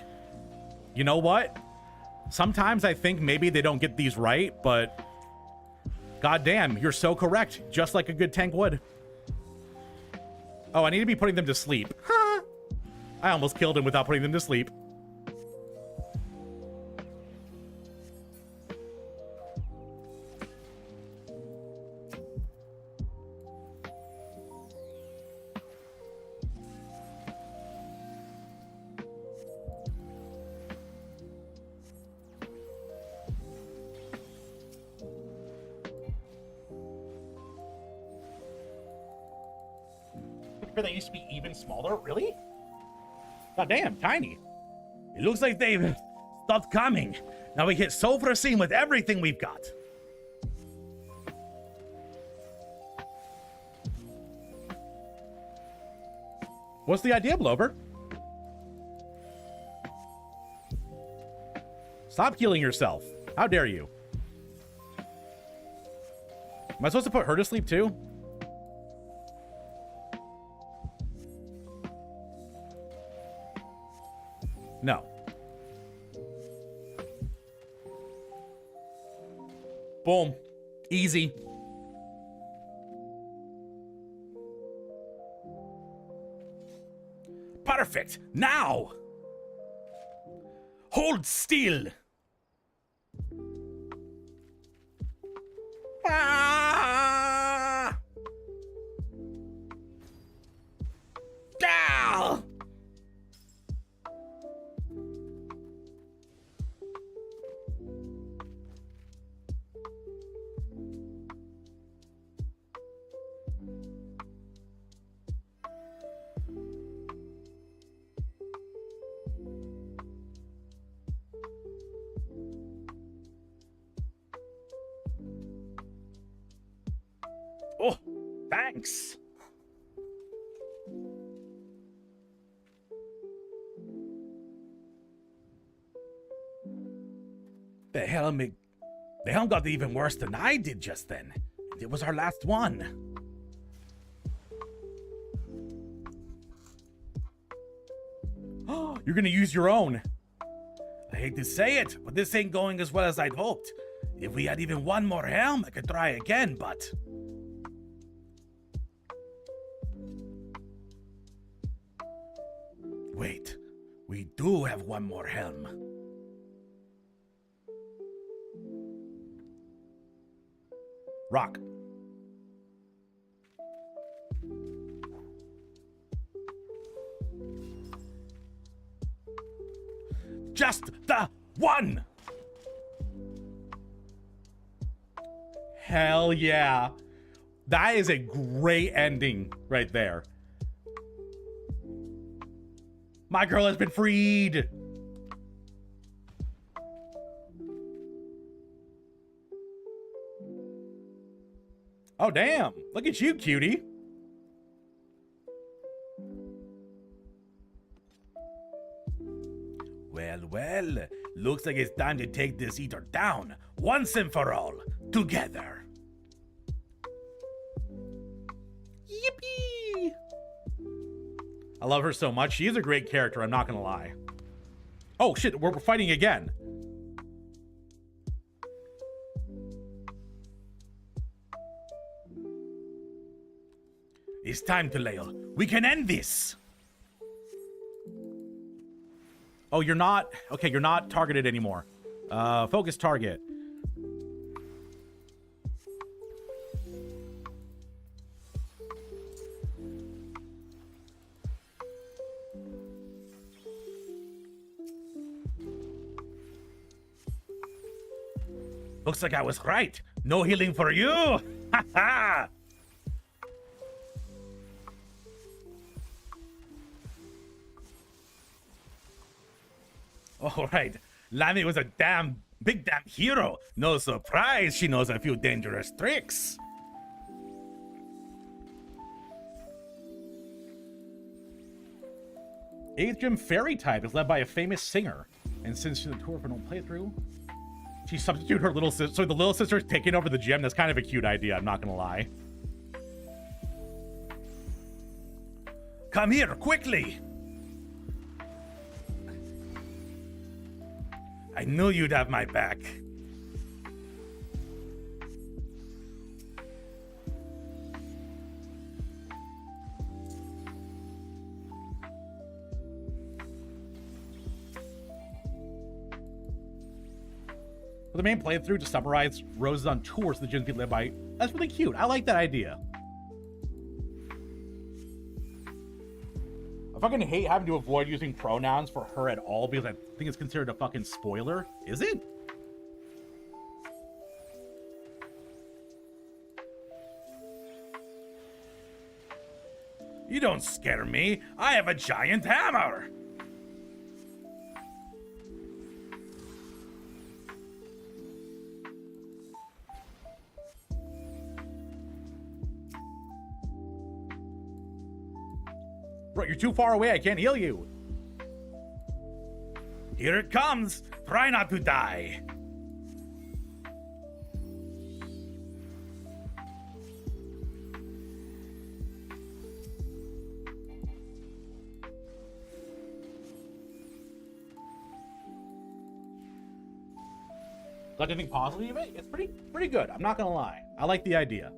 You know what? Sometimes I think maybe they don't get these right, but goddamn, you're so correct, just like a good tank would. Oh, I need to be putting them to sleep. Ha! I almost killed him without putting them to sleep. They used to be even smaller? Really? God damn, tiny. It looks like they've stopped coming. Now we hit Sulphur Scene with everything we've got. What's the idea, Blover? Stop killing yourself. How dare you? Am I supposed to put her to sleep too? No. Boom. Easy. Perfect. Now! Hold still! Ah! Ah! Oh, thanks. The helm got even worse than I did just then. It was our last one. Oh, you're gonna use your own. I hate to say it, but this ain't going as well as I'd hoped. If we had even one more helm, I could try again, but... Wait, we do have one more helm. Rock. Just the one! Hell yeah. That is a great ending right there. My girl has been freed. Oh, damn. Look at you, cutie. Well, looks like it's time to take this eater down, once and for all, together. Yippee! I love her so much. She is a great character, I'm not gonna lie. Oh, shit, we're fighting again. It's time to Lael. We can end this. Oh, you're not... Okay, you're not targeted anymore. Focus target. Looks like I was right. No healing for you. Ha ha! All right. Lamy was a big damn hero. No surprise she knows a few dangerous tricks. Eighth Gym Fairy type is led by a famous singer. And since she's the tour for no playthrough, she substituted her little sister. So the little sister's taking over the gym. That's kind of a cute idea, I'm not gonna lie. Come here, quickly. I knew you'd have my back. For the main playthrough, to summarize, Rose is on tours the gym's being led by. That's really cute. I like that idea. I fucking hate having to avoid using pronouns for her at all because I think it's considered a fucking spoiler. Is it? You don't scare me. I have a giant hammer. Bro, you're too far away. I can't heal you. Here it comes. Try not to die. Like anything positive of it? It's pretty good. I'm not gonna lie. I like the idea.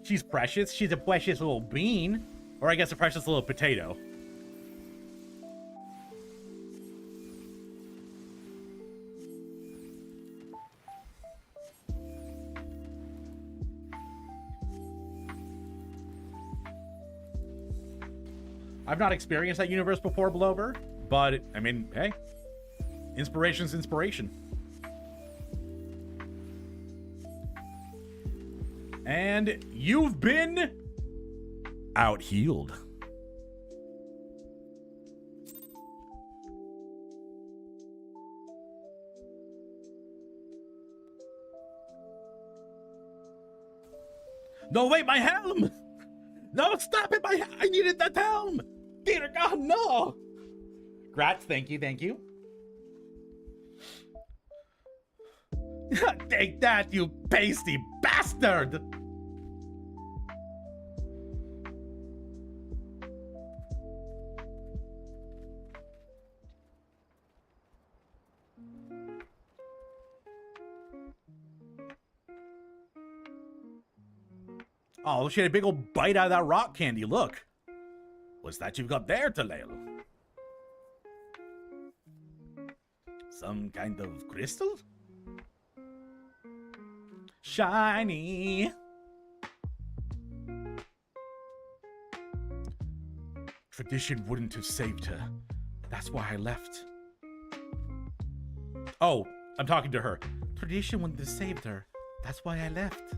She's precious. She's a precious little bean. Or I guess a precious little potato. I've not experienced that universe before, Blover, but I mean, hey, inspiration's inspiration. And you've been out-healed. No, wait, my helm! No, stop it! I needed that helm! Dear God, no! Grats, thank you, thank you. Take that, you pasty bastard! Oh, she had a big old bite out of that rock candy, look. What's that you've got there, Talel? Some kind of crystal? Shiny. Tradition wouldn't have saved her. That's why I left. Oh, I'm talking to her. Tradition wouldn't have saved her. That's why I left.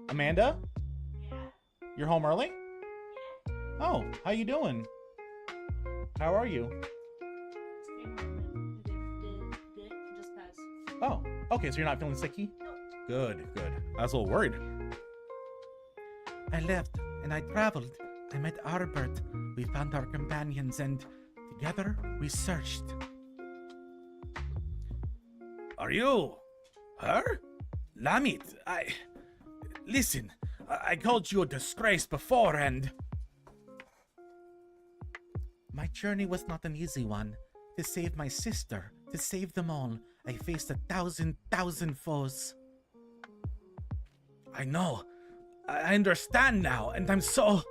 Amanda? Yeah. You're home early? Oh, how you doing? How are you? Just cause. Oh, okay, so you're not feeling sicky? Good, good. I was a little worried. I left and I traveled. I met Arbert. We found our companions and together we searched. Are you her? Lamit, listen, I called you a disgrace before and... My journey was not an easy one. To save my sister, to save them all, I faced 1,000 foes. I know. I understand now, and I'm so...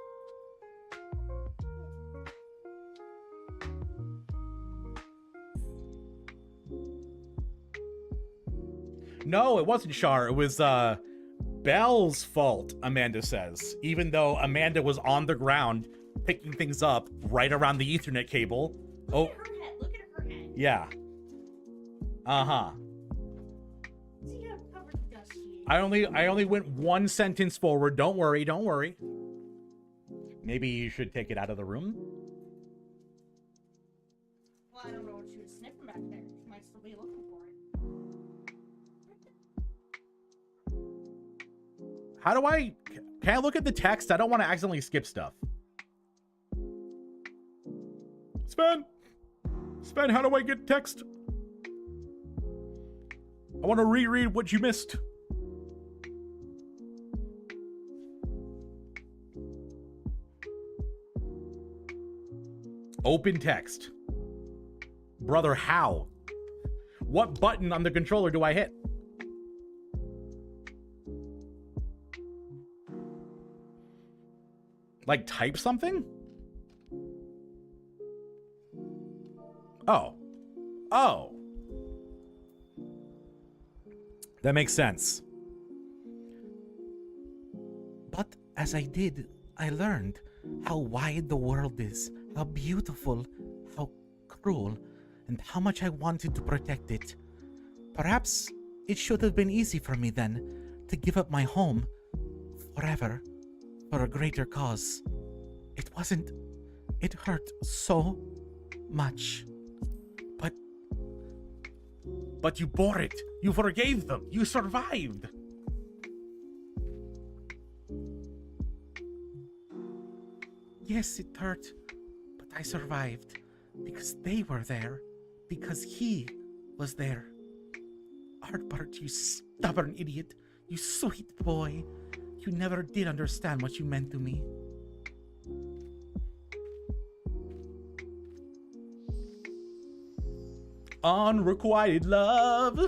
No, it wasn't Shar. It was Belle's fault, Amanda says. Even though Amanda was on the ground picking things up right around the Ethernet cable. Look at her head. Look at her head. Yeah. Uh-huh. See how covered in dust she is. I only went one sentence forward. Don't worry, don't worry. Maybe you should take it out of the room. Well, I don't know what she was sniffing back there. She might still be looking for it. How do can I look at the text? I don't want to accidentally skip stuff. Sven, how do I get text? I want to reread what you missed. Open text. Brother, how? What button on the controller do I hit? Like type something? Oh. Oh. That makes sense. But as I did, I learned how wide the world is, how beautiful, how cruel, and how much I wanted to protect it. Perhaps it should have been easy for me then to give up my home forever for a greater cause. It wasn't. It hurt so much. But you bore it. You forgave them. You survived. Yes, it hurt, but I survived because they were there, because he was there. Artbart, you stubborn idiot, you sweet boy. You never did understand what you meant to me. Unrequited love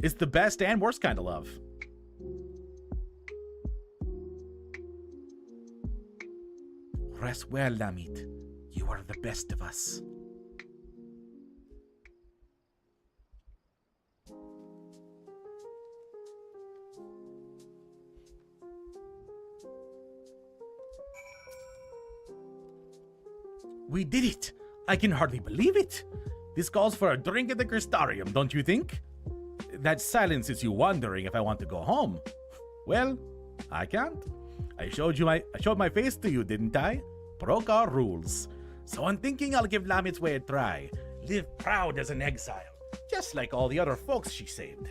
is the best and worst kind of love. Rest well, Lamit. You are the best of us. We did it! I can hardly believe it! This calls for a drink at the Crystarium, don't you think? That silence is you wondering if I want to go home. Well, I can't. I showed my face to you, didn't I? Broke our rules. So I'm thinking I'll give Lamit's way a try. Live proud as an exile, just like all the other folks she saved.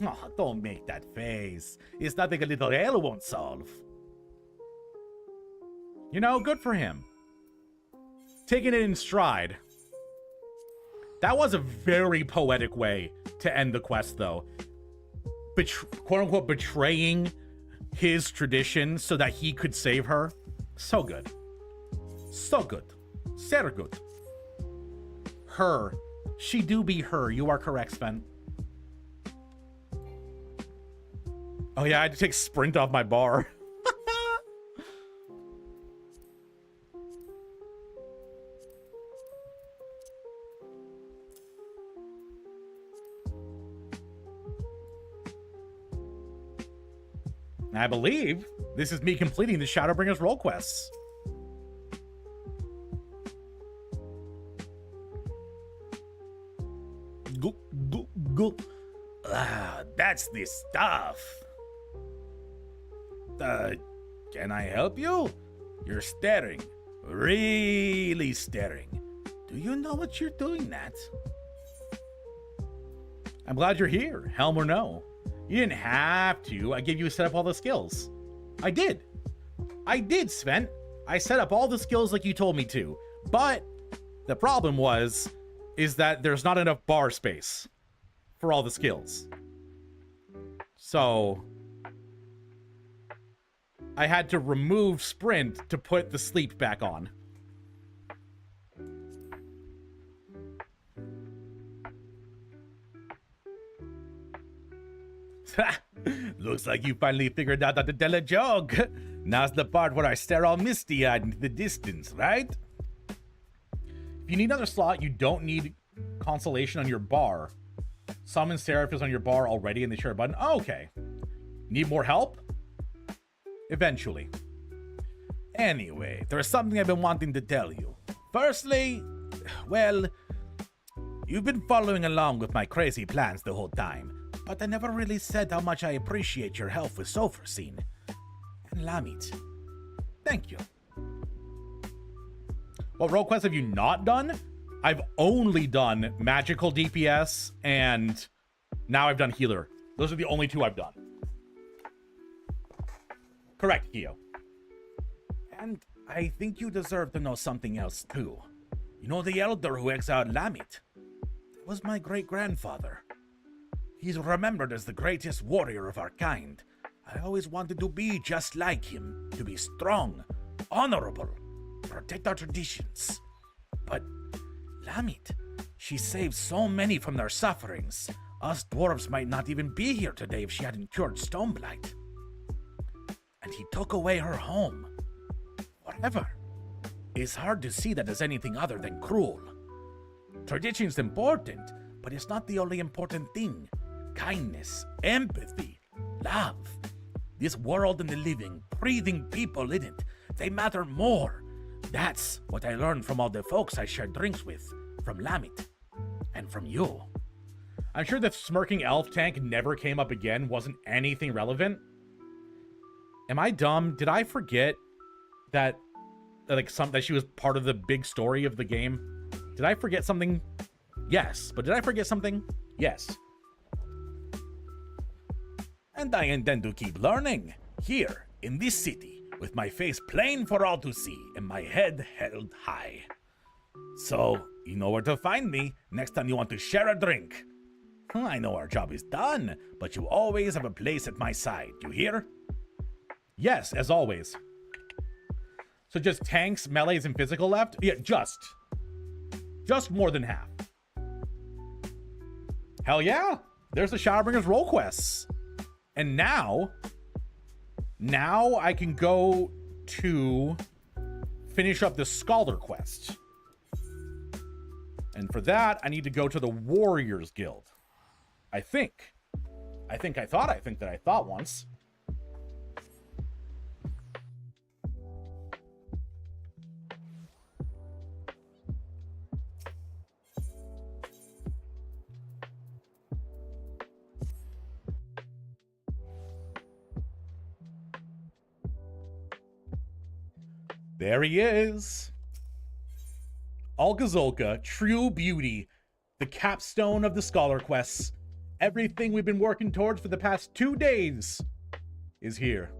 Oh, don't make that face. It's nothing a little ale won't solve. You know, good for him. Taking it in stride. That was a very poetic way to end the quest, though. Quote-unquote betraying his tradition so that he could save her. So good. So good. Sehr good. Her. She do be her. You are correct, Sven. Oh yeah, I had to take sprint off my bar. I believe this is me completing the Shadowbringers role quests. Go, go, go. Ah, that's the stuff. Can I help you? You're staring. Really staring. Do you know what you're doing, Nat? I'm glad you're here, helm or no. You didn't have to. I gave you a set up all the skills. I did. I did, Sven. I set up all the skills like you told me to. But the problem is that there's not enough bar space for all the skills. So I had to remove sprint to put the sleep back on. Looks like you finally figured out how to tell a joke. Now's the part where I stare all misty-eyed into the distance, right? If you need another slot, you don't need consolation on your bar. Summon Seraph is on your bar already and they share a button. Oh, okay. Need more help? Eventually. Anyway, there's something I've been wanting to tell you. Firstly, well, you've been following along with my crazy plans the whole time, but I never really said how much I appreciate your help with Sophrosyne. And Lamit. Thank you. What role quests have you not done? I've only done magical DPS and now I've done healer. Those are the only two I've done. Correct, Kyo. And I think you deserve to know something else too. You know the elder who exiled Lamit? That was my great-grandfather. He's remembered as the greatest warrior of our kind. I always wanted to be just like him, to be strong, honorable, protect our traditions. But Lamit, she saved so many from their sufferings. Us dwarves might not even be here today if she hadn't cured Stoneblight. And he took away her home. Forever. It's hard to see that as anything other than cruel. Tradition's important, but it's not the only important thing. Kindness, empathy, love. This world and the living, breathing people in it, they matter more. That's what I learned from all the folks I shared drinks with, from Lamit, and from you. I'm sure the smirking elf tank never came up again, wasn't anything relevant. Am I dumb? Did I forget that that she was part of the big story of the game? Did I forget something? Yes. But did I forget something? Yes. And I intend to keep learning, here, in this city, with my face plain for all to see, and my head held high. So, you know where to find me, next time you want to share a drink. I know our job is done, but you always have a place at my side, you hear? Yes, as always. So just tanks, melees, and physical left? Yeah, just more than half. Hell yeah! There's the Shadowbringers role quests. And now I can go to finish up the Scholar quest. And for that, I need to go to the Warriors Guild. I think I thought once. There he is. Alkazolka, true beauty, the capstone of the Scholar Quests. Everything we've been working towards for the past 2 days is here.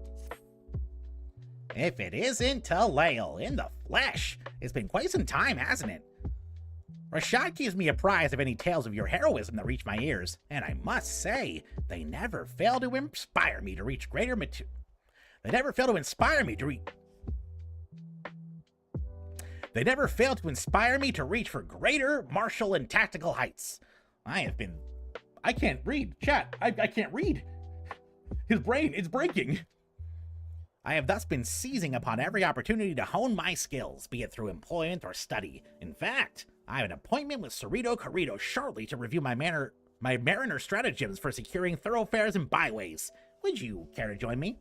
If it isn't Talael in the flesh. It's been quite some time, hasn't it? Rashad keeps me apprised of any tales of your heroism that reach my ears, and I must say, they never fail to inspire me to reach greater They never fail to inspire me to reach for greater martial and tactical heights. I can't read. Chat, I can't read. His brain is breaking. I have thus been seizing upon every opportunity to hone my skills, be it through employment or study. In fact, I have an appointment with Cerrito Corrido shortly to review my mariner stratagems for securing thoroughfares and byways. Would you care to join me?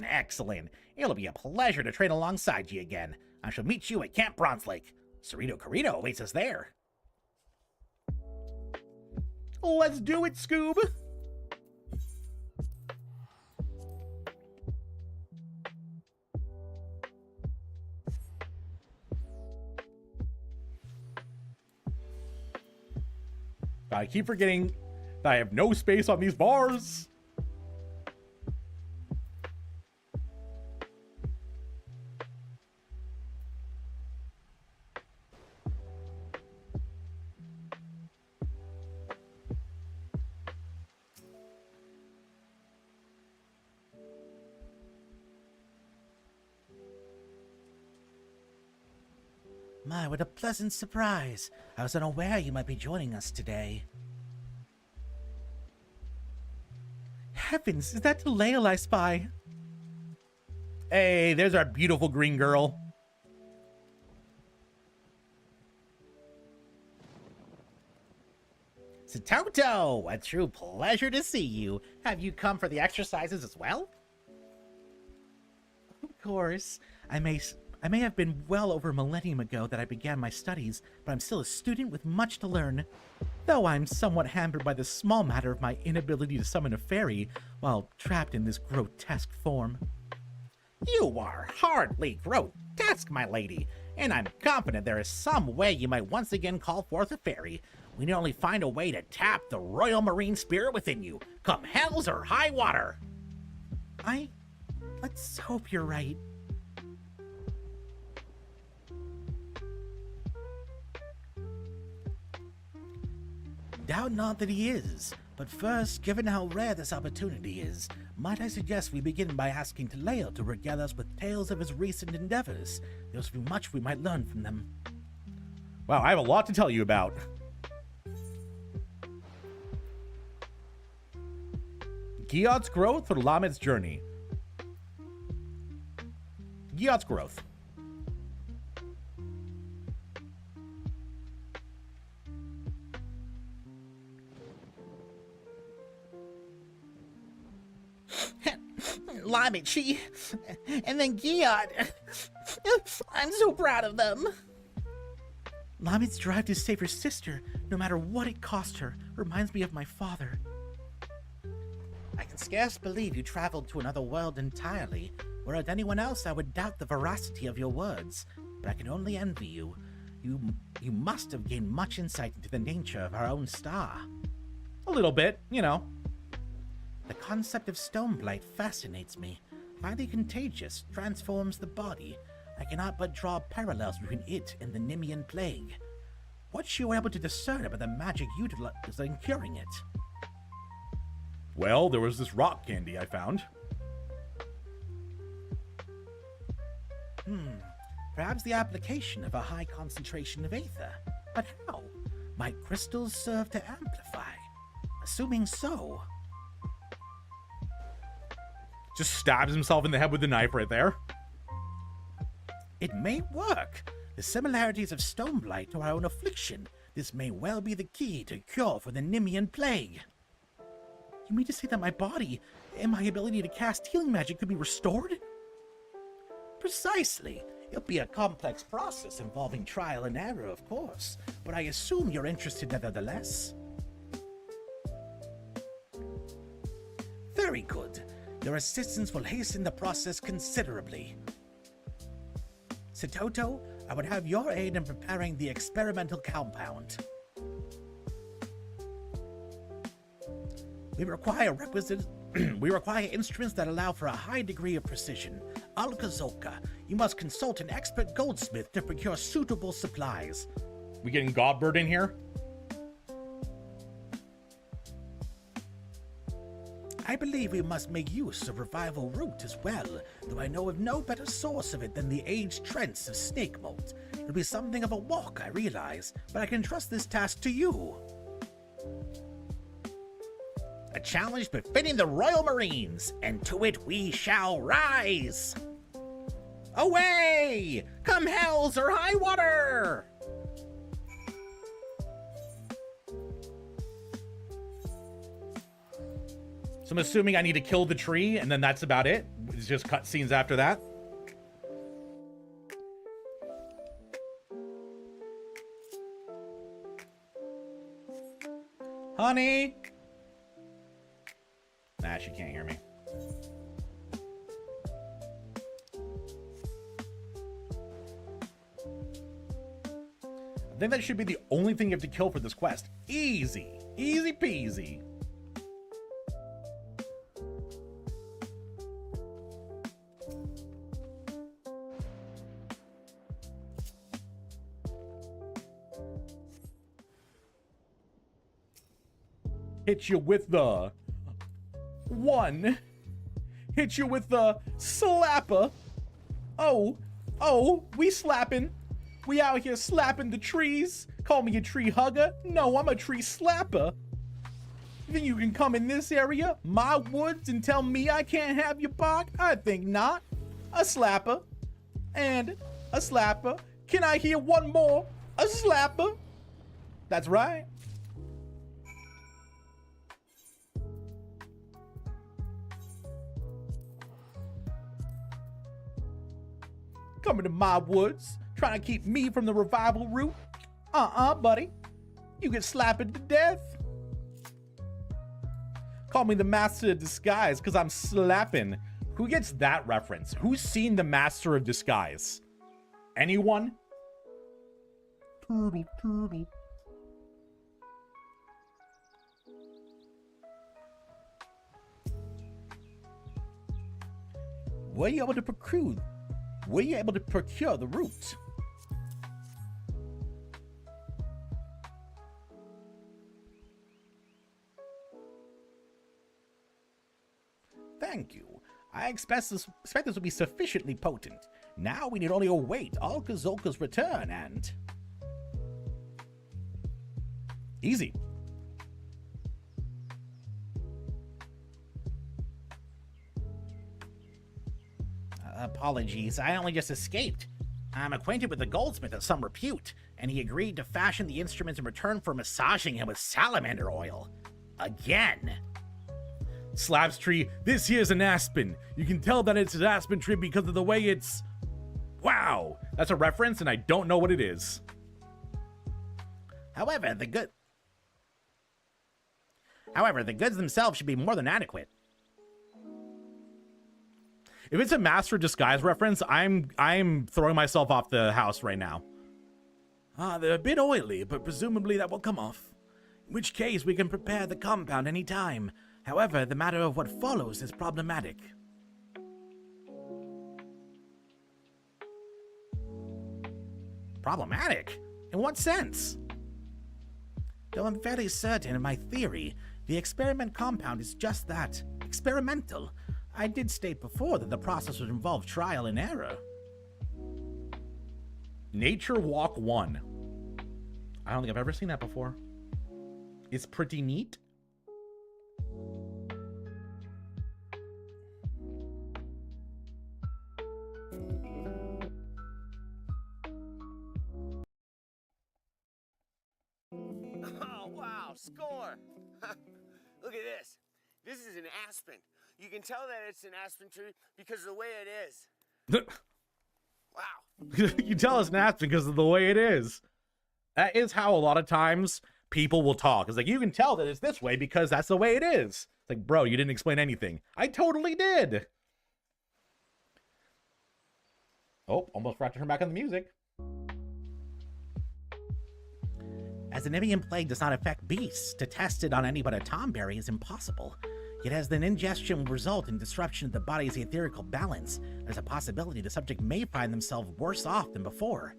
Excellent. It'll be a pleasure to train alongside you again. I shall meet you at Camp Bronze Lake. Cerrito Corrido awaits us there. Let's do it, Scoob! I keep forgetting that I have no space on these bars. My, what a pleasant surprise. I was unaware you might be joining us today. Heavens, is that Talael I spy? Hey, there's our beautiful green girl. Satoto, a true pleasure to see you. Have you come for the exercises as well? Of course. I may have been well over a millennium ago that I began my studies, but I'm still a student with much to learn. Though I'm somewhat hampered by the small matter of my inability to summon a fairy while trapped in this grotesque form. You are hardly grotesque, my lady, and I'm confident there is some way you might once again call forth a fairy. We need only find a way to tap the royal marine spirit within you, come hells or high water. Let's hope you're right. Doubt not that he is, but first, given how rare this opportunity is, might I suggest we begin by asking Talael to regale us with tales of his recent endeavors. There's much we might learn from them. Wow, I have a lot to tell you about. Giot's growth or Lamet's journey? Giot's growth. Lamet, and then Giot. I'm so proud of them. Lamet's drive to save her sister, no matter what it cost her, reminds me of my father. I can scarce believe you traveled to another world entirely. Were it anyone else, I would doubt the veracity of your words, but I can only envy you. You must have gained much insight into the nature of our own star. A little bit, you know. The concept of stoneblight fascinates me. Highly contagious, transforms the body. I cannot but draw parallels between it and the Nemean plague. What you were able to discern about the magic utilized in curing it? Well, there was this rock candy I found. Perhaps the application of a high concentration of aether. But how? Might crystals serve to amplify? Assuming so. Just stabs himself in the head with the knife right there. It may work. The similarities of stoneblight to our own affliction. This may well be the key to cure for the Nemean plague. You mean to say that my body and my ability to cast healing magic could be restored? Precisely. It'll be a complex process involving trial and error, of course, but I assume you're interested nevertheless. Very good. Your assistance will hasten the process considerably. Satoto, I would have your aid in preparing the experimental compound. We require instruments that allow for a high degree of precision. Alkazoka, you must consult an expert goldsmith to procure suitable supplies. We getting Godbird in here? I believe we must make use of revival root as well, though I know of no better source of it than the aged trents of snake mold. It'll be something of a walk, I realize, but I can trust this task to you. A challenge befitting the Royal Marines, and to it we shall rise! Away! Come hells or high water! So I'm assuming I need to kill the tree, and then that's about it. It's just cutscenes after that. Honey! Nah, she can't hear me. I think that should be the only thing you have to kill for this quest. Easy. Easy peasy. Hit you with the one. Hit you with the slapper. Oh, we slapping. We out here slapping the trees. Call me a tree hugger. No, I'm a tree slapper. You think you can come in this area, my woods, and tell me I can't have your bark? I think not. A slapper. And a slapper. Can I hear one more? A slapper. That's right. Coming to my woods, trying to keep me from the revival root? Buddy. You get slapped to death. Call me the master of disguise, because I'm slapping. Who gets that reference? Who's seen the master of disguise? Anyone? Turtle, turtle. Were you able to procure the root? Thank you. I expect this will be sufficiently potent. Now we need only await Alkazolka's return and... Easy. Apologies, I only just escaped. I'm acquainted with the goldsmith of some repute, and he agreed to fashion the instruments in return for massaging him with salamander oil. Again. Slabs tree, this here's an aspen. You can tell that it's an aspen tree because of the way it's... Wow, that's a reference and I don't know what it is. However, the goods themselves should be more than adequate. If it's a master disguise reference, I'm throwing myself off the house right now. They're a bit oily, but presumably that will come off. In which case, we can prepare the compound any time. However, the matter of what follows is problematic. Problematic? In what sense? Though I'm fairly certain in my theory, the experiment compound is just that, experimental. I did state before that the process would involve trial and error. Nature Walk 1. I don't think I've ever seen that before. It's pretty neat. Oh, wow, score! Look at this. This is an aspen. You can tell that it's an aspen tree because of the way it is. Wow. You tell us an aspen because of the way it is. That is how a lot of times people will talk. It's like, you can tell that it's this way because that's the way it is. It's like, bro, you didn't explain anything. I totally did. Oh, almost forgot to turn back on the music. As the Nibian plague does not affect beasts, to test it on any but a tomberry is impossible. Yet as an ingestion will result in disruption of the body's etherical balance, there's a possibility the subject may find themselves worse off than before.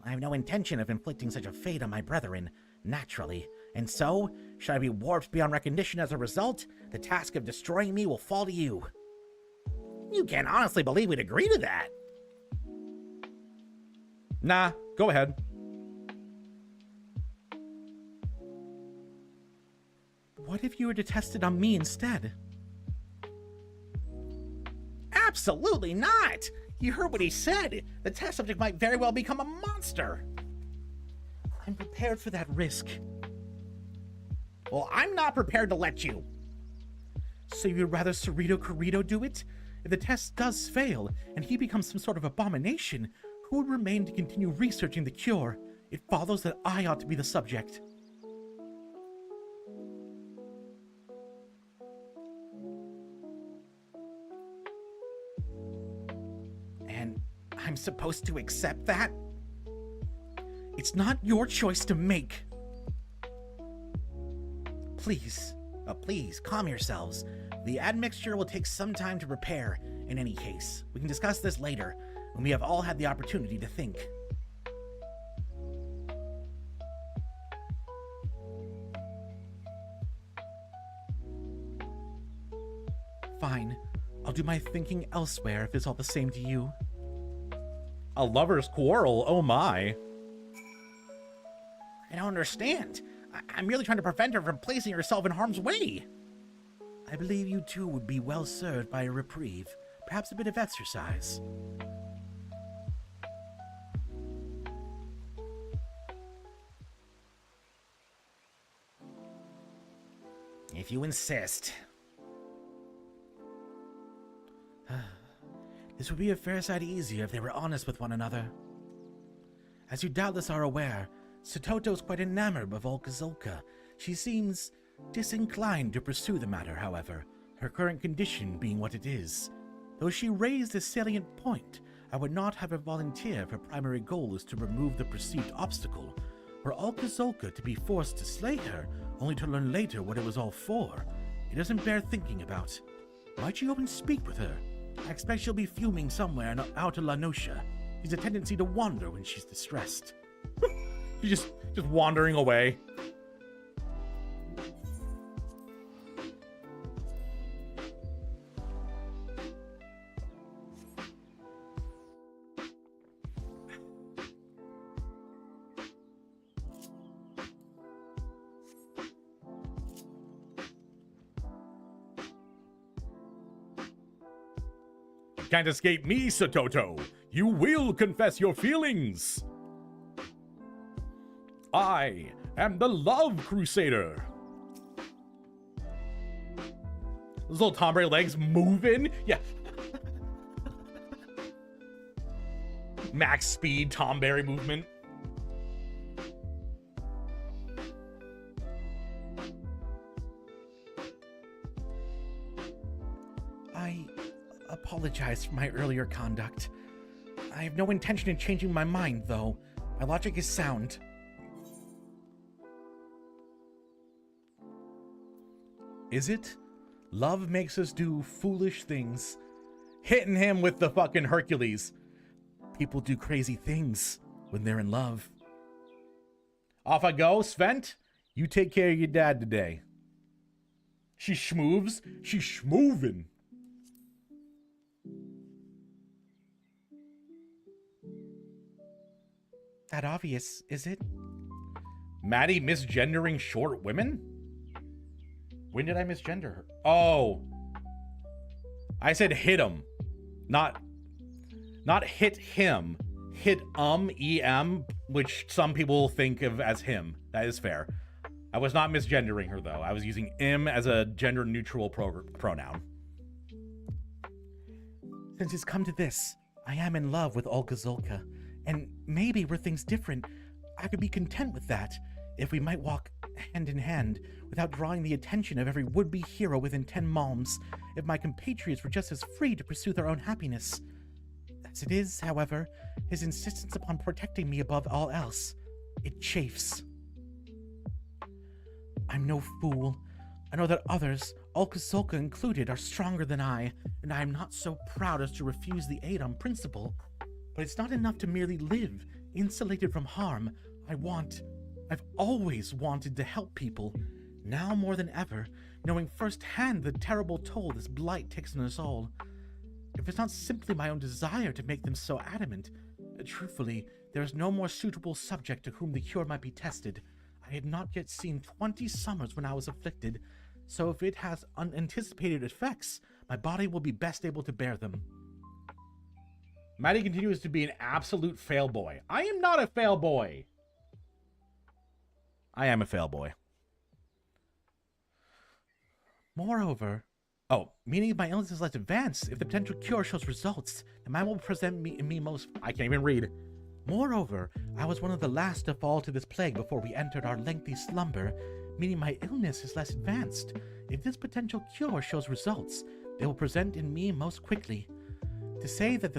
I have no intention of inflicting such a fate on my brethren, naturally, and so, should I be warped beyond recognition as a result, the task of destroying me will fall to you. You can't honestly believe we'd agree to that. Nah, go ahead. What if you were to test it on me instead? Absolutely not! You heard what he said. The test subject might very well become a monster. I'm prepared for that risk. Well, I'm not prepared to let you. So you'd rather Cerrito Corrido do it? If the test does fail, and he becomes some sort of abomination, who would remain to continue researching the cure? It follows that I ought to be the subject. And I'm supposed to accept that? It's not your choice to make. Please, please, calm yourselves. The admixture will take some time to prepare, in any case. We can discuss this later, when we have all had the opportunity to think. Fine. I'll do my thinking elsewhere if it's all the same to you. A lover's quarrel, oh my. I don't understand. I'm merely trying to prevent her from placing herself in harm's way. I believe you two would be well served by a reprieve, perhaps a bit of exercise. If you insist. This would be a fair sight easier if they were honest with one another. As you doubtless are aware, Satoto is quite enamored of Olkazolka. She seems disinclined to pursue the matter, however, her current condition being what it is. Though she raised a salient point, I would not have her volunteer if her primary goal is to remove the perceived obstacle, were Olkazolka to be forced to slay her, only to learn later what it was all for. It doesn't bear thinking about. Might you go and speak with her? I expect she'll be fuming somewhere out of La Noscia. She's a tendency to wander when she's distressed. She's just wandering away. Can't escape me, Satoto. You will confess your feelings. I am the Love Crusader. Those little tomberry legs moving. Yeah. Max speed tomberry movement. I apologize for my earlier conduct. I have no intention of changing my mind, though. My logic is sound. Is it? Love makes us do foolish things. Hitting him with the fucking Hercules. People do crazy things when they're in love. Off I go, Svent. You take care of your dad today. She schmoves. She's schmoovin'. That obvious, is it? Maddie misgendering short women? When did I misgender her? Oh. I said hit him. Not hit him. Hit E-M, which some people think of as him. That is fair. I was not misgendering her, though. I was using im as a gender-neutral pronoun. Since it's come to this, I am in love with Olga Zolka. And maybe were things different, I could be content with that, if we might walk hand in hand, without drawing the attention of every would-be hero within 10 malms, if my compatriots were just as free to pursue their own happiness. That's As it is, however, his insistence upon protecting me above all else, it chafes. I'm no fool. I know that others, Alka-Zolka included, are stronger than I, and I am not so proud as to refuse the aid on principle. But it's not enough to merely live, insulated from harm. I've always wanted to help people. Now more than ever, knowing firsthand the terrible toll this blight takes on us all. If it's not simply my own desire to make them so adamant, truthfully, there is no more suitable subject to whom the cure might be tested. I had not yet seen 20 summers when I was afflicted, so if it has unanticipated effects, my body will be best able to bear them. Maddie continues to be an absolute fail boy. I am not a fail boy. I am a fail boy. Moreover, meaning if my illness is less advanced, if the potential cure shows results, the man will present me most... I can't even read. Moreover, I was one of the last to fall to this plague before we entered our lengthy slumber, meaning my illness is less advanced. If this potential cure shows results, they will present in me most quickly. To say that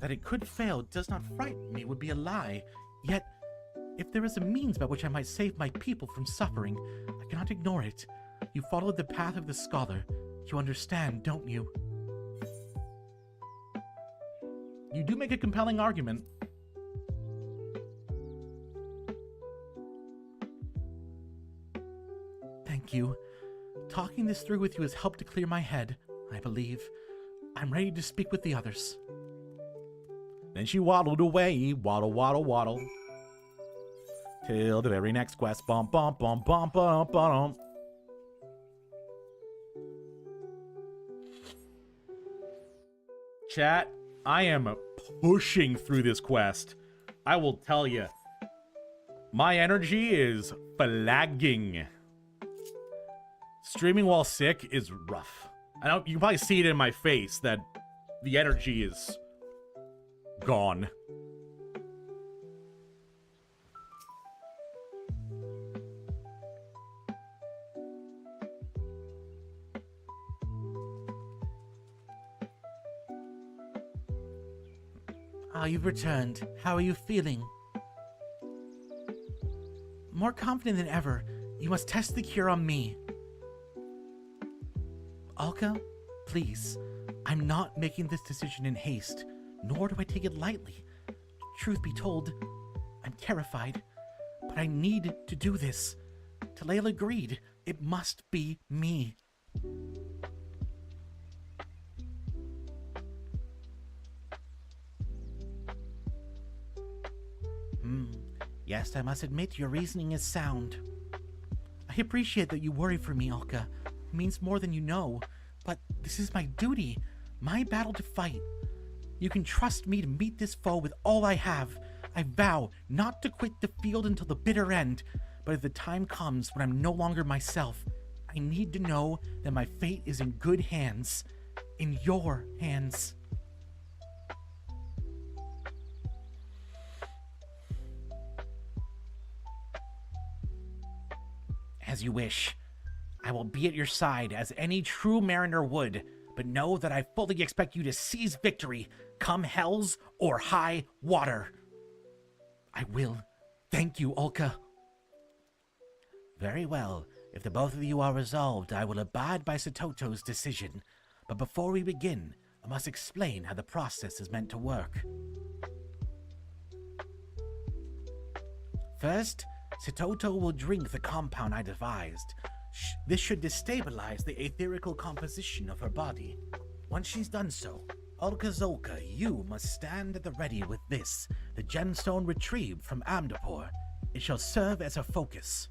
that it could fail does not frighten me would be a lie. Yet, if there is a means by which I might save my people from suffering, I cannot ignore it. You followed the path of the scholar. You understand, don't you? You do make a compelling argument. Thank you. Talking this through with you has helped to clear my head, I believe. I'm ready to speak with the others. Then she waddled away, waddle, waddle, waddle, till the very next quest. Bump, bump, bump, bump, bump, bump. Chat, I am pushing through this quest. I will tell you, my energy is flagging. Streaming while sick is rough. I know you can probably see it in my face that the energy is gone. You've returned. How are you feeling? More confident than ever. You must test the cure on me. Alka, please. I'm not making this decision in haste, nor do I take it lightly. Truth be told, I'm terrified, but I need to do this. Talayla agreed. It must be me. Yes, I must admit your reasoning is sound. I appreciate that you worry for me, Alka. It means more than you know. But this is my duty, my battle to fight. You can trust me to meet this foe with all I have. I vow not to quit the field until the bitter end. But if the time comes when I'm no longer myself, I need to know that my fate is in good hands. In your hands. As you wish. I will be at your side as any true mariner would, but know that I fully expect you to seize victory, come hells or high water. I will. Thank you, Alka. Very well. If the both of you are resolved, I will abide by Satoto's decision. But before we begin, I must explain how the process is meant to work. First, Satoto will drink the compound I devised. This should destabilize the etherical composition of her body. Once she's done so, Alka-Zolka, you must stand at the ready with this, the gemstone retrieved from Amdapor. It shall serve as a focus.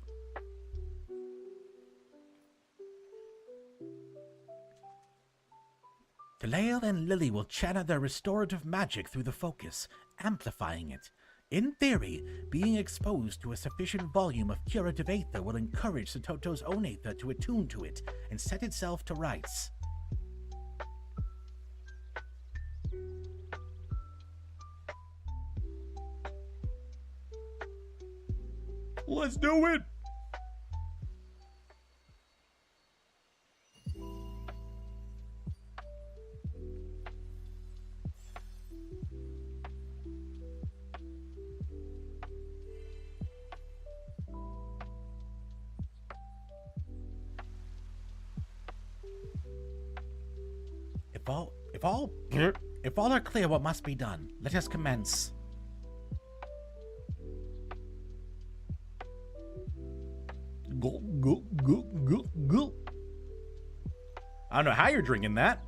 Talayla and Lily will channel their restorative magic through the focus, amplifying it. In theory, being exposed to a sufficient volume of curative aether will encourage Satoto's own aether to attune to it and set itself to rights. Let's do it! If all are clear what must be done, let us commence. Gulp, gulp, gulp, gulp, gulp. I don't know how you're drinking that.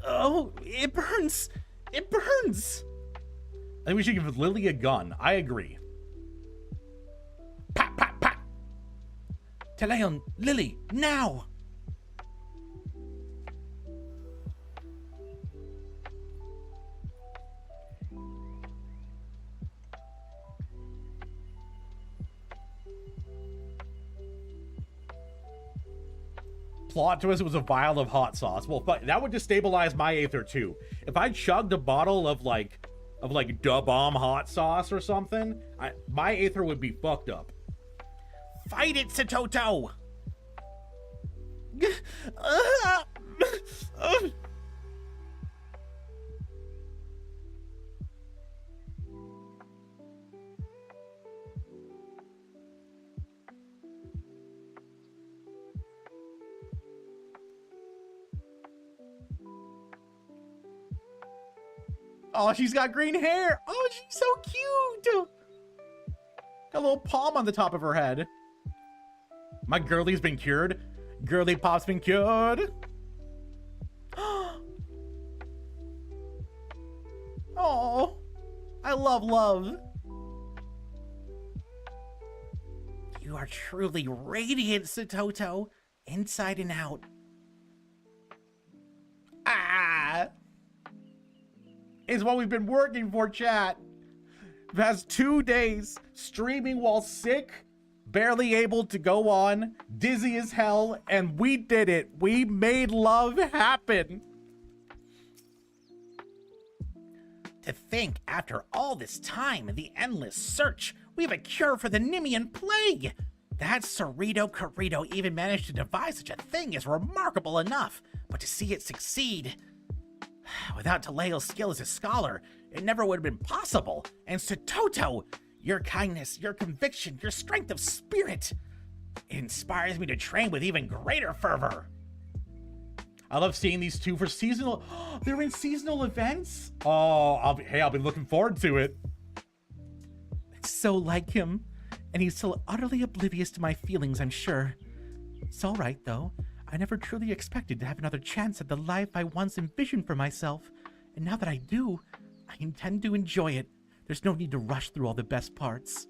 Oh, it burns! It burns! I think we should give Lily a gun. I agree. Pat, pat, pat! Teleon, Lily, now! Plot twist, it was a vial of hot sauce. Well, that would destabilize my Aether too. If I chugged a bottle of like Da Bomb hot sauce or something, my Aether would be fucked up. Fight it, Satoto! Oh, she's got green hair. Oh, she's so cute. Got a little palm on the top of her head. My girly's been cured. Girly pop's been cured. Oh, I love love. You are truly radiant, Satoto, inside and out. Ah. Is what we've been working for, chat. The past 2 days, streaming while sick, barely able to go on, dizzy as hell, and we did it. We made love happen. To think, after all this time and the endless search, we have a cure for the Nimian plague. That Cerrito Corrito even managed to devise such a thing is remarkable enough, but to see it succeed... Without Taleo's skill as a scholar, it never would have been possible. And Satoto, your kindness, your conviction, your strength of spirit, it inspires me to train with even greater fervor. I love seeing these two for seasonal. They're in seasonal events. Oh, I'll be looking forward to it. It's so like him, and he's still utterly oblivious to my feelings, I'm sure. It's all right, though. I never truly expected to have another chance at the life I once envisioned for myself, and now that I do, I intend to enjoy it. There's no need to rush through all the best parts.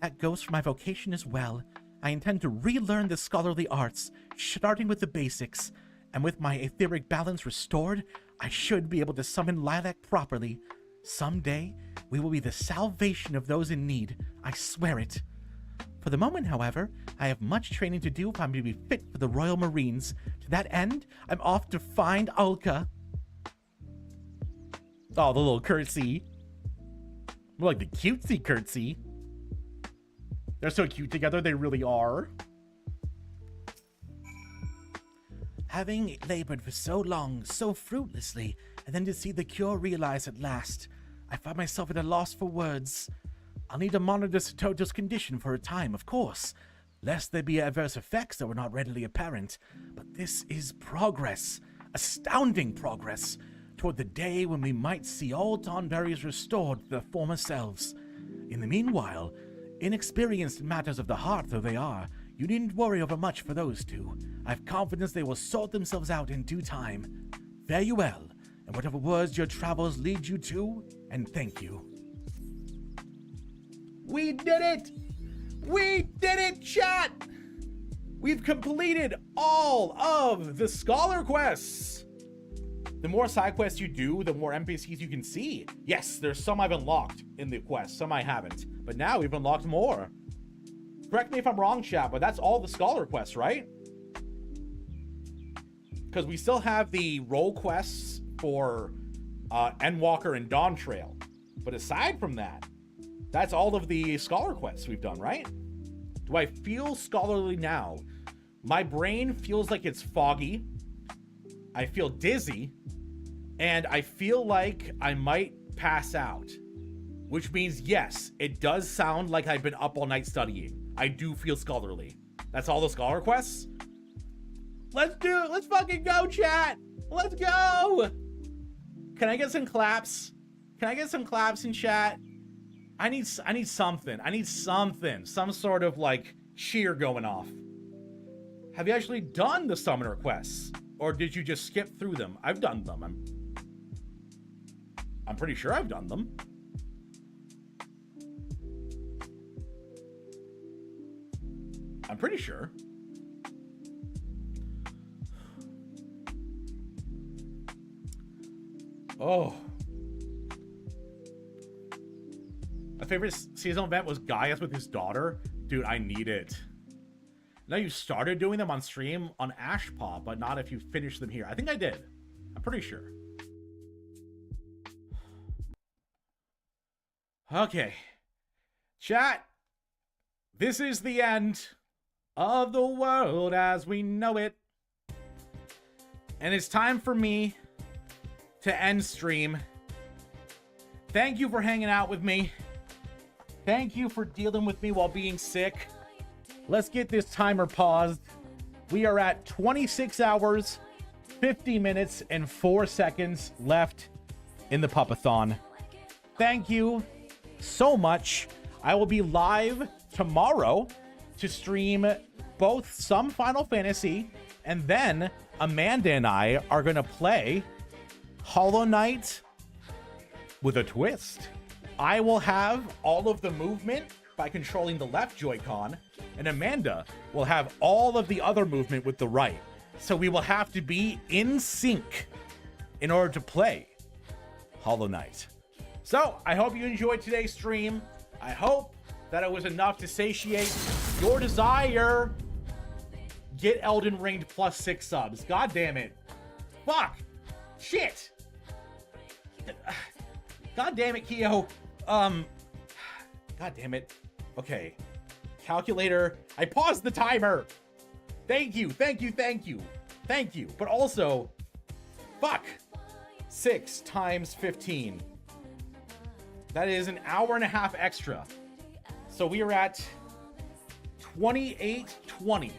That goes for my vocation as well. I intend to relearn the scholarly arts, starting with the basics, and with my etheric balance restored, I should be able to summon Lilac properly. Someday, we will be the salvation of those in need. I swear it. For the moment, however, I have much training to do if I'm to be fit for the Royal Marines. To that end, I'm off to find Ulka. Oh, the little curtsy. More like the cutesy curtsy. They're so cute together, they really are. Having labored for so long, so fruitlessly, and then to see the cure realized at last, I find myself at a loss for words. I'll need to monitor Satoto's condition for a time, of course, lest there be adverse effects that were not readily apparent. But this is progress, astounding progress, toward the day when we might see all Tonberries restored to their former selves. In the meanwhile, inexperienced in matters of the heart though they are, you needn't worry over much for those two. I have confidence they will sort themselves out in due time. Fare you well, and whatever words your travels lead you to, and thank you. We did it! We did it, chat! We've completed all of the Scholar Quests! The more side quests you do, the more NPCs you can see. Yes, there's some I've unlocked in the quest, some I haven't. But now we've unlocked more. Correct me if I'm wrong, chat, but that's all the Scholar Quests, right? Because we still have the role quests for Endwalker and Dawn Trail. But aside from that, that's all of the Scholar Quests we've done, right? Do I feel scholarly now? My brain feels like it's foggy. I feel dizzy. And I feel like I might pass out. Which means, yes, it does sound like I've been up all night studying. I do feel scholarly. That's all the Scholar Quests? Let's do it. Let's fucking go, chat. Let's go! Can I get some claps? Can I get some claps in chat? I need something. I need something. Some sort of, like, cheer going off. Have you actually done the summon requests? Or did you just skip through them? I've done them. I'm pretty sure I've done them. I'm pretty sure. Oh. My favorite seasonal event was Gaius with his daughter. Dude, I need it. Now you started doing them on stream on Ashpaw, but not if you finish them here. I think I did. I'm pretty sure. Okay. Chat. This is the end of the world as we know it. And it's time for me to end stream. Thank you for hanging out with me. Thank you for dealing with me while being sick. Let's get this timer paused. We are at 26 hours, 50 minutes, and 4 seconds left in the Pupathon. Thank you so much. I will be live tomorrow to stream both some Final Fantasy, and then Amanda and I are going to play Hollow Knight with a twist. I will have all of the movement by controlling the left Joy-Con, and Amanda will have all of the other movement with the right. So we will have to be in sync in order to play Hollow Knight. So I hope you enjoyed today's stream. I hope that it was enough to satiate your desire. Get Elden Ring plus 6 subs. God damn it. Fuck. Shit. God damn it, Keo. God damn it. Okay. Calculator. I paused the timer. Thank you. Thank you. Thank you. Thank you. But also, fuck. 6 times 15. That is an hour and a half extra. So we are at 28:20.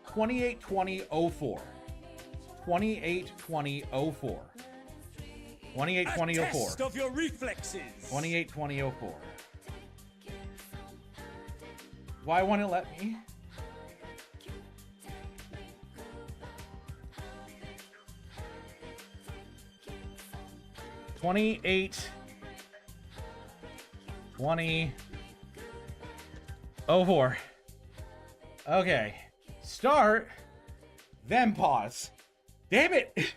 28:20:04. 28:20:04. 28:20:04. Test of your reflexes. 28:20:04. Why won't it let me? (28:20:04) Okay. Start, then pause. Damn it!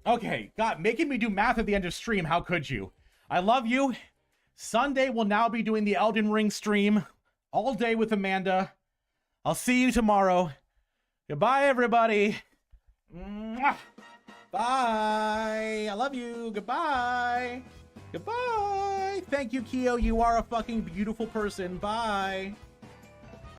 Okay, God, making me do math at the end of stream, how could you? I love you. Sunday will now be doing the Elden Ring stream all day with Amanda. I'll see you tomorrow. Goodbye, everybody. Mwah. Bye. I love you. Goodbye. Goodbye. Thank you, Keo. You are a fucking beautiful person. Bye.